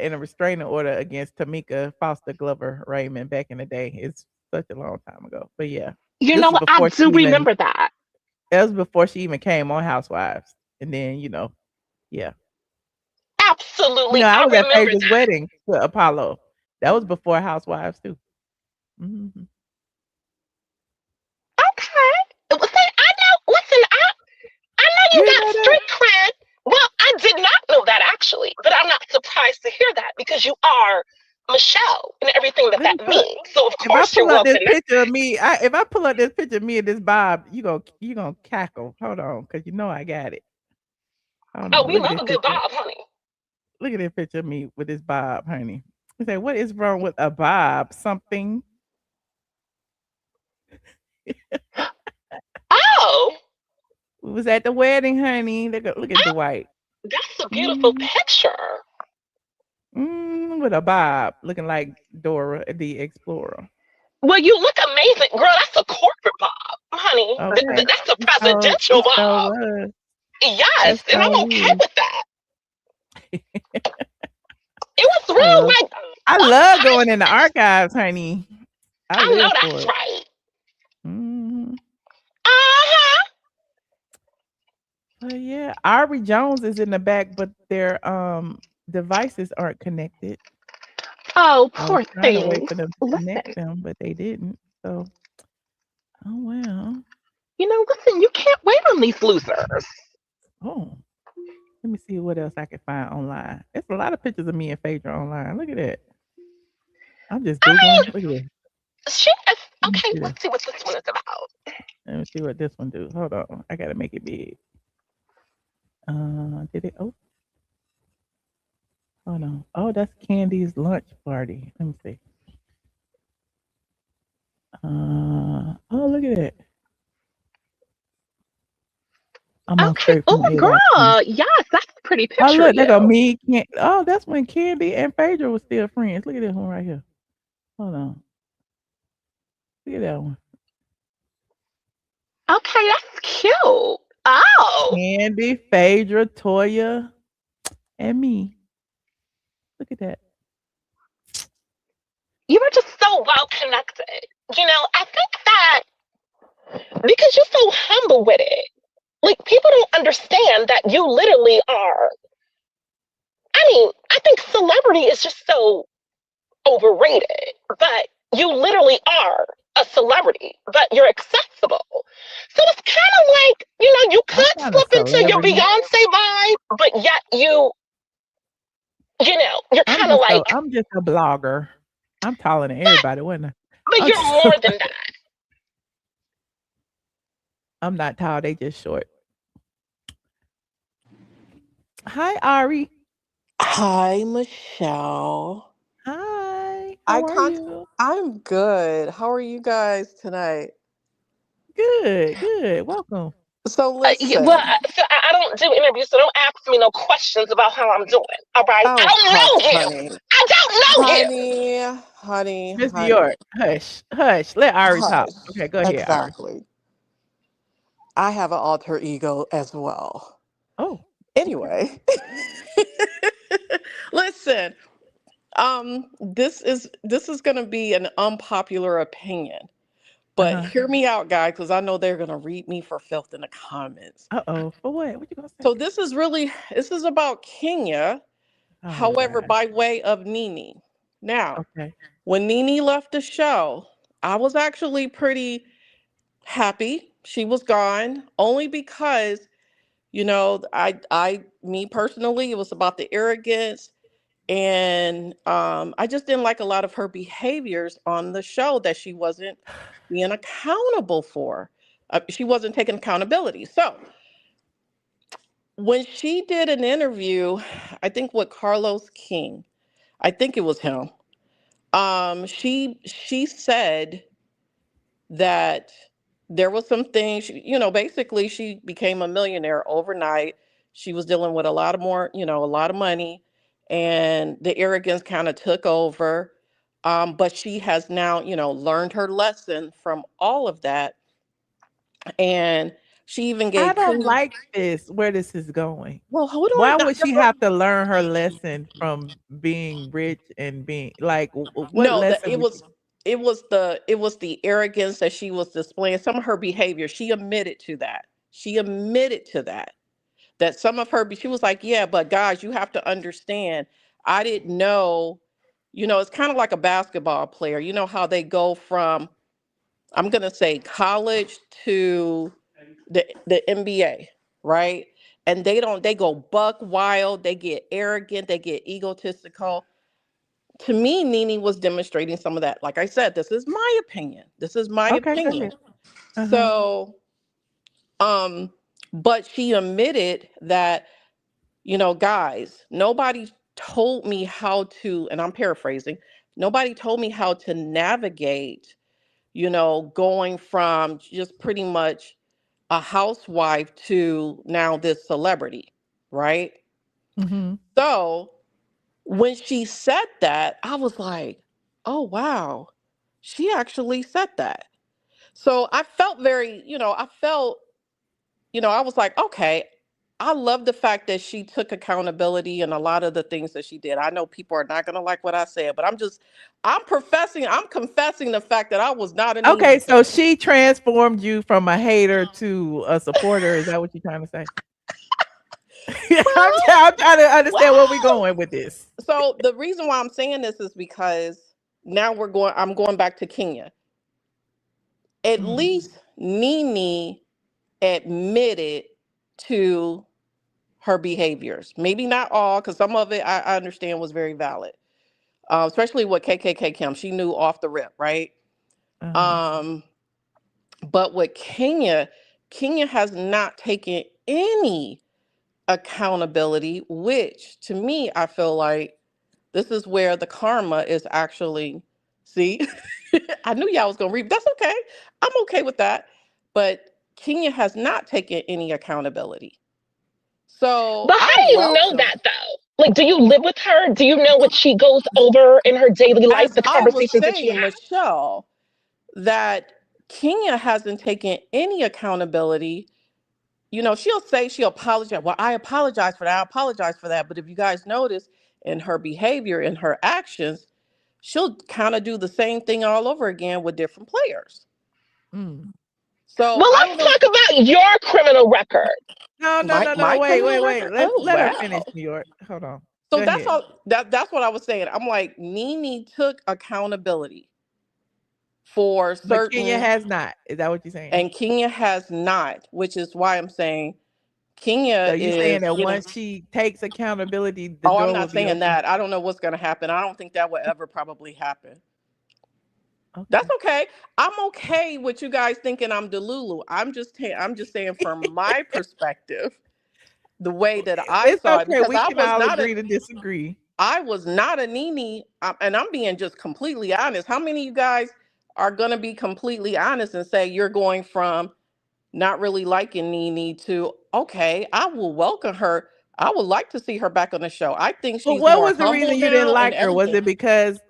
in a restraining order against Tamika Foster Glover Raymond back in the day. It's such a long time ago. But yeah, You this know was what? I before she do even remember that. that was before she even came on Housewives. And then, yeah. Absolutely. I I was at remember Phaedra's that. wedding to Apollo. That was before Housewives too. Mhm. Okay. See, I know. Listen, I know You you didn't got know that? street cred. Well, I did not know that actually, but I'm not surprised to hear that because you are Michelle and everything that Let me that pull it. means. So of If I course you're pull up well this connected. picture of me, if I pull up this picture of me and this Bob, you gonna cackle. Hold on, cause I got it. Hold Oh, on, we look at love this a good picture. Bob, honey. Look at this picture of me with this Bob, honey. I say, what is wrong with a Bob? Something. Oh, We was at the wedding, honey. Look at Dwight. that's a beautiful Mm, picture. with a Bob, looking like Dora the Explorer. Well, you look amazing, girl. That's a corporate Bob, honey. Okay, That's a so presidential it so Bob. was. Yes, It and so I'm okay is. with that. It was I love real, like, I oh, love going in the archives, honey. I I know live for that's it. right. Mhm. Uh huh. But yeah, Aubrey Jones is in the back, but their devices aren't connected. Oh, I was poor trying to wait things. for them to connect Listen, them, but they didn't. So, oh well. listen. You can't wait on these losers. Oh, let me see what else I can find online. It's a lot of pictures of me and Phaedra online. Look at that. I'm just I googling. mean, Look at this. she is Let me okay. see this. Let's see what this one is about. Let me see what this one do. Hold on. I gotta make it big. Did it? Oh, hold on. Oh, that's Candy's lunch party. Let me see. Oh, look at that. I'm on Okay. straight from Oh, A.com. girl. Yes, that's a pretty Oh, picture of look, they go you. me. Oh, that's when Candy and Phaedra was still friends. Look at this one right here. Hold on. Look at that one. Okay, that's cute. Oh, Kandi, Phaedra, Toya, and me. Look at that. you were just so well connected. I think that because you're so humble with it, like people don't understand that you literally are. I mean, I think celebrity is just so overrated, but you literally are a celebrity, but you're accessible. So it's kind of like, you I'm could not a slip into your celebrity. Beyonce vibe, but yet you're kind of like, I'm just a blogger. I'm taller than everybody, wasn't I? but I'm you're just more than that. I'm not tall, they just short. Hi, Ari. Hi, Michelle. Hi. I How are can't. you? I'm good. How are you guys tonight? Good, good. Welcome. So Well, listen. I don't do interviews, so don't ask me no questions about how I'm doing. All right, I Oh, don't hush, know you. honey. I don't know you. Honey, honey, Miss New honey. York. Hush. Hush. Let Ari talk. Hush. Okay, go ahead, Ari. Exactly. I have an alter ego as well. Oh, okay. Anyway, listen. This is gonna be an unpopular opinion, but Uh-huh. hear me out, guys, because I know they're gonna read me for filth in the comments. Uh-oh. For what? What you gonna say? So this is about Kenya, Oh however, God. by way of Nene. Now, Okay. when Nene left the show, I was actually pretty happy she was gone, only because, me personally, it was about the arrogance, and I just didn't like a lot of her behaviors on the show that she wasn't being accountable for. She wasn't taking accountability. So when she did an interview, I think with Carlos King, I think it was him. She said that there was some things, basically she became a millionaire overnight. She was dealing with a lot of more, a lot of money, and the arrogance kind of took over. But she has now, learned her lesson from all of that. And she even I gave don't Kenya, like this, where this is going. well, hold on. Why Now, would she just let, have to learn her lesson from being rich and being like what no, lesson would she it was the arrogance that she was displaying, some of her behavior. She admitted to that. That some of her, she was like, yeah, but guys, you have to understand, I didn't know, it's kind of like a basketball player. You know how they go from, I'm going to say, college to the NBA, right? And they go buck wild, they get arrogant, they get egotistical. To me, Nene was demonstrating some of that. Like I said, this is my opinion. This is my Okay, go opinion. ahead. Uh-huh. So, um, but she admitted that, guys, nobody told me how to, and I'm paraphrasing, nobody told me how to navigate, going from just pretty much a housewife to now this celebrity, right? Mhm. So when she said that, I was like, oh, wow, she actually said that. So I felt very, I was like, okay, I love the fact that she took accountability in a lot of the things that she did. I know people are not going to like what I said, but I'm confessing the fact that I was not a Okay, Nene so fan. she transformed you from a hater to a supporter. Is that what you're trying to say? Well, I'm trying to understand where we're well. going with this. So the reason why I'm saying this is because now I'm going back to Kenya. At Mhm. least Nene admitted to her behaviors. Maybe not all, because some of it I understand was very valid. Especially with KKK Kim, she knew off the rip, right? Uh-huh. Um, but with Kenya has not taken any accountability, which to me, I feel like this is where the karma is actually. See, I knew y'all was gonna read. That's okay. I'm okay with that. But Kenya has not taken any accountability. So But how I do you know welcome. that though? Like, do you live with her? Do you know what she goes over in her daily life, As the I was conversations that you saying, have? Michelle, that Kenya hasn't taken any accountability. You know, she'll say she'll apologize. Well, I apologize for that. I apologize for that. But if you guys notice in her behavior, in her actions, she'll kind of do the same thing all over again with different players. Mm. So Well, I don't let's know. talk about your criminal record. No. My Wait, criminal wait, wait. record. Oh Let her finish, wow. New York. Hold on. So Go that's ahead. all. That's what I was saying. I'm like, Nene took accountability for But Kenya certain, has not. Is that what you're saying? and Kenya has not, which is why I'm saying Kenya So you saying is that getting. once she takes accountability, the Oh, I'm door will not be saying open? that. I don't know what's going to happen. I don't think that will ever probably happen. That's Okay. okay. I'm okay with you guys thinking I'm Delulu. I'm just saying from my perspective, the way that I It's saw it, okay. because We can all agree to disagree. I was not a Nene, and I'm being just completely honest. How many of you guys are going to be completely honest and say you're going from not really liking Nene to, okay, I will welcome her. I would like to see her back on the show. I think But she's what more was the humble reason you didn't now and like her? everything.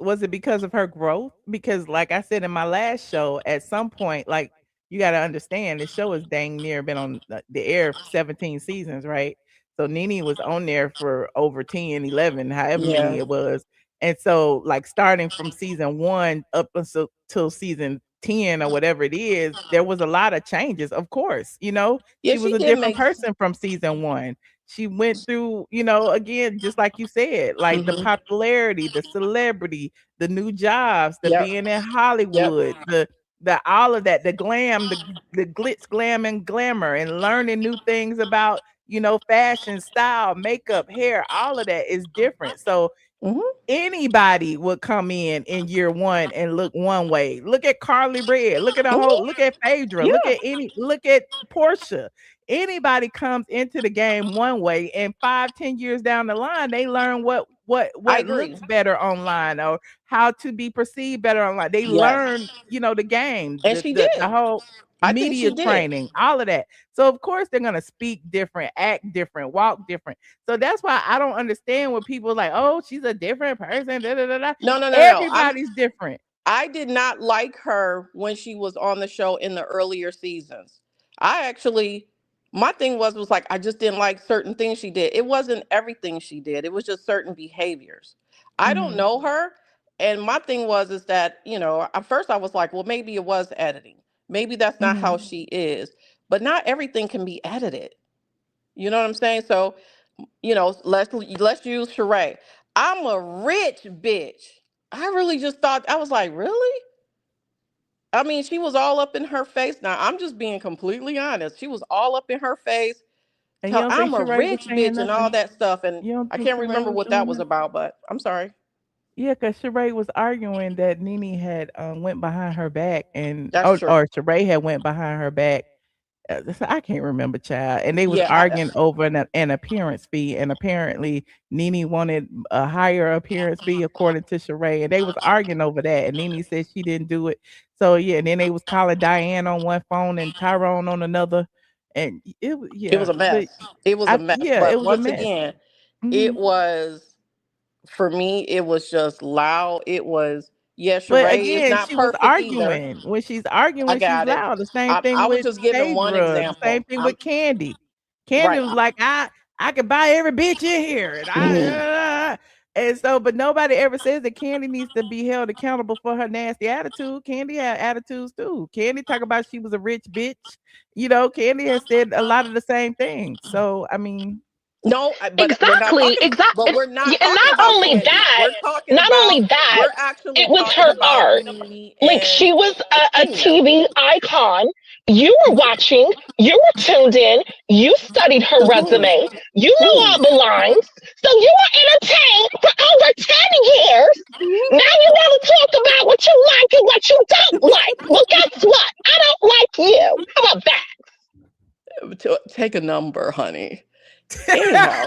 Was it because of her growth? Because like I said in my last show, at some point, like you got to understand, the show is dang near been on the air for 17 seasons, right? So Nene was on there for over 10, 11, however many Yeah. it was. And so like starting from season 1 up until till season 10 or whatever it is, there was a lot of changes, of course. You know, Yeah, she was she a did different make. person from season 1. She went through, again, just like you said, like the Hmm. popularity, the celebrity, the new jobs, the Yep. being in Yep. Hollywood, the all of that, the glam, the glitz, glam, and glamour, and learning new things about, fashion, style, makeup, hair, all of that is different. So Hmm. anybody would come in year 1 and look one way. Look at Carly Red, Hmm. look at Phaedra, Yeah. look at Porsha. Anybody comes into the game one way, and 5, 10 years down the line, they learn I what agree. looks better online, or how to be perceived better online. They Yes. learn, the game, And she the did. whole I think media she did. training, all of that. So of course they're gonna speak different, act different, walk different. So that's why I don't understand when people like, oh, she's a different person. Da, da, da, da. No, no, no, no. Everybody's different. I did not like her when she was on the show in the earlier seasons. I actually, my thing was like I just didn't like certain things she did. It wasn't everything she did. It was just certain behaviors. I don't Mhm, know her, and my thing was is that, at first I was like, well, maybe it was editing. Maybe that's not how mhm. she is. But not everything can be edited. You know what I'm saying? So, let's use Sheree. I'm a rich bitch. I really just thought, I was like, really? I mean, she was all up in her face. Now, I'm just being completely honest. She was all up in her face. And you Tell don't think I'm a Sheree was rich saying bitch and all nothing? that stuff. And You don't I think can't Sheree remember was what that doing was nothing? about, but I'm sorry. Yeah, because Sheree was arguing that Nene had went behind her back, and That's or true. or Sheree had went behind her back. So I can't remember, child. And they was Yeah. arguing over an appearance fee, and apparently Nene wanted a higher appearance fee according to Sheree, and they was arguing over that. And Nene said she didn't do it. So yeah, and then they was calling Diane on one phone and Tyrone on another, and It was yeah, a but mess. It was a mess. yeah, it But was a once mess. again, it Mhm. was, for me, it was just loud. It was, yeah, But Sheree is again, not she was perfect either. arguing. When she's I arguing, she's got it. loud. The same I thing was with just giving one Phaedra. The same example. thing with Kandi. Kandi Right. was like, I could buy every bitch in here. And Mhm. and so, but nobody ever says that Kandi needs to be held accountable for her nasty attitude. Kandi had attitudes too. Kandi talk about she was a rich bitch. Kandi has said a lot of the same things. So I mean, No, but we're not Exactly, talking. But exactly. we're not And talking about Candy. not only that, We're actually it was talking her about art. Nene Like and she was a Kenya. TV icon. You were watching, you were tuned in, you studied her Who? resume, you know Who? all the lines, so you were entertained for over 10 years. Now you want to talk about what you like and what you don't like. Well, guess what? I don't like you. How about that? Take a number, honey. Anyhow.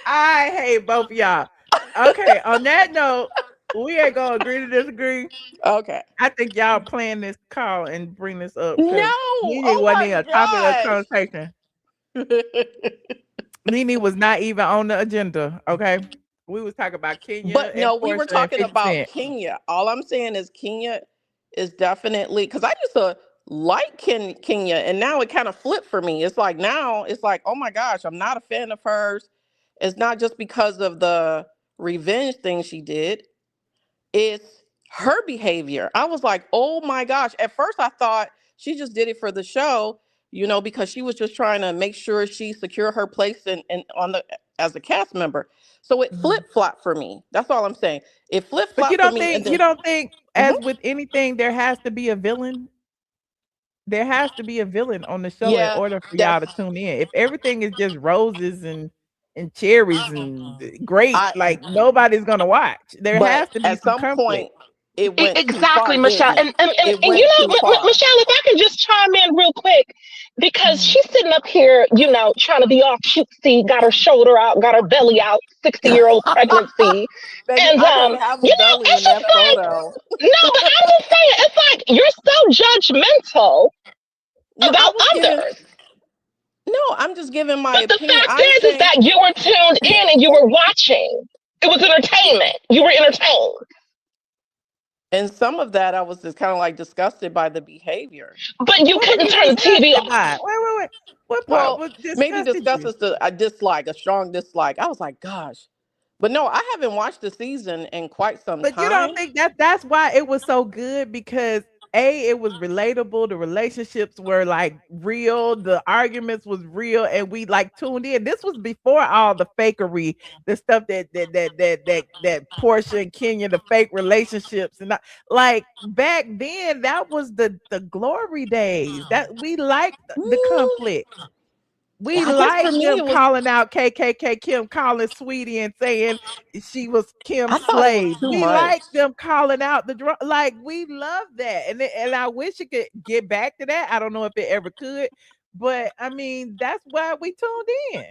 I hate both of y'all. Okay, on that note, we ain't gonna agree to disagree. Okay. I think y'all plan this call and bring this up No. because Nene Oh wasn't my even a topic of gosh. conversation. Nene was not even on the agenda. Okay, We was talking about Kenya But and no, we were Porsche and talking 50 about Cent. Kenya. All I'm saying is Kenya is definitely, because I used to like Kenya, and now it kind of flipped for me. It's like now it's like, oh my gosh, I'm not a fan of hers. It's not just because of the revenge thing she did. It's her behavior. I was like, oh my gosh. At first I thought she just did it for the show, because she was just trying to make sure she secure her place in on the as a cast member. So it Mhm. flip-flopped for me. That's all I'm saying. It But you flip-flopped for don't me and think you then don't think Mhm. as with anything there has to be a villain? There has to be a villain on the show in Yeah, order for y'all that's to tune in. If everything is just roses and cherries and great, I like nobody's gonna watch. There but has to be at some some conflict. point it went too Exactly, far, Michelle. didn't it? It And you went too know, far. Michelle, if I could just chime in real quick, because Mhm. she's sitting up here, trying to be all cutesy, got her shoulder out, got her belly out, 60-year-old pregnancy. Baby, And I don't have a belly it's in just that like, photo. no, but I'm just saying, it's like you're so judgmental No, I about was giving others. no, I'm just giving my But the opinion. fact I'm is saying that you were tuned in and you were watching. It was entertainment. You were entertained. and some of that I was just kind of like disgusted by the behavior. But you What were couldn't you turn the TV disgusted off. by? Wait. What part Well, was maybe disgusted discuss you? is a dislike, a strong dislike. I was like, gosh. But no, I haven't watched the season in quite some But you don't time. think that that's why it was so good because it was relatable, the relationships were like real, the arguments was real, and we like tuned in. This was before all the fakery, the stuff that Portia and Kenya, the fake relationships, and like back then, that was the glory days. That we liked the Mm, conflict. We I guess for like me them it was calling out KKK Kim, calling Sweetie and saying she was I Kim's thought it was slave. too We much. like them calling out like we love that, and I wish it could get back to that. I don't know if it ever could, but I mean that's why we tuned in.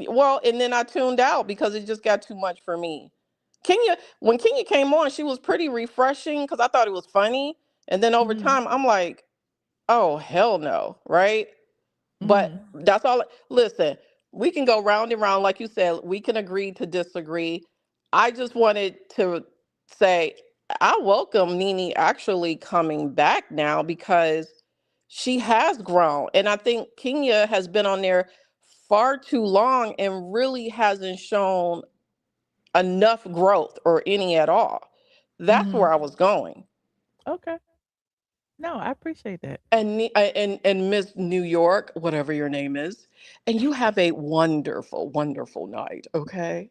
Well, and then I tuned out because it just got too much for me. When Kenya came on, she was pretty refreshing because I thought it was funny. And then over Mhm, time, I'm like, oh, hell no, right? But mhm, that's all. Listen, we can go round and round. Like you said, we can agree to disagree. I just wanted to say, I welcome Nene actually coming back now because she has grown. And I think Kenya has been on there far too long and really hasn't shown enough growth or any at all. That's mhm. where I was going. Okay, no, I appreciate that. And Miss New York, whatever your name is, and you have a wonderful, wonderful night. Okay,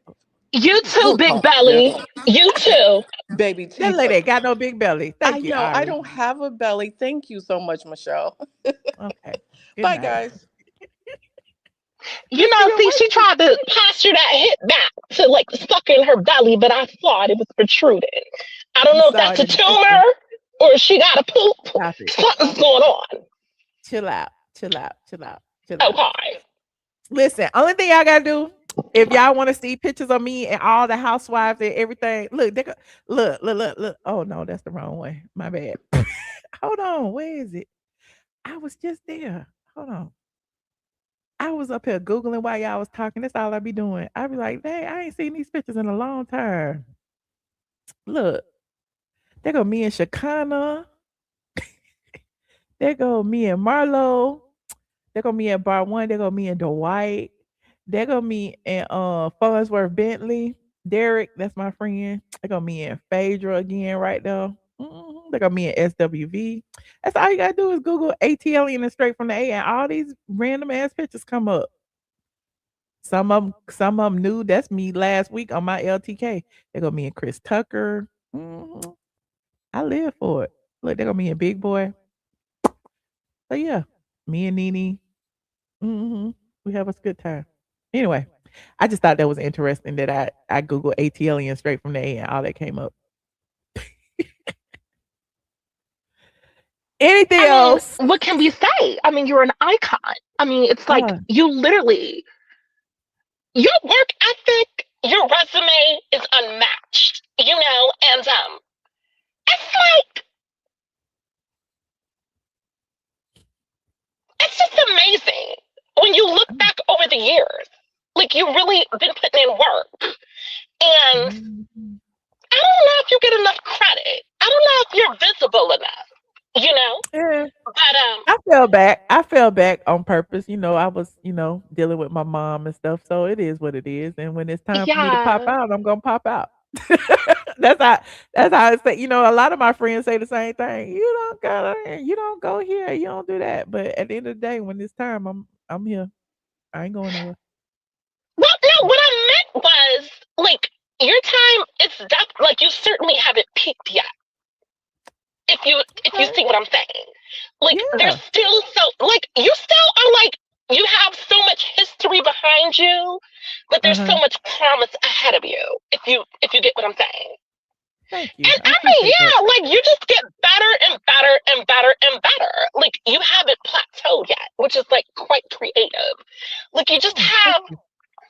You too, we'll Big talk Belly. soon, You too. baby. That lady ain't got no big belly. I Thank you, know I Ari. don't have a belly. Thank you so much, Michelle. Okay, good Bye, night. guys. See, she tried to posture that hip back to like suck in her belly, but I thought it was protruding. I don't You know if saw that's it a in the picture. tumor or she got a poop. Stop it. Something's going on. Chill out. Chill out. Chill out. Chill out. Okay. Listen, only thing y'all gotta do if y'all want to see pictures of me and all the housewives and everything, look, look. Oh no, that's the wrong way. My bad. Hold on, where is it? I was just there. Hold on. I was up here googling while y'all was talking. That's all I be doing. I be like, dang, I ain't seen these pictures in a long time. Look, there go me and Shakana. There go me and Marlo. There go me and Bar One. There go me and Dwight. There go me and Farnsworth Bentley. Derek, that's my friend. There go me and Phaedra again right there. There go me and SWV. That's all you gotta do is Google ATLien and straight from the A, and all these random ass pictures come up. Some of them new. That's me last week on my LTK. They go me and Chris Tucker. I live for it. Look, they go me and Big Boy. So yeah, me and Nene. We have a good time. Anyway, I just thought that was interesting that I Googled ATLien straight from the A and all that came up. Anything I mean, else? what can we say? I mean, you're an icon. I mean, it's like Uh, you literally, your work ethic, your resume is unmatched, and it's like, it's just amazing when you look back over the years. Like, Like you really been putting in work. And Mhm. I don't know if you get enough credit. I don't know if you're visible enough, you know? Yeah. But I fell back. I fell back on purpose. I was, dealing with my mom and stuff. So it is what it is. And when it's time for me to pop yeah. out, I'm gonna pop out. that's how that's how I say, a lot of my friends say the same thing. You don't go here, you don't do that. But at the end of the day, when it's time, I'm here. I ain't going nowhere. Well, no, what I meant was like your time is like you certainly haven't peaked yet. If you Okay. see what I'm saying. Like there's Yeah. still like you still are like you have so much history behind you, but there's so Uh-huh. much promise ahead of you. If you get what I'm saying. Thank you. And I I mean, appreciate that. yeah, like you just get better and better and better and better. Like you haven't plateaued yet, which is like quite creative. Like you just Oh, thank have you.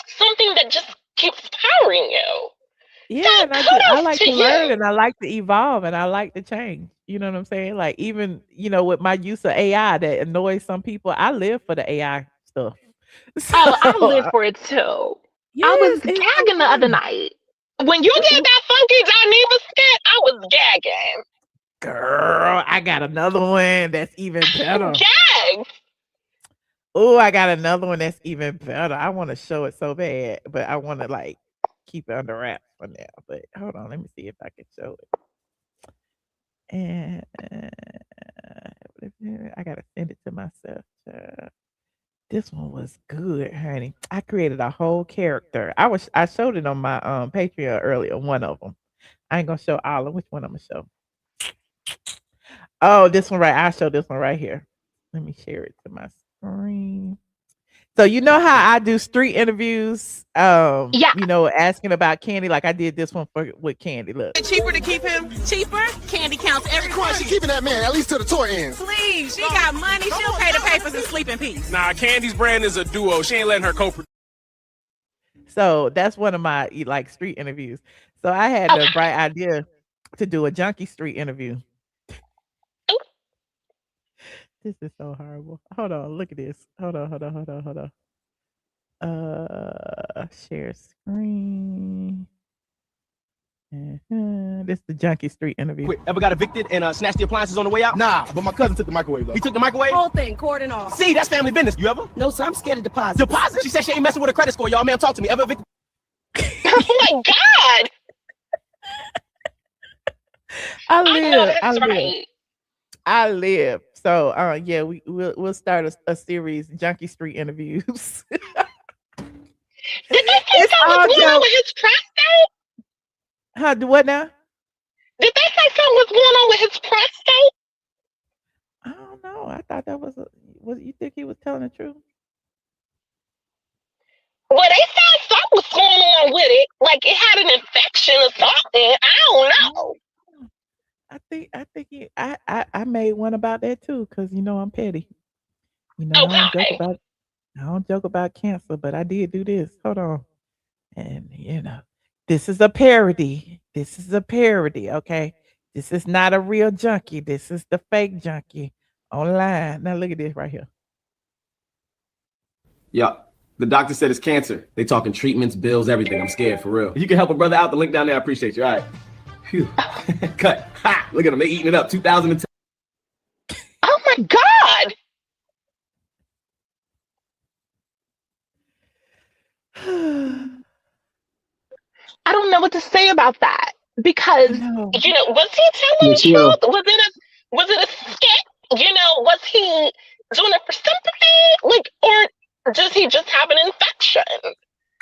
something that just keeps powering you. So Yeah, and I kudos like to to learn you. and I like to evolve and I like to change. You know what I'm saying? Like even, with my use of AI that annoys some people, I live for the AI stuff. So Oh, I live for it too. I was yes, it's so gagging the other fun. night. When you did Ooh, that funky Dineva skit, I was gagging. girl, I got another one that's even better. Gag. Oh, I got another one that's even better. I want to show it so bad, but I want to like keep it under wraps for now. But hold on, let me see if I can show it. And I gotta send it to myself. This one was good, honey. I created a whole character. I showed it on my Patreon earlier. One of them. I ain't gonna show all of them. Which one I'm gonna show? Oh, this one right. I'll show this one right here. Let me share it to my screen. So you know how I do street interviews, Yeah. asking about Kandi, like I did this one with Kandi. Look. Cheaper to keep him? Cheaper? Candy counts every Quite, she keeping that man at least to the tour ends. Please, she got money. She'll pay the papers and sleep in peace. Nah, Candy's brand is a duo. She ain't letting her co-produce. So that's one of my like street interviews. So I had the Okay. bright idea to do a junkie street interview. This is so horrible. Hold on, look at this. Hold on. Share screen. This is the junkie street interview. Quick, ever got evicted and snatched the appliances on the way out? Nah, but my cousin took the microwave though. He took the microwave? Whole thing, cord and all. See, that's family business. You ever? No, sir, I'm scared of deposits. Deposit? She said she ain't messing with a credit score. Y'all, man, talk to me. Ever evicted? Oh my God. I I know live. that's right. I live. So yeah, we'll start a series, junkie street interviews. Did they say It's something all was going on jokes. with his prostate? Huh? Do what now? Did they say something was going on with his prostate? I don't know. I thought that was you think he was telling the truth? Well, they said something was going on with it. Like it had an infection or something. I don't know. I think I made one about that too, because I'm petty. I don't joke Okay. about cancer, but I did do this. Hold on. And this is a parody. This is a parody, okay? This is not a real junkie. This is the fake junkie online. Now look at this right here. Yeah. The doctor said it's cancer. They talking treatments, bills, everything. I'm scared, for real. You can help a brother out. The link down there. I appreciate you. All right. Phew. Cut. Ha! Look at them. They eating it up. 2010. Oh my God. I don't know what to say about that because I know. was he telling the truth? Was it a skit? Was he doing it for sympathy? Like, or does he just have an infection?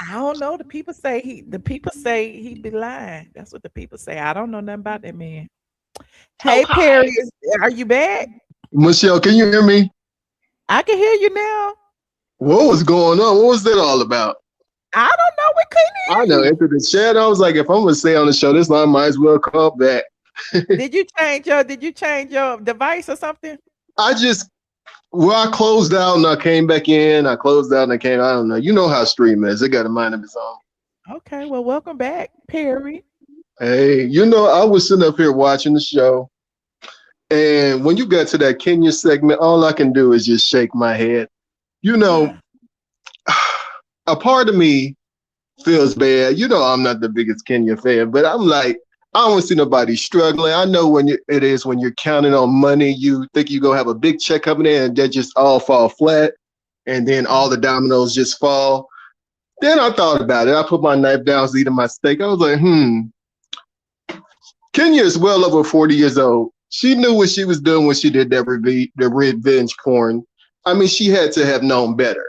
I don't know. The people say he be lying. That's what the people say. I don't know nothing about that man. Hey Okay. Perry, are you back? Michelle, can you hear me? I can hear you now. What was going on? What was that all about? I don't know. We couldn't hear I know. you. Into the chat, I was like, if I'm gonna stay on the show, this line might as well come back. Did you change your device or something? I closed out and I came back in. I closed out and I came. I don't know. You know how stream is. It got a mind of its own. Okay, well, welcome back, Perry. Hey, I was sitting up here watching the show, and when you got to that Kenya segment, all I can do is just shake my head. a part of me feels bad. You know, I'm not the biggest Kenya fan, but I'm like, I don't see nobody struggling. I know when it is when you're counting on money, you think you're gonna have a big check coming in and that just all fall flat, and then all the dominoes just fall. Then I thought about it. I put my knife down, was eating my steak. I was like, Kenya is well over 40 years old. She knew what she was doing when she did that the revenge porn. I mean, she had to have known better.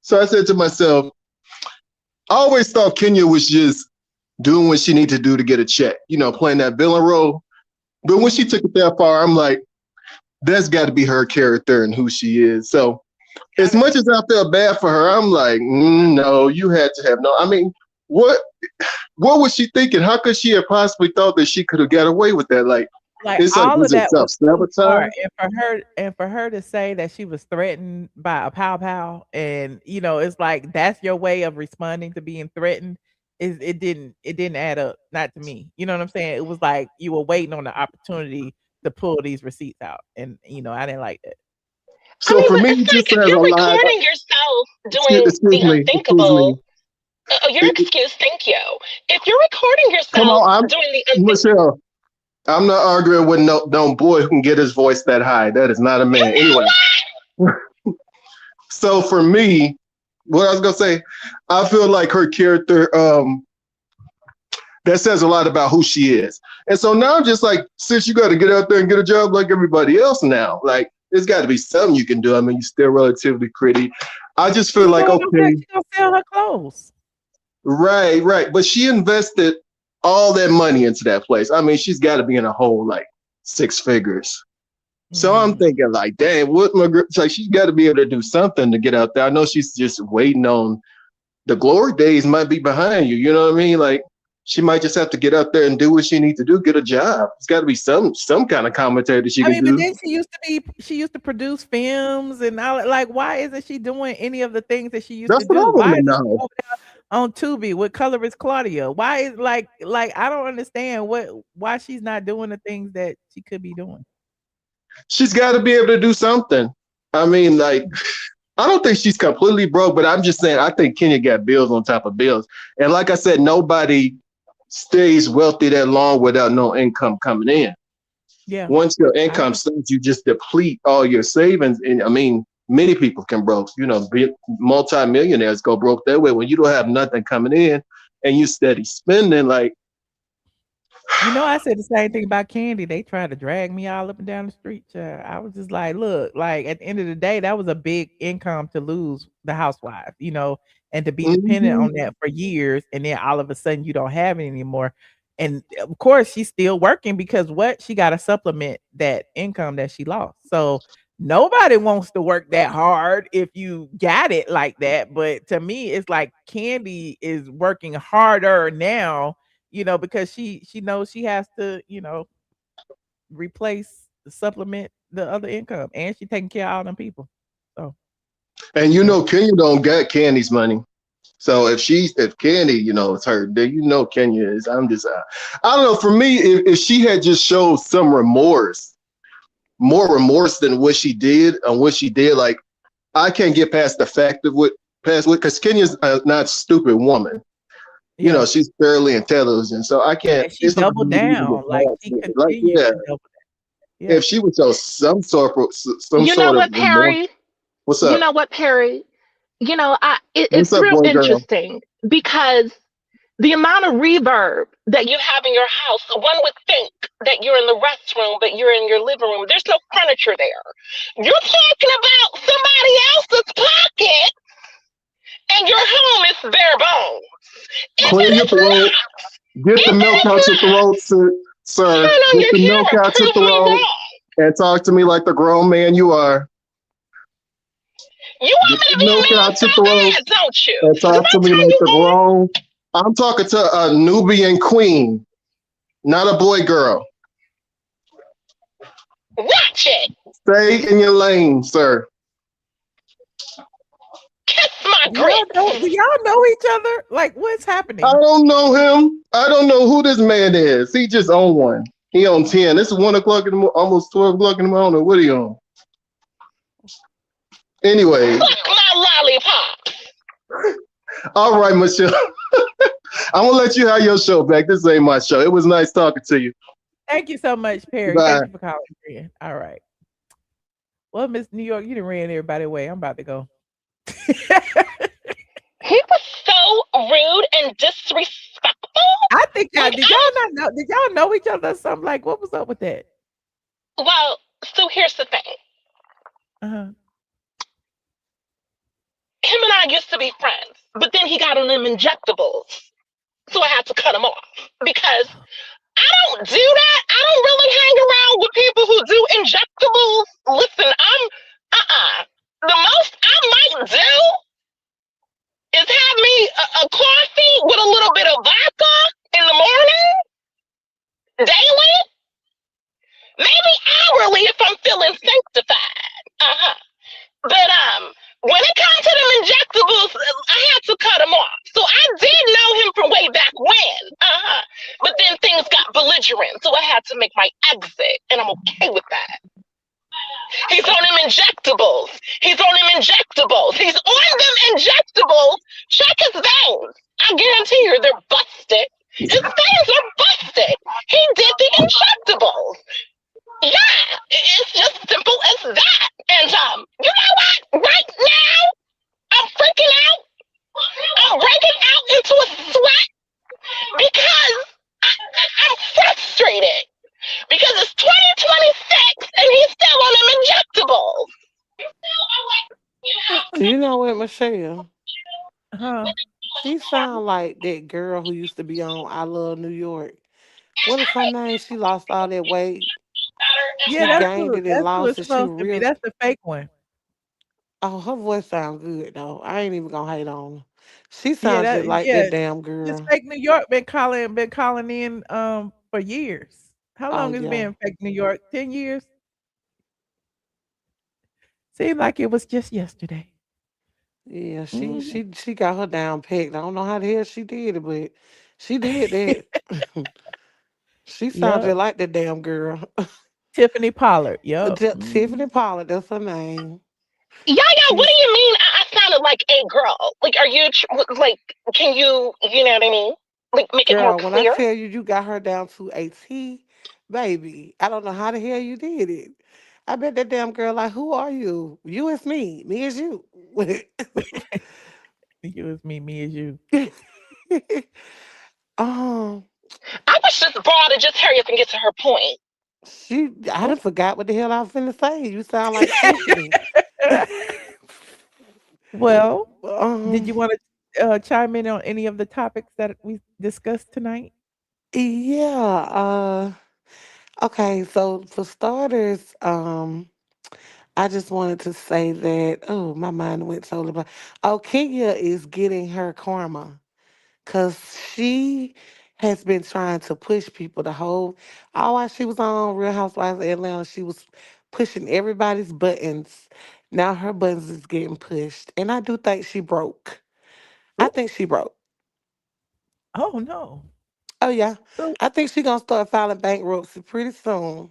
So I said to myself, I always thought Kenya was just doing what she needed to do to get a check, you know, playing that villain role. But when she took it that far, I'm like, that's got to be her character and who she is. So as much as I feel bad for her, I'm like, no, you had to have no. I mean, what was she thinking? How could she have possibly thought that she could have got away with that? Like it's all was of it that was too far. self-sabotage? And for her to say that she was threatened by a pow pow, and you know, it's like that's your way of responding to being threatened. It didn't add up, not to me. You know what I'm saying? It was like you were waiting on the opportunity to pull these receipts out, and you know, I didn't like that. I So mean, for but me, it's it just like if has a you're lot. recording yourself doing the Excuse me. unthinkable, your excuse, thank you. If you're recording Come yourself on, doing the unthinkable, Michelle. I'm not arguing with no boy who can get his voice that high. That is not a man. Anyway, so for me, what I was gonna say, I feel like her character, that says a lot about who she is. And so now I'm just like, since you got to get out there and get a job like everybody else now, like there's got to be something you can do. I mean, you're still relatively pretty. I just feel like, okay, She gonna sell her clothes. right. But she invested all that money into that place. I mean, she's got to be in a hole like 6 figures. So I'm thinking like, dang, like she's got to be able to do something to get out there. I know she's just waiting on the glory days might be behind you. You know what I mean? Like she might just have to get out there and do what she needs to do, get a job. It's got to be some kind of commentary that she can do. But then she used to produce films and all. Like, why isn't she doing any of the things that she used That's to what I do? want Why to is she know. over there on Tubi with Colorist Claudia? Why is like I don't understand why she's not doing the things that she could be doing. She's got to be able to do something. I mean, like, I don't think she's completely broke, but I'm just saying, I think Kenya got bills on top of bills. And like I said, nobody stays wealthy that long without no income coming in. Yeah. Once your income starts, you just deplete all your savings. And I mean, many people can broke, you know, multi-millionaires go broke that way when you don't have nothing coming in and you steady spending. Like, you know, I said the same thing about Kandi. They tried to drag me all up and down the street. I was just like, look, like at the end of the day, that was a big income to lose the housewife, you know, and to be dependent on that for years. And then all of a sudden you don't have it anymore. And of course, she's still working because she got to supplement that income that she lost. So nobody wants to work that hard if you got it like that. But to me, it's like Kandi is working harder now, you know, because she knows she has to, you know, supplement the other income, and she taking care of all them people. So, and you know, Kenya don't get Candy's money. So if Kandi, you know, it's her, then you know Kenya is. I don't know. For me, if she had just showed some remorse, more remorse than what she did, like I can't get past the fact of because Kenya's not a stupid woman. You know, she's fairly intelligent, so I can't. And she doubled down, like she continued to double down. If she would show some sort you know of what, remorse. Perry? What's up? You know what, Perry? You know, What's it's up, real boy, girl? interesting because the amount of reverb that you have in your house, one would think that you're in the restroom, but you're in your living room. There's no furniture there. You're talking about somebody else's pocket, and your home is bare bones. Clear your throat. Get the milk out your throat, sir. Get the milk out your throat and talk to me like the grown man you are. You want me to be a man so bad, don't you? And talk to me like the grown. I'm talking to a Nubian queen, not a boy girl. Watch it. Stay in your lane, sir. Kiss my grip. Do y'all know each other? Like, what's happening? I don't know him. I don't know who this man is. He just on one. He on 10. This is 1 o'clock in the morning, almost 12 o'clock in the morning. What are you on? Anyway. Fuck my lollipop. All right, Michelle. I'm gonna let you have your show back. This ain't my show. It was nice talking to you. Thank you so much, Perry. Bye. Thank you for calling, friend. All right. Well, Miss New York, you done ran everybody away. I'm about to go. He was so rude and disrespectful. I think y'all Like, did y'all not know? Did y'all know each other or something? Like, what was up with that? well, so here's the thing. Uh-huh. Him and I used to be friends, but then he got on them injectables. So I had to cut him off because I don't do that. I don't really hang around with people who do injectables. Listen, the most I might do is have me a coffee with a little bit of vodka in the morning, daily, maybe hourly if I'm feeling sanctified. But when it comes to them injectables, I had to cut him off. So I did know him from way back when. But then things got belligerent, so I had to make my exit, and I'm okay with that. He's on them injectables. He's on them injectables. He's on them injectables. Check his veins. I guarantee you they're busted. His veins are busted. He did the injectables. Yeah, it's just simple as that. And you know what? Right now, I'm freaking out. I'm breaking out into a sweat because I'm frustrated. Because it's 2026 and he's still on them injectables. You know what, Michelle? Huh? She sound like that girl who used to be on I Love New York. What is her name? She lost all that weight. Yeah, She gained it and that's who lost it's it. She supposed to be. real. That's the fake one. Oh, her voice sound good though. I ain't even gonna hate on her. She Yeah, sounds just like yeah. that damn This girl. fake New York been calling in for years. How Oh long has yeah. been fake New York? 10 years? Seemed like it was just yesterday. Yeah, she Mhm. she she got her down packed. I don't know how the hell she did it, but she did that. She sounded Yep. like that damn girl. Tiffany Pollard. Yep. Tiffany Pollard, that's her name. Yeah, what do She's you mean I sounded like a girl? Like, are you, like, can you know what I mean? Like, make it more girl, when I clear? tell you you got her down to a T, baby, I don't know how the hell you did it. I bet that damn girl like, who are you? You is me is you. You is me is you. um, I was just bored to just hurry up and get to her point. I done forgot what the hell I was finna say. You sound like Tiffany. Well, did um, you want to chime in on any of the topics that we discussed tonight? yeah. Okay. So for starters, I just wanted to say that. Oh, my mind went totally blank. Oh, Kenya is getting her karma because she has been trying to push people the whole. All while she was on Real Housewives of Atlanta, she was pushing everybody's buttons. Now her buttons is getting pushed, and I do think she broke. I Ooh, think she broke. oh no. Oh yeah, So I think she gonna start filing bankruptcy pretty soon.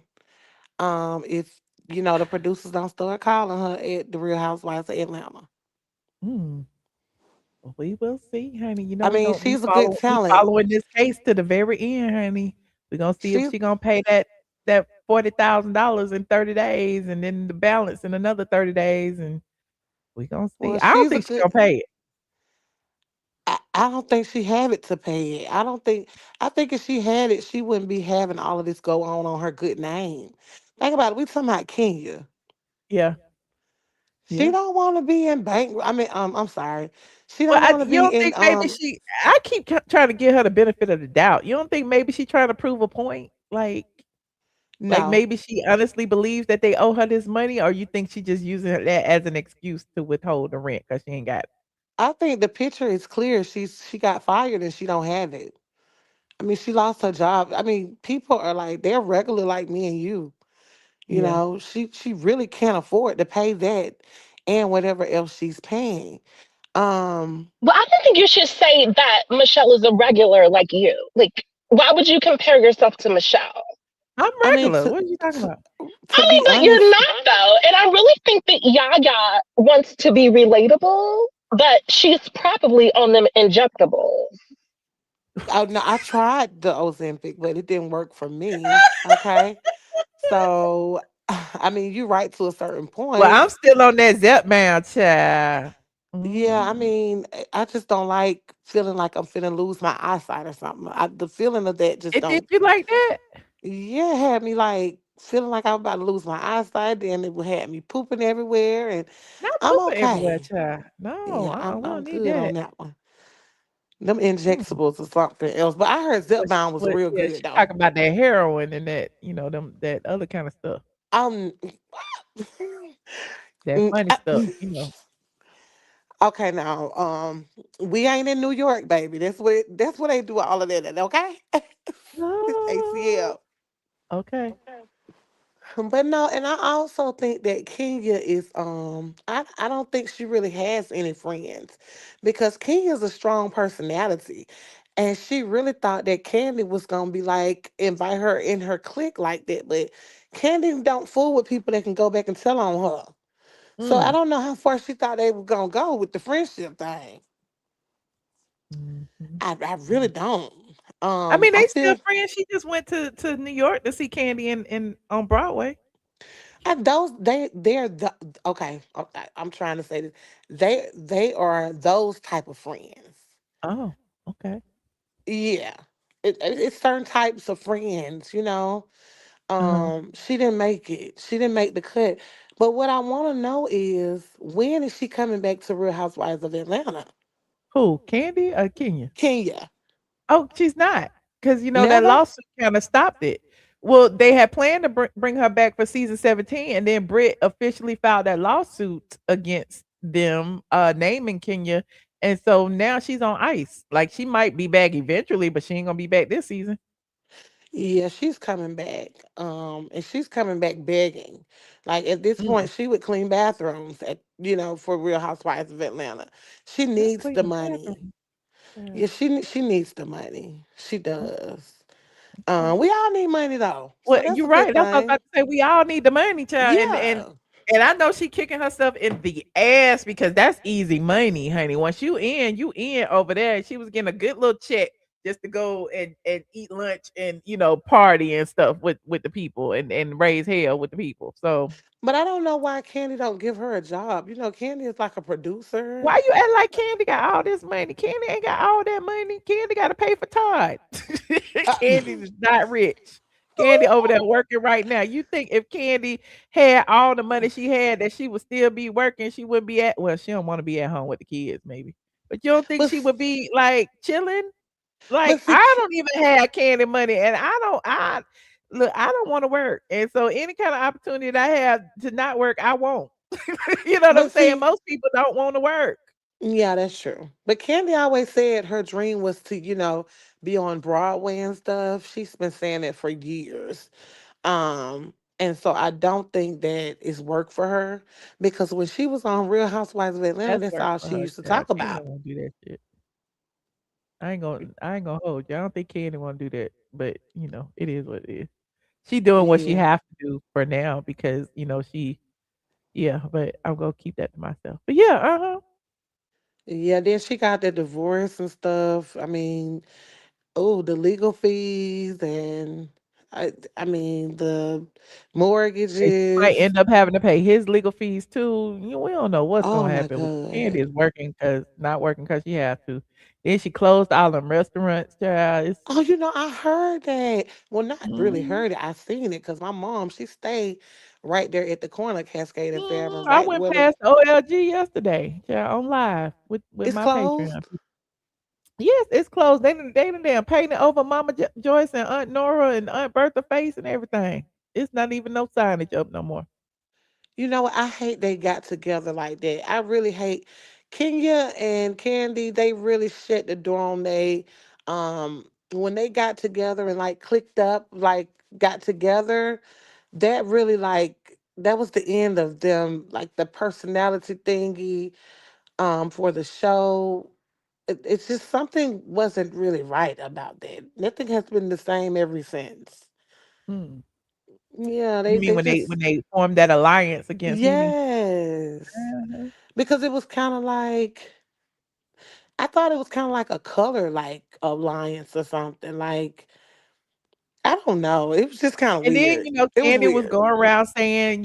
If the producers don't start calling her at the Real Housewives of Atlanta. hmm, we will see, honey. You know I mean, she's a good we talent. following this case to the very end, honey. We're gonna see if She she gonna pay that $40,000 in 30 days and then the balance in another 30 days and we gonna see. well, I don't she's a think she's good. gonna pay it. I don't think she have it to pay it. I don't think. I think if she had it, she wouldn't be having all of this go on her good name. Think about it. We talking about Kenya. Yeah. She Yeah. don't want to be in bank. I mean, I'm sorry. She Well, don't want to you be don't in. think maybe I keep trying to give her the benefit of the doubt. You don't think maybe she trying to prove a point? Like No, maybe she honestly believes that they owe her this money, or you think she just using that as an excuse to withhold the rent because she ain't got it? I think the picture is clear. She got fired and she don't have it. I mean, she lost her job. I mean, people are like they're regular like me and you. Yeah. She really can't afford to pay that and whatever else she's paying. Um, Well, I don't think you should say that Michelle is a regular like you. Like, why would you compare yourself to Michelle? I'm I mean, regular. What are you talking to about? I to mean, be but you're honest, not though. And I really think that Yaya wants to be relatable. but she's probably on them injectables. Oh no, I tried the Ozempic, but it didn't work for me. Okay. So I mean, you're right to a certain Well, point. I'm still on that Zepbound, child. Yeah, I Mm. mean, I just don't like feeling like I'm finna lose my eyesight or something. The feeling of that just It did don't. you like that? Yeah, it had me like feeling like I'm about to lose my eyesight. Then it would had me pooping everywhere, and Not I'm pooping everywhere, okay. child. No, Yeah, we I'm don't need good on that. that one. Them Mm. injectables or something else. But I heard Zepbound was But real yeah, good she though. talking about that heroin and that, them that other kind of stuff. Um, That mm, funny stuff, you know. okay, now we ain't in New York, baby. That's where they do all of that. At, okay, this Oh, ACL. okay. But no, and I also think that Kenya is I don't think she really has any friends because Kenya's a strong personality. And she really thought that Candy was gonna be like invite her in her clique like that. But Candy don't fool with people that can go back and tell on her. So I Mm. don't know how far she thought they were gonna go with the friendship thing. Mhm. I really don't. I mean, I they still feel friends. She just went to New York to see Candy in on Broadway. and those they're the okay. I'm trying to say this. They are those type of friends. Oh, okay. Yeah, it's certain types of friends. You know. Uh-huh. She didn't make it. She didn't make the cut. But what I want to know is when is she coming back to Real Housewives of Atlanta? Who? Candy or Kenya? Kenya. Oh, she's not, because that Never. lawsuit kinda stopped it. Well, they had planned to bring her back for season 17, and then Britt officially filed that lawsuit against them, naming Kenya, and so now she's on ice. Like, she might be back eventually, but she ain't gonna be back this season. Yeah, she's coming back. And she's coming back begging. Like at this Mm. point, she would clean bathrooms for Real Housewives of Atlanta. She Not needs the cleaning money. bathrooms. Yeah, Yeah, she needs the money. She o does. okay. We all need money though, Well, so that's you're a good right. That's what I was thing. about to say. We all need the money, child, Yeah. and I know she kicking herself in the ass because that's easy money, honey. Once you in over there. She was getting a good little check just to go and eat lunch and party and stuff with the people and raise hell with the people. So But I don't know why Candy don't give her a job. Candy is like a producer. why you act like Candy got all this money? Candy ain't got all that money. Candy got to pay for Todd. Uh, Candy is not rich. Candy over there working right now. You think if Candy had all the money she had that she would still be working, she wouldn't be at well, she don't want to be at home with the kids, maybe. But you don't think but she would be like chilling? but Like see, I don't even have Candy money and I look, I don't want to work. And so any kind of opportunity that I have to not work, I won't. You know what I'm but saying? see, Most people don't want to work. yeah, that's true. But Candy always said her dream was to, be on Broadway and stuff. She's been saying it for years. And so I don't think that is work for her because when she was on Real Housewives of Atlanta, That's that's work all for she her, used to child. talk Candy about. don't wanna do that shit. I ain't gonna hold you. I don't think Candy wanna do that, but, it is what it is. She doing what she Yeah. have to do for now because, she yeah, but I'm gonna keep that to myself. But yeah, uh-huh. Yeah, then she got the divorce and stuff. I mean, oh, the legal fees and I mean the And she might mortgages. end up having to pay his legal fees too. We don't know what's Oh gonna my happen. God. Candy is working because not working because she has to. Then she closed all them restaurants, child. It's Oh, I heard that. Well, not really mhm. heard it. I seen it because my mom, she stayed right there at the corner of Cascade and Fairman, I right went where the past the OLG yesterday, child, on live with it's my Patreon. closed. Yes, it's closed. They done damn painted over Mama Joyce and Aunt Nora and Aunt Bertha face and everything. It's not even no signage up no more. You know what? I hate they got together like that. I really hate Kenya and Candy. They really shut the door on they when they got together and like clicked up, like got together. That really like that was the end of them, like the personality thingy for the show. It's just something wasn't really right about that. Nothing has been the same ever since. Hmm. Yeah, You mean they when they just when they formed that alliance against Nene? yes. Uh-huh. Because it was kind of like I thought it was kind of like a color like alliance or something. Like I don't know. It was just kind of And then, weird. It was Kandi was weird. going around saying,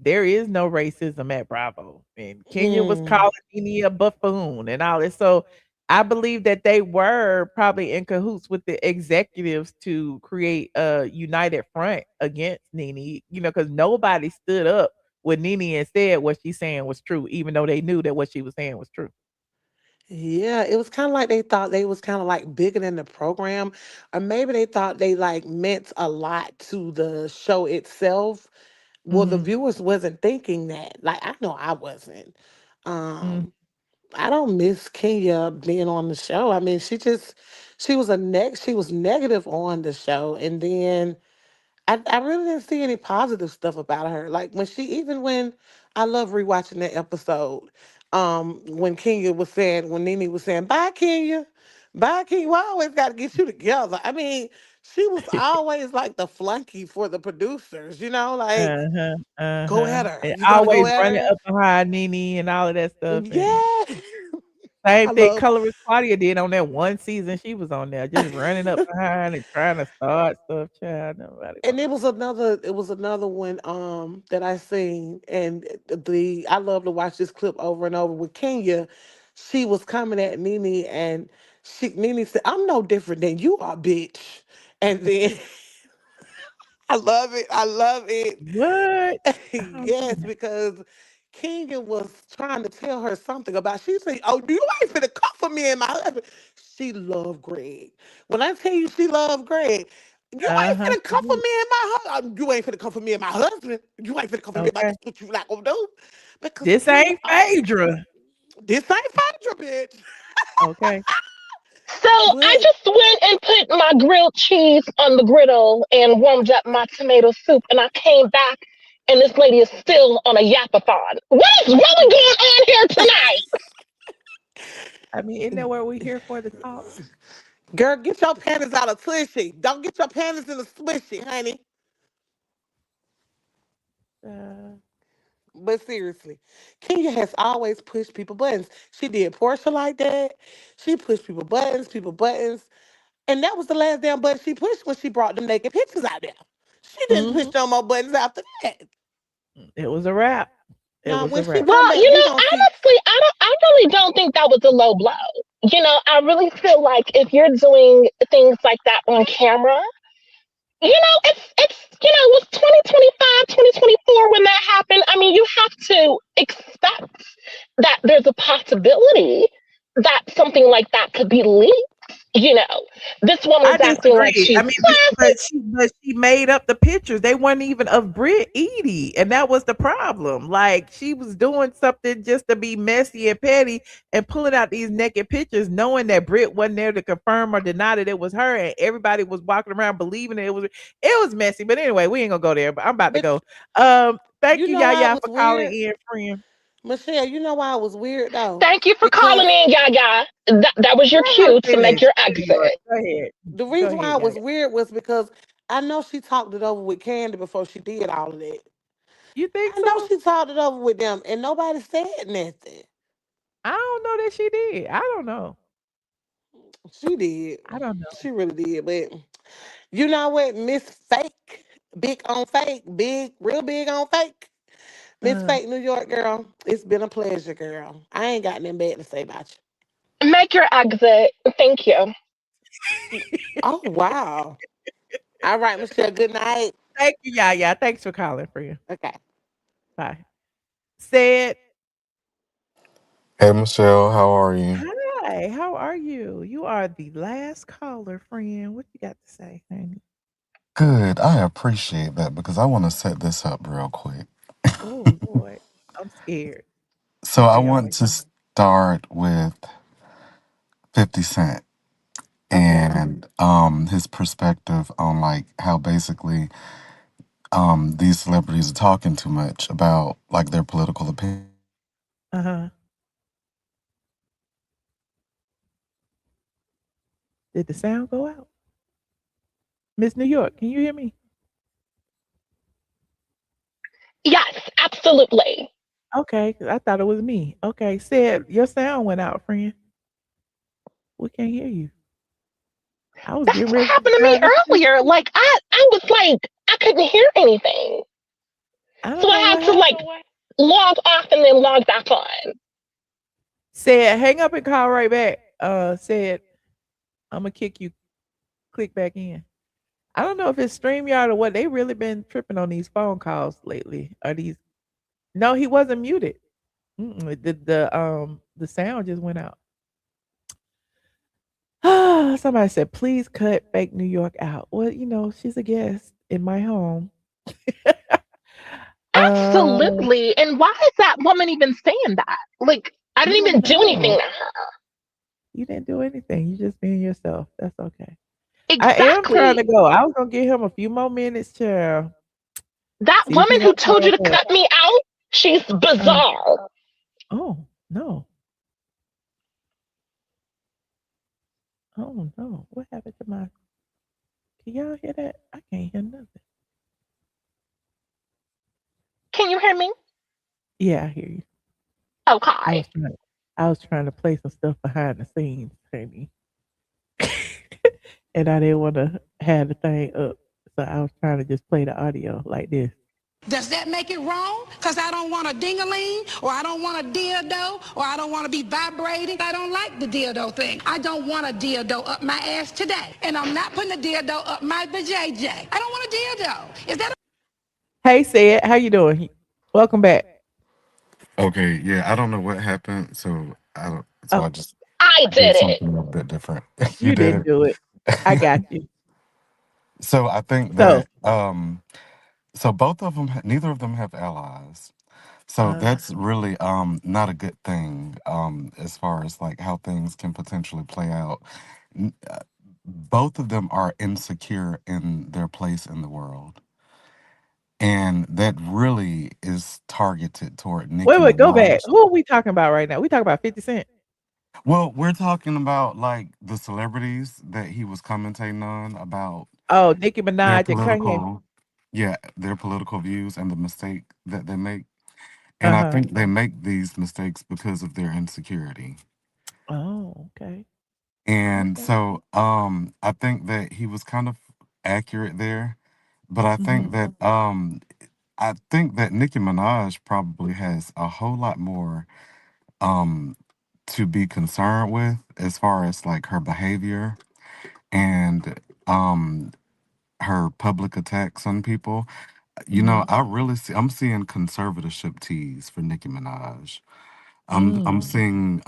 there is no racism at Bravo. And Kenya was Mm. calling Nene a buffoon and all this. So I believe that they were probably in cahoots with the executives to create a united front against Nene, because nobody stood up with Nene and said what she's saying was true, even though they knew that what she was saying was true. Yeah, it was kind of like they thought they was kind of like bigger than the program, or maybe they thought they like meant a lot to the show itself. Well, the Mhm. viewers wasn't thinking that. Like I know I wasn't. Mm. I don't miss Kenya being on the show. I mean, she was negative on the show, and then I really didn't see any positive stuff about her. Like when I love rewatching that episode, when Kenya was saying, when Nene was saying, bye Kenya, bye Kenya, we always gotta get you together. I mean, she was always like the flunky for the producers, like Uh-huh, go uh-huh. at her. And You gonna go always at running her? up behind Nene and all of that stuff, and Yeah. same I thing love Colorist Claudia did on that one season she was on there, just running up behind and trying to start stuff, child, nobody And wanna it was another one that I seen, and the I love to watch this clip over and over with Kenya. She was coming at Nene, and Nene said, "I'm no different than you are, bitch." And then I love it. I love it. What? I don't know Yes, that. because Kenya was trying to tell her something about. She said, "Oh, you ain't finna come for me and my husband." She loved Greg. When I tell you she loved Greg, you ain't Uh-huh, finna she come for did. me and my husband. You ain't finna come for me and my husband. You ain't finna come for me and my. Okay. That's what you not gonna do. Because This Kenya, ain't Phaedra. this ain't Phaedra, bitch. Okay. So I But just went and put my grilled cheese on the griddle and warmed up my tomato soup, and I came back, and this lady is still on a yapathon. What is really going on here tonight? I mean, isn't that what we're here for, to talk? girl, get your panties out of tushy. Don't get your panties in the swishy, honey. Uh, But seriously, Kenya has always pushed people buttons. She did Porsha like that. She pushed people buttons. And that was the last damn button she pushed when she brought them naked pictures out there. She didn't push mhm. no more buttons after that. It was a wrap. It Now, was a when she wrap. come Well, back, we gonna see. honestly, I really don't think that was a low blow. I really feel like if you're doing things like that on camera, it was 2025, 2024 when that happened. I mean, you have to expect that there's a possibility that something like that could be leaked. You know, this I woman's acting like disagree. I she's mean, classy. but she made up the pictures. They weren't even of Brit Edie, and that was the problem. Like she was doing something just to be messy and petty, and pulling out these naked pictures, knowing that Brit wasn't there to confirm or deny that it was her, and everybody was walking around believing that it was. It was messy. But anyway, we ain't gonna go there. But I'm about to But go. Thank you you, know why it Yaya, was for calling weird, in, friend. Michelle. You know why it was weird though, Thank you for because calling in, Yaya. That was your Let her cue to make finish. your Go ahead. exit. Go ahead. the Go reason why ahead, it was Yaya. weird was because I know she talked it over with Candy before she did all of that. You think I know so? she talked it over with them, and nobody said nothing. I don't know that she did. I don't know. She did. I don't know. She really did. But you know what, Miss Fake, big on fake, big, real big on fake. Miss Uh, Fake New York girl, it's been a pleasure, girl. I ain't got nothing bad to say about Make your exit. Thank you. you. Oh wow. All right, Michelle. Good night. Thank you, Yaya. Thanks for calling, friend. Okay. Bye. Said, Hey Michelle, how are you? hi, how are you? You are the last caller, friend. What you got to say, honey? Good. I appreciate that because I want to set this up real quick. Oh, Lord. I'm scared. So I Oh, want my to God. start with 50 Cent Okay. and his perspective on like how basically these celebrities are talking too much about like their political opinion. Uh-huh. Did the sound go out? Miss New York, can you hear me? Yes, absolutely. Okay, 'cause I thought it was me. Okay, said your sound went out, friend. We can't hear you. I was That's getting what ready to happened to me try to see. earlier. Like I was like, I couldn't hear anything. I So don't I know had what to happened. like log off and then log back on. Said hang up and call right back. Said I'm gonna kick you. Click back in. I don't know if it's StreamYard or what. They really been tripping on these phone calls lately. Are these? No, he wasn't muted. The sound just went out. Somebody said, please cut fake New York out. Well, she's a guest in my home. Um, Absolutely. And why is that woman even saying that? Like, I I didn't don't even do anything know. to her. You didn't do anything. You just being yourself. That's okay. I am trying to Exactly. go. I was gonna give him a few more minutes, child. That See if he woman who don't told call you to back. cut me out, she's Uh, bizarre. oh no. Oh no. What happened to my? Can y'all hear that? I can't hear nothing. Can you hear me? Yeah, I hear you. I Okay. was trying. I was trying to play some stuff behind the scenes, honey. And I didn't want to have the thing up. So I was trying to just play the audio like this. Does that make it wrong? Because I don't want a ding-a-ling, or I don't want a dildo, or I don't want to be vibrating. I don't like the dildo thing. I don't want a dildo up my ass today. And I'm not putting a dildo up my vajayjay. I don't want a dildo. Is that Hey, said, how you doing? Welcome back. Okay, yeah, I don't know what happened, so I don't, so I Oh, just I did did it. something a bit different. You you did didn't do it. I it. got you. So I think So, that so both of them, neither of them have allies. So uh, that's really not a good thing as far as like how things can potentially play out. N- uh, Both of them are insecure in their place in the world. And that really is targeted toward wait, Nicki wait, go back. Minaj. Who are we talking about right now? We talking about 50 Cent. Well, we're talking about like the celebrities that he was commentating on about Oh, Nicki their Minaj and Kanye. political, yeah, their political views and the mistake that they make. And Uh I huh. think they make these mistakes because of their insecurity. Oh, okay. And Okay. so I think that he was kind of accurate there, but Hmm. I think that Nicki Minaj probably has a whole lot more um to be concerned with as far as like her behavior and um her public attacks on people. You know, Hmm. I'm seeing conservatorship teas for Nicki Minaj. I'm Mm, seeing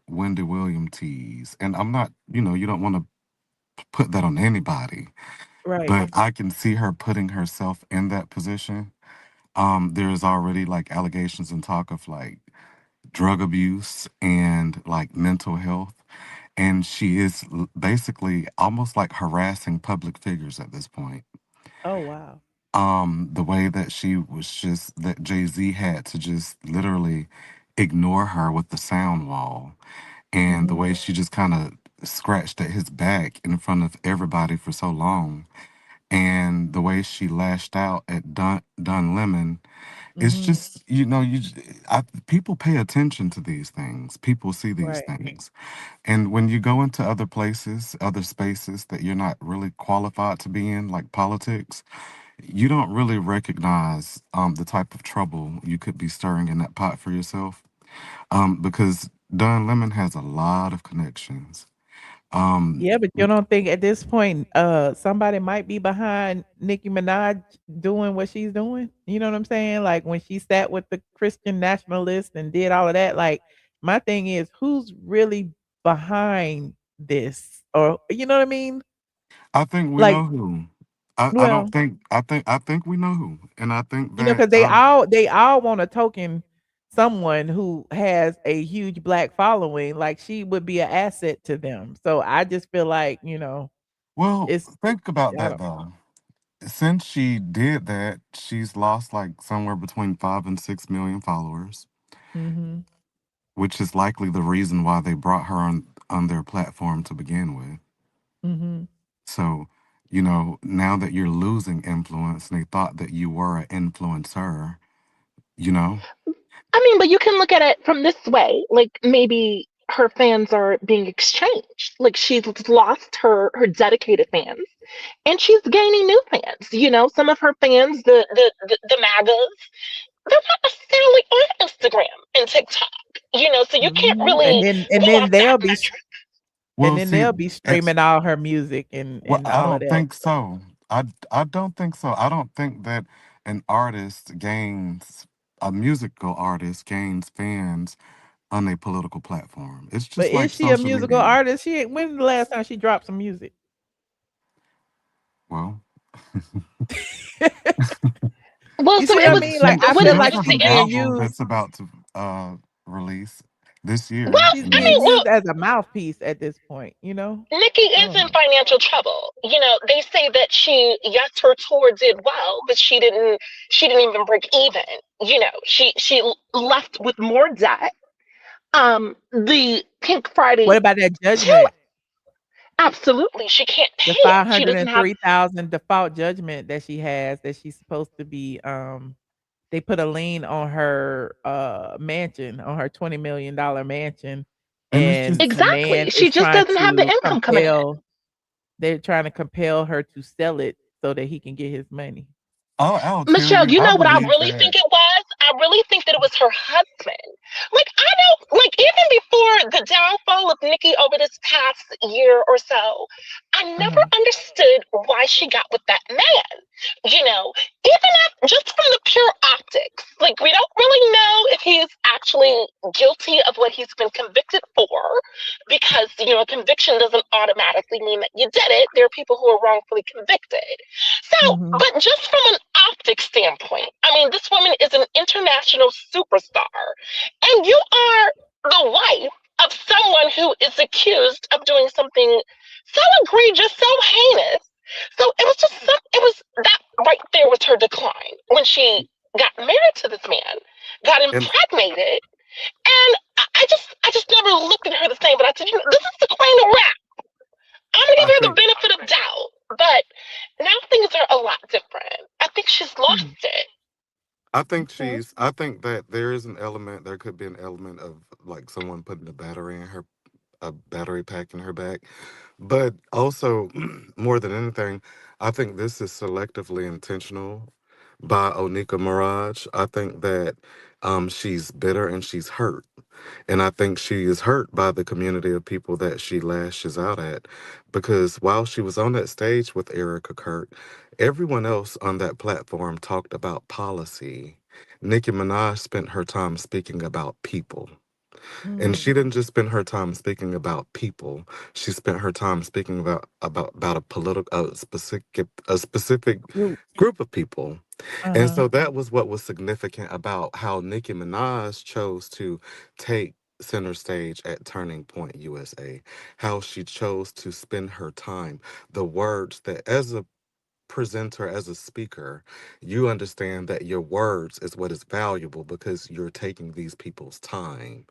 Wendy William teas. And I'm not, you don't want to put that on anybody, right. but I can see her putting herself in that position. There's already like allegations and talk of like drug abuse and like mental health. And she is basically almost like harassing public figures at this point. Oh, wow. The way that she was just that Jay-Z had to just literally ignore her with the sound wall, and the Hmm. way she just kind of scratched at his back in front of everybody for so long, and the way she lashed out at Don Lemon. It's Hmm. just people pay attention to these things. People see these Right. things, and when you go into other places, other spaces that you're not really qualified to be in, like politics, you don't really recognize the type of trouble you could be stirring in that pot for yourself. Because Don Lemon has a lot of connections. Um, Yeah, but you don't think at this point, somebody might be behind Nicki Minaj doing what she's doing? You know what I'm saying? Like when she sat with the Christian nationalists and did all of that. Like my thing is, who's really behind this? Or you know what I mean? I think we Like, know who. I don't well, think I think we know who, and I think that because they all want a token someone who has a huge black following. Like she would be an asset to them. So I just feel like well, it's think about I that don't. though. Since she did that, she's lost like somewhere between 5 and 6 million followers, Mhm. which is likely the reason why they brought her on their platform to begin with. Mhm. So, now that you're losing influence, and they thought that you were an influencer, you know? I mean, but you can look at it from this way. Like maybe her fans are being exchanged. Like she's lost her dedicated fans, and she's gaining new fans. Some of her fans, the MAGAs, they're not necessarily on Instagram and TikTok. So you can't Mhm. really And go then off that they'll be metric. and Well, then see, they'll be it's streaming all her music and well, I all of don't that. think so. I don't think so. I don't think that an artist gains a musical artist gains fans on a political platform. It's But just is like she a social musical media. artist? When's the last time she dropped some music? Well, Well, You so see it what I was. mean? Like, I What feel is she like does was have the an she's issue? being album used that's about to release this year, Well, she's I being mean, and well, used as a mouthpiece at this point, you know? Nicki I is don't in know. financial trouble. They say that yes, her tour did well, but she didn't even break even. She left with more debt. The Pink What Friday about that 2, judgment? absolutely, she can't The pay it. She doesn't have. 503,000 default judgment that she has that she's supposed to be they put a lien on her mansion, on her $20 million mansion, it's and just the man Exactly. She is just trying doesn't have the to income coming in. compel they're trying to compel her to sell it so that he can get his money. I'll tell Michelle, you, you I know what I believe really that. think it was? I really think that it was her husband. Like, I don't, like, even before the downfall of Nikki over this past year or so, I never Uh-huh. understood why she got with that man. Even just from the pure optics, like, we don't really know if he's actually guilty of what he's been convicted for, because, conviction doesn't automatically mean that you did it. There are people who are wrongfully convicted. So, Mhm. but just from an optic standpoint, I mean, this woman is an international superstar, and you are the wife of someone who is accused of doing something so egregious, so heinous. So it was that right there was her decline when she got married to this man, got And impregnated, and I just never looked at her the same. But I said, this is the queen of rap. I'm gonna give I her the think benefit of doubt, but now things are a lot different. I think she's lost Mhm. it. Okay. I think that there could be an element of like someone putting a battery pack in her back. But also, more than anything, I think this is selectively intentional by Onika Mirage. I think that she's bitter and she's hurt. And I think she is hurt by the community of people that she lashes out at. Because while she was on that stage with Erica Kurt, everyone else on that platform talked about policy. Nicki Minaj spent her time speaking about people. And Mm. she didn't just spend her time speaking about people. She spent her time speaking about a specific Group. group of people. And Uh-huh. so that was what was significant about how Nicki Minaj chose to take center stage at Turning Point USA. How she chose to spend her time, the words that as a presenter, as a speaker, you understand that your words is what is valuable because you're taking these people's time.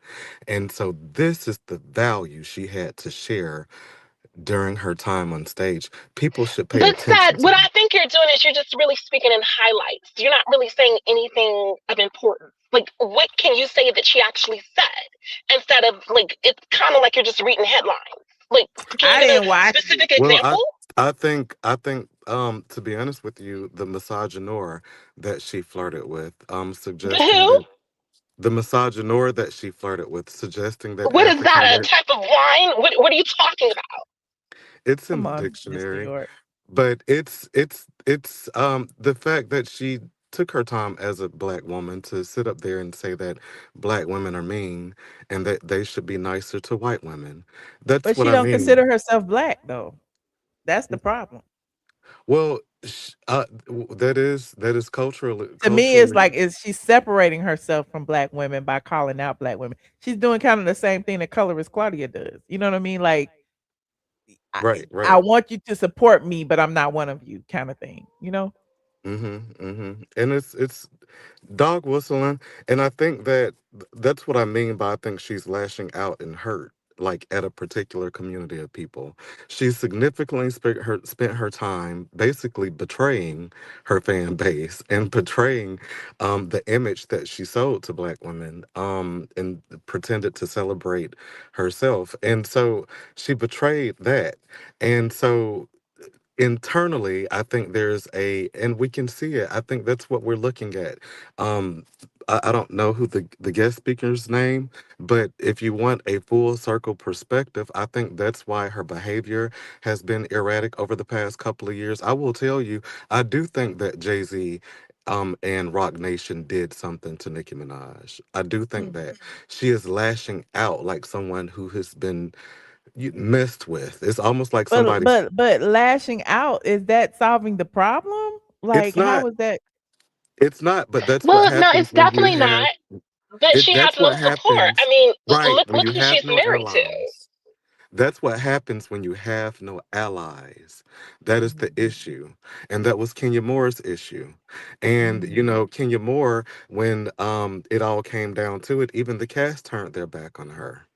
And so this is the value she had to share during her time on stage. People should pay But attention said, to what I that. think you're doing is you're just really speaking in highlights. You're not really saying anything of importance. Like, what can you say that she actually said instead of like it's kind of like you're just reading headlines. Like, can you I give a didn't watch it. specific Well, example? I think to be honest with you, the misogynoir that she flirted with, The suggesting who? that the misogynoir that she flirted with, suggesting that What is African that? A American, type of wine? What are you talking about? it's in Come the on, Miss New dictionary. York. But it's the fact that she took her time as a black woman to sit up there and say that black women are mean and that they should be nicer to white women. That's But what she I don't mean. consider herself black though. That's the problem. Well, that is To me, it's culturally like is she's separating herself from black women by calling out black women. She's doing kind of the same thing that colorist Claudia does. You know what I mean? Like I, right, I right. want you to support me, but I'm not one of you, kind of thing. You know? And it's dog whistling, and I think that that's what I mean by I think she's lashing out and hurt. like at a particular community of people. She significantly spent her time basically betraying her fan base and betraying the image that she sold to Black women, and pretended to celebrate herself. And so she betrayed that. And so internally, I think there's and we can see it. I think that's what we're looking at. Um, I don't know who the guest speaker's name, but if you want a full circle perspective, I think that's why her behavior has been erratic over the past couple of years. I will tell you, I do think that Jay-Z and Rock Nation did something to Nicki Minaj. I do think that she is lashing out like someone who has been messed with. It's almost like But somebody. but lashing out, is that solving the problem? It's Like, how not. is that? It's not. But that's what Well, no, happens it's when you definitely not. have But it. she has That's no what support. I happens. mean, Right. look When look you who have she's no married to. allies. That's what happens when you have no allies. That is the issue. And that was Kenya Moore's issue. And, you know, Kenya Moore, when it all came down to it, even the cast turned their back on her.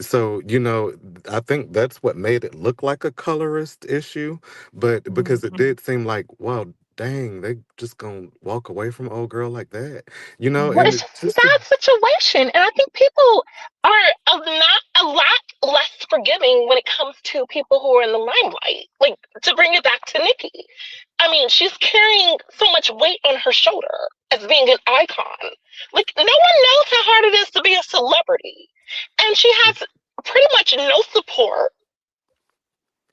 So, you know, I think that's what made it look like a colorist issue. But because it did seem like, wow, dang, they just gonna walk away from old girl like that. You know, Well, and it's it just a just sad situation, and I think people are not a lot less forgiving when it comes to people who are in the limelight. Like, to bring it back to Nicki, I mean, she's carrying so much weight on her shoulder as being an icon. Like, no one knows how hard it is to be a celebrity, and she has pretty much no support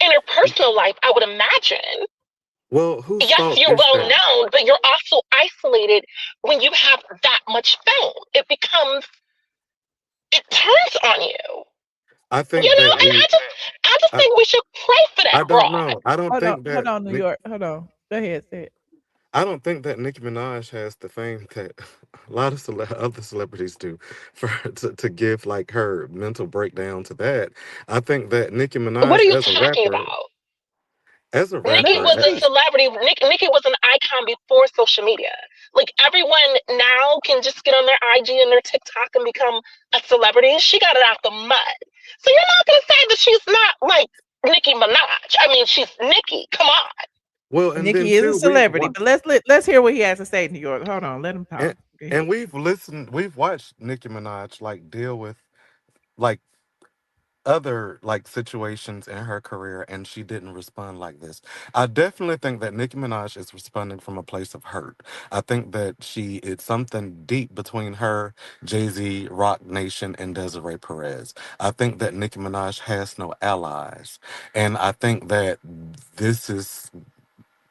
in her personal life, I would imagine. well, whose Yes, fault you're is well that? known, but you're also isolated when you have that much fame. It turns on you. I You think know, that and I just I, think we should pray for I that don't broad. know. I don't think Hold that on, New York. Hold on. Go ahead, say it. I don't think that Nicki Minaj has the fame that a lot of other celebrities do for her to give like her mental breakdown to that. I think that Nicki What are Minaj you talking about? as a Nicki rapper, was a celebrity. Nicki was an icon before social media. Like, everyone now can just get on their IG and their TikTok and become a celebrity. She got it out the mud. So you're not gonna say that she's not like Nicki Minaj. I mean, she's Nicki. Come on. well, and then Nikki is a too, celebrity, but let's hear what he has to say, New York. Hold on, let him talk. and, Go and ahead. we've watched Nicki Minaj like deal with like other like situations in her career, and she didn't respond like this. I definitely think that Nicki Minaj is responding from a place of hurt. I think that it's something deep between her, Jay-Z, Rock Nation, and Desiree Perez. I think that Nicki Minaj has no allies, and I think that this is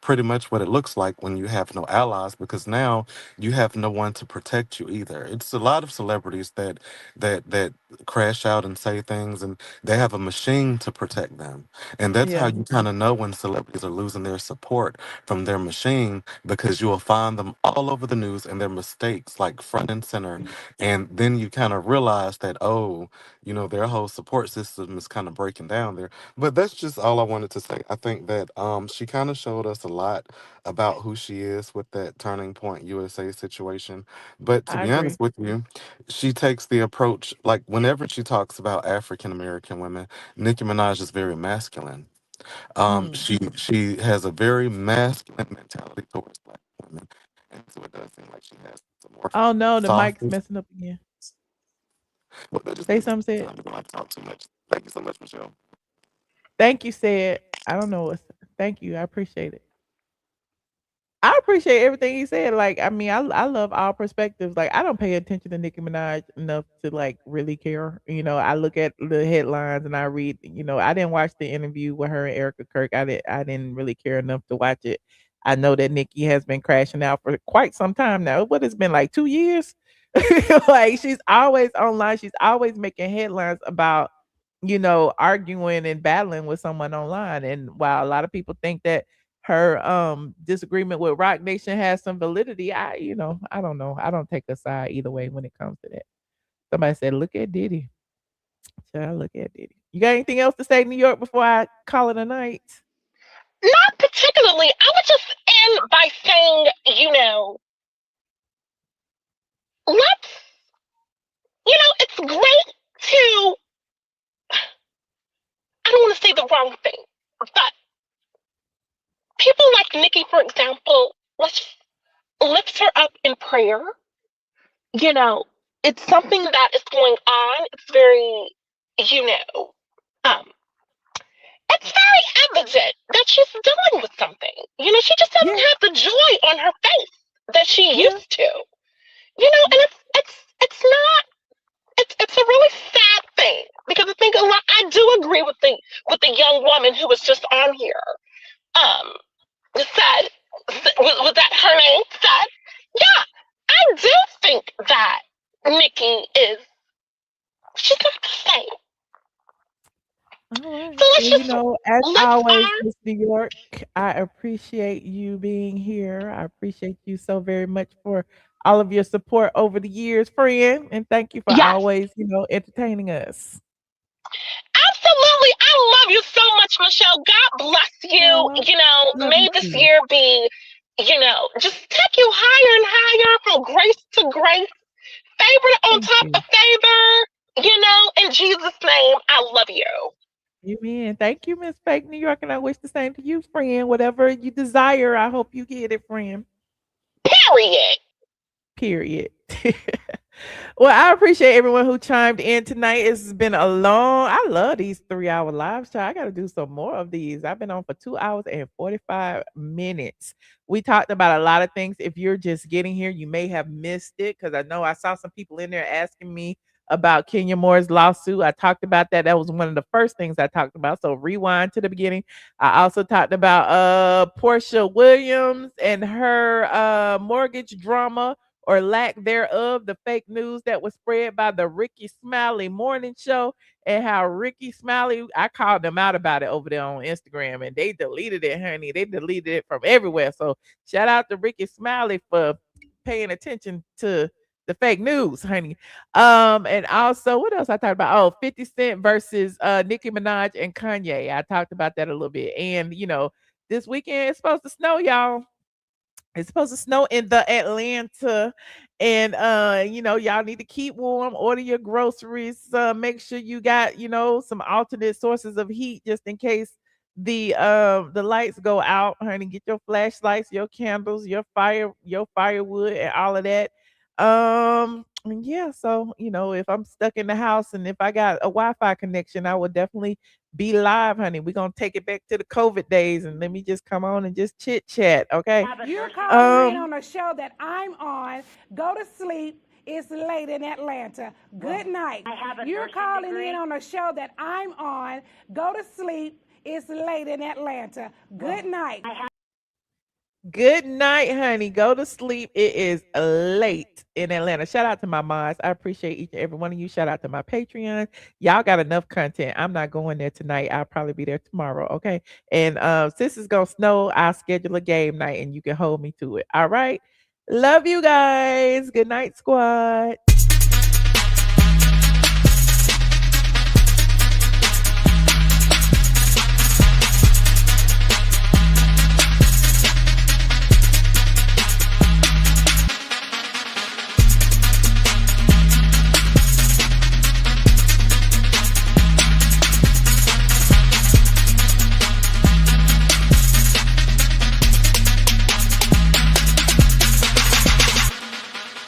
pretty much what it looks like when you have no allies, because now you have no one to protect you either. It's a lot of celebrities that crash out and say things, and they have a machine to protect them. And that's how Yeah. you kind of know when celebrities are losing their support from their machine, because you will find them all over the news and their mistakes like front and center. And then you kind of realize that, oh, you know, their whole support system is kind of breaking down there. But that's just all I wanted to say. I think that she kind of showed us a lot about who she is with that Turning Point USA situation. But to I be agree. honest with you, she takes the approach like whenever she talks about African American women, Nicki Minaj is very masculine. She has a very masculine mentality towards Black women, and so it does seem like she has some more Oh no, the mic's softness. messing up again. But that just Say gives me something, said. time to not talk too much. Thank you so much, Michelle. Thank you, said. I don't know what's thank you. I appreciate it. I appreciate everything he said. Like, I mean, I love all perspectives. Like, I don't pay attention to Nicki Minaj enough to like really care. You know, I look at the headlines and I read. You know, I didn't watch the interview with her and Erica Kirk. I didn't really care enough to watch it. I know that Nicki has been crashing out for quite some time now. What has been like 2 years? Like, she's always online. She's always making headlines about, you know, arguing and battling with someone online. And while a lot of people think that her disagreement with Rock Nation has some validity, I don't know. I don't take a side either way when it comes to that. Somebody said, look at Diddy. Should I look at Diddy? You got anything else to say, New York, before I call it a night? Not particularly. I would just end by saying, let's, it's great to the wrong thing. But people like Nicki, for example, let's lift her up in prayer. You know, it's something that is going on. It's very, you know, um, it's very evident that she's dealing with something. You know, she just doesn't Yeah, have the joy on her face that she yeah. used to. You know, and it's not it's a really sad thing because I think a lot. I do agree with the young woman who was just on here. Um, said was that her name? Said, yeah, I do think that Nicki is she's not the same. All right. So let's Well, just as lift always, our Miss New York, I appreciate you being here. I appreciate you so very much for all of your support over the years, friend. And thank you for yes. always, entertaining us. Absolutely. I love you so much, Michelle. God bless you. Oh, You know, love you may this too. year be, you know, just take you higher and higher from grace to grace, favor on Thank top you. of favor. You know, in Jesus' name, I love you. Amen. Thank you, Miss Fake New York. And I wish the same to you, friend. Whatever you desire, I hope you get it, friend. Period. Period. Well, I appreciate everyone who chimed in tonight. It's been a long. I love these 3-hour lives. Child. I got to do some more of these. I've been on for 2 hours and 45 minutes. We talked about a lot of things. If you're just getting here, you may have missed it because I know I saw some people in there asking me about Kenya Moore's lawsuit. I talked about that. That was one of the first things I talked about. So rewind to the beginning. I also talked about Porsha Williams and her mortgage drama or lack thereof, the fake news that was spread by the Ricky Smiley morning show, and how Ricky Smiley, I called them out about it over there on Instagram, and they deleted it, honey. They deleted it from everywhere. So shout out to Ricky Smiley for paying attention to the fake news, honey. And also, what else I talked about? Oh, 50 Cent versus Nicki Minaj and Kanye. I talked about that a little bit. And this weekend it's supposed to snow, y'all. It's supposed to snow in the Atlanta. And y'all need to keep warm, order your groceries, make sure you got, some alternate sources of heat just in case the lights go out, honey. Get your flashlights, your candles, your firewood and all of that. And yeah, so if I'm stuck in the house and if I got a Wi-Fi connection, I will definitely be live, honey. We're gonna take it back to the COVID days and let me just come on and just chit chat, okay? You're calling in Um, on a show that I'm on. Go to sleep. It's late in Atlanta. Good night. You're calling in on a show that I'm on. Go to sleep. It's late in Atlanta. Good night. Good night, honey. Go to sleep. It is late in Atlanta. Shout out to my mods. I appreciate each and every one of you. Shout out to my Patreon. Y'all got enough content. I'm not going there tonight. I'll probably be there tomorrow. Okay. And since it's gonna snow, I'll schedule a game night and you can hold me to it. All right. Love you guys. Good night, squad.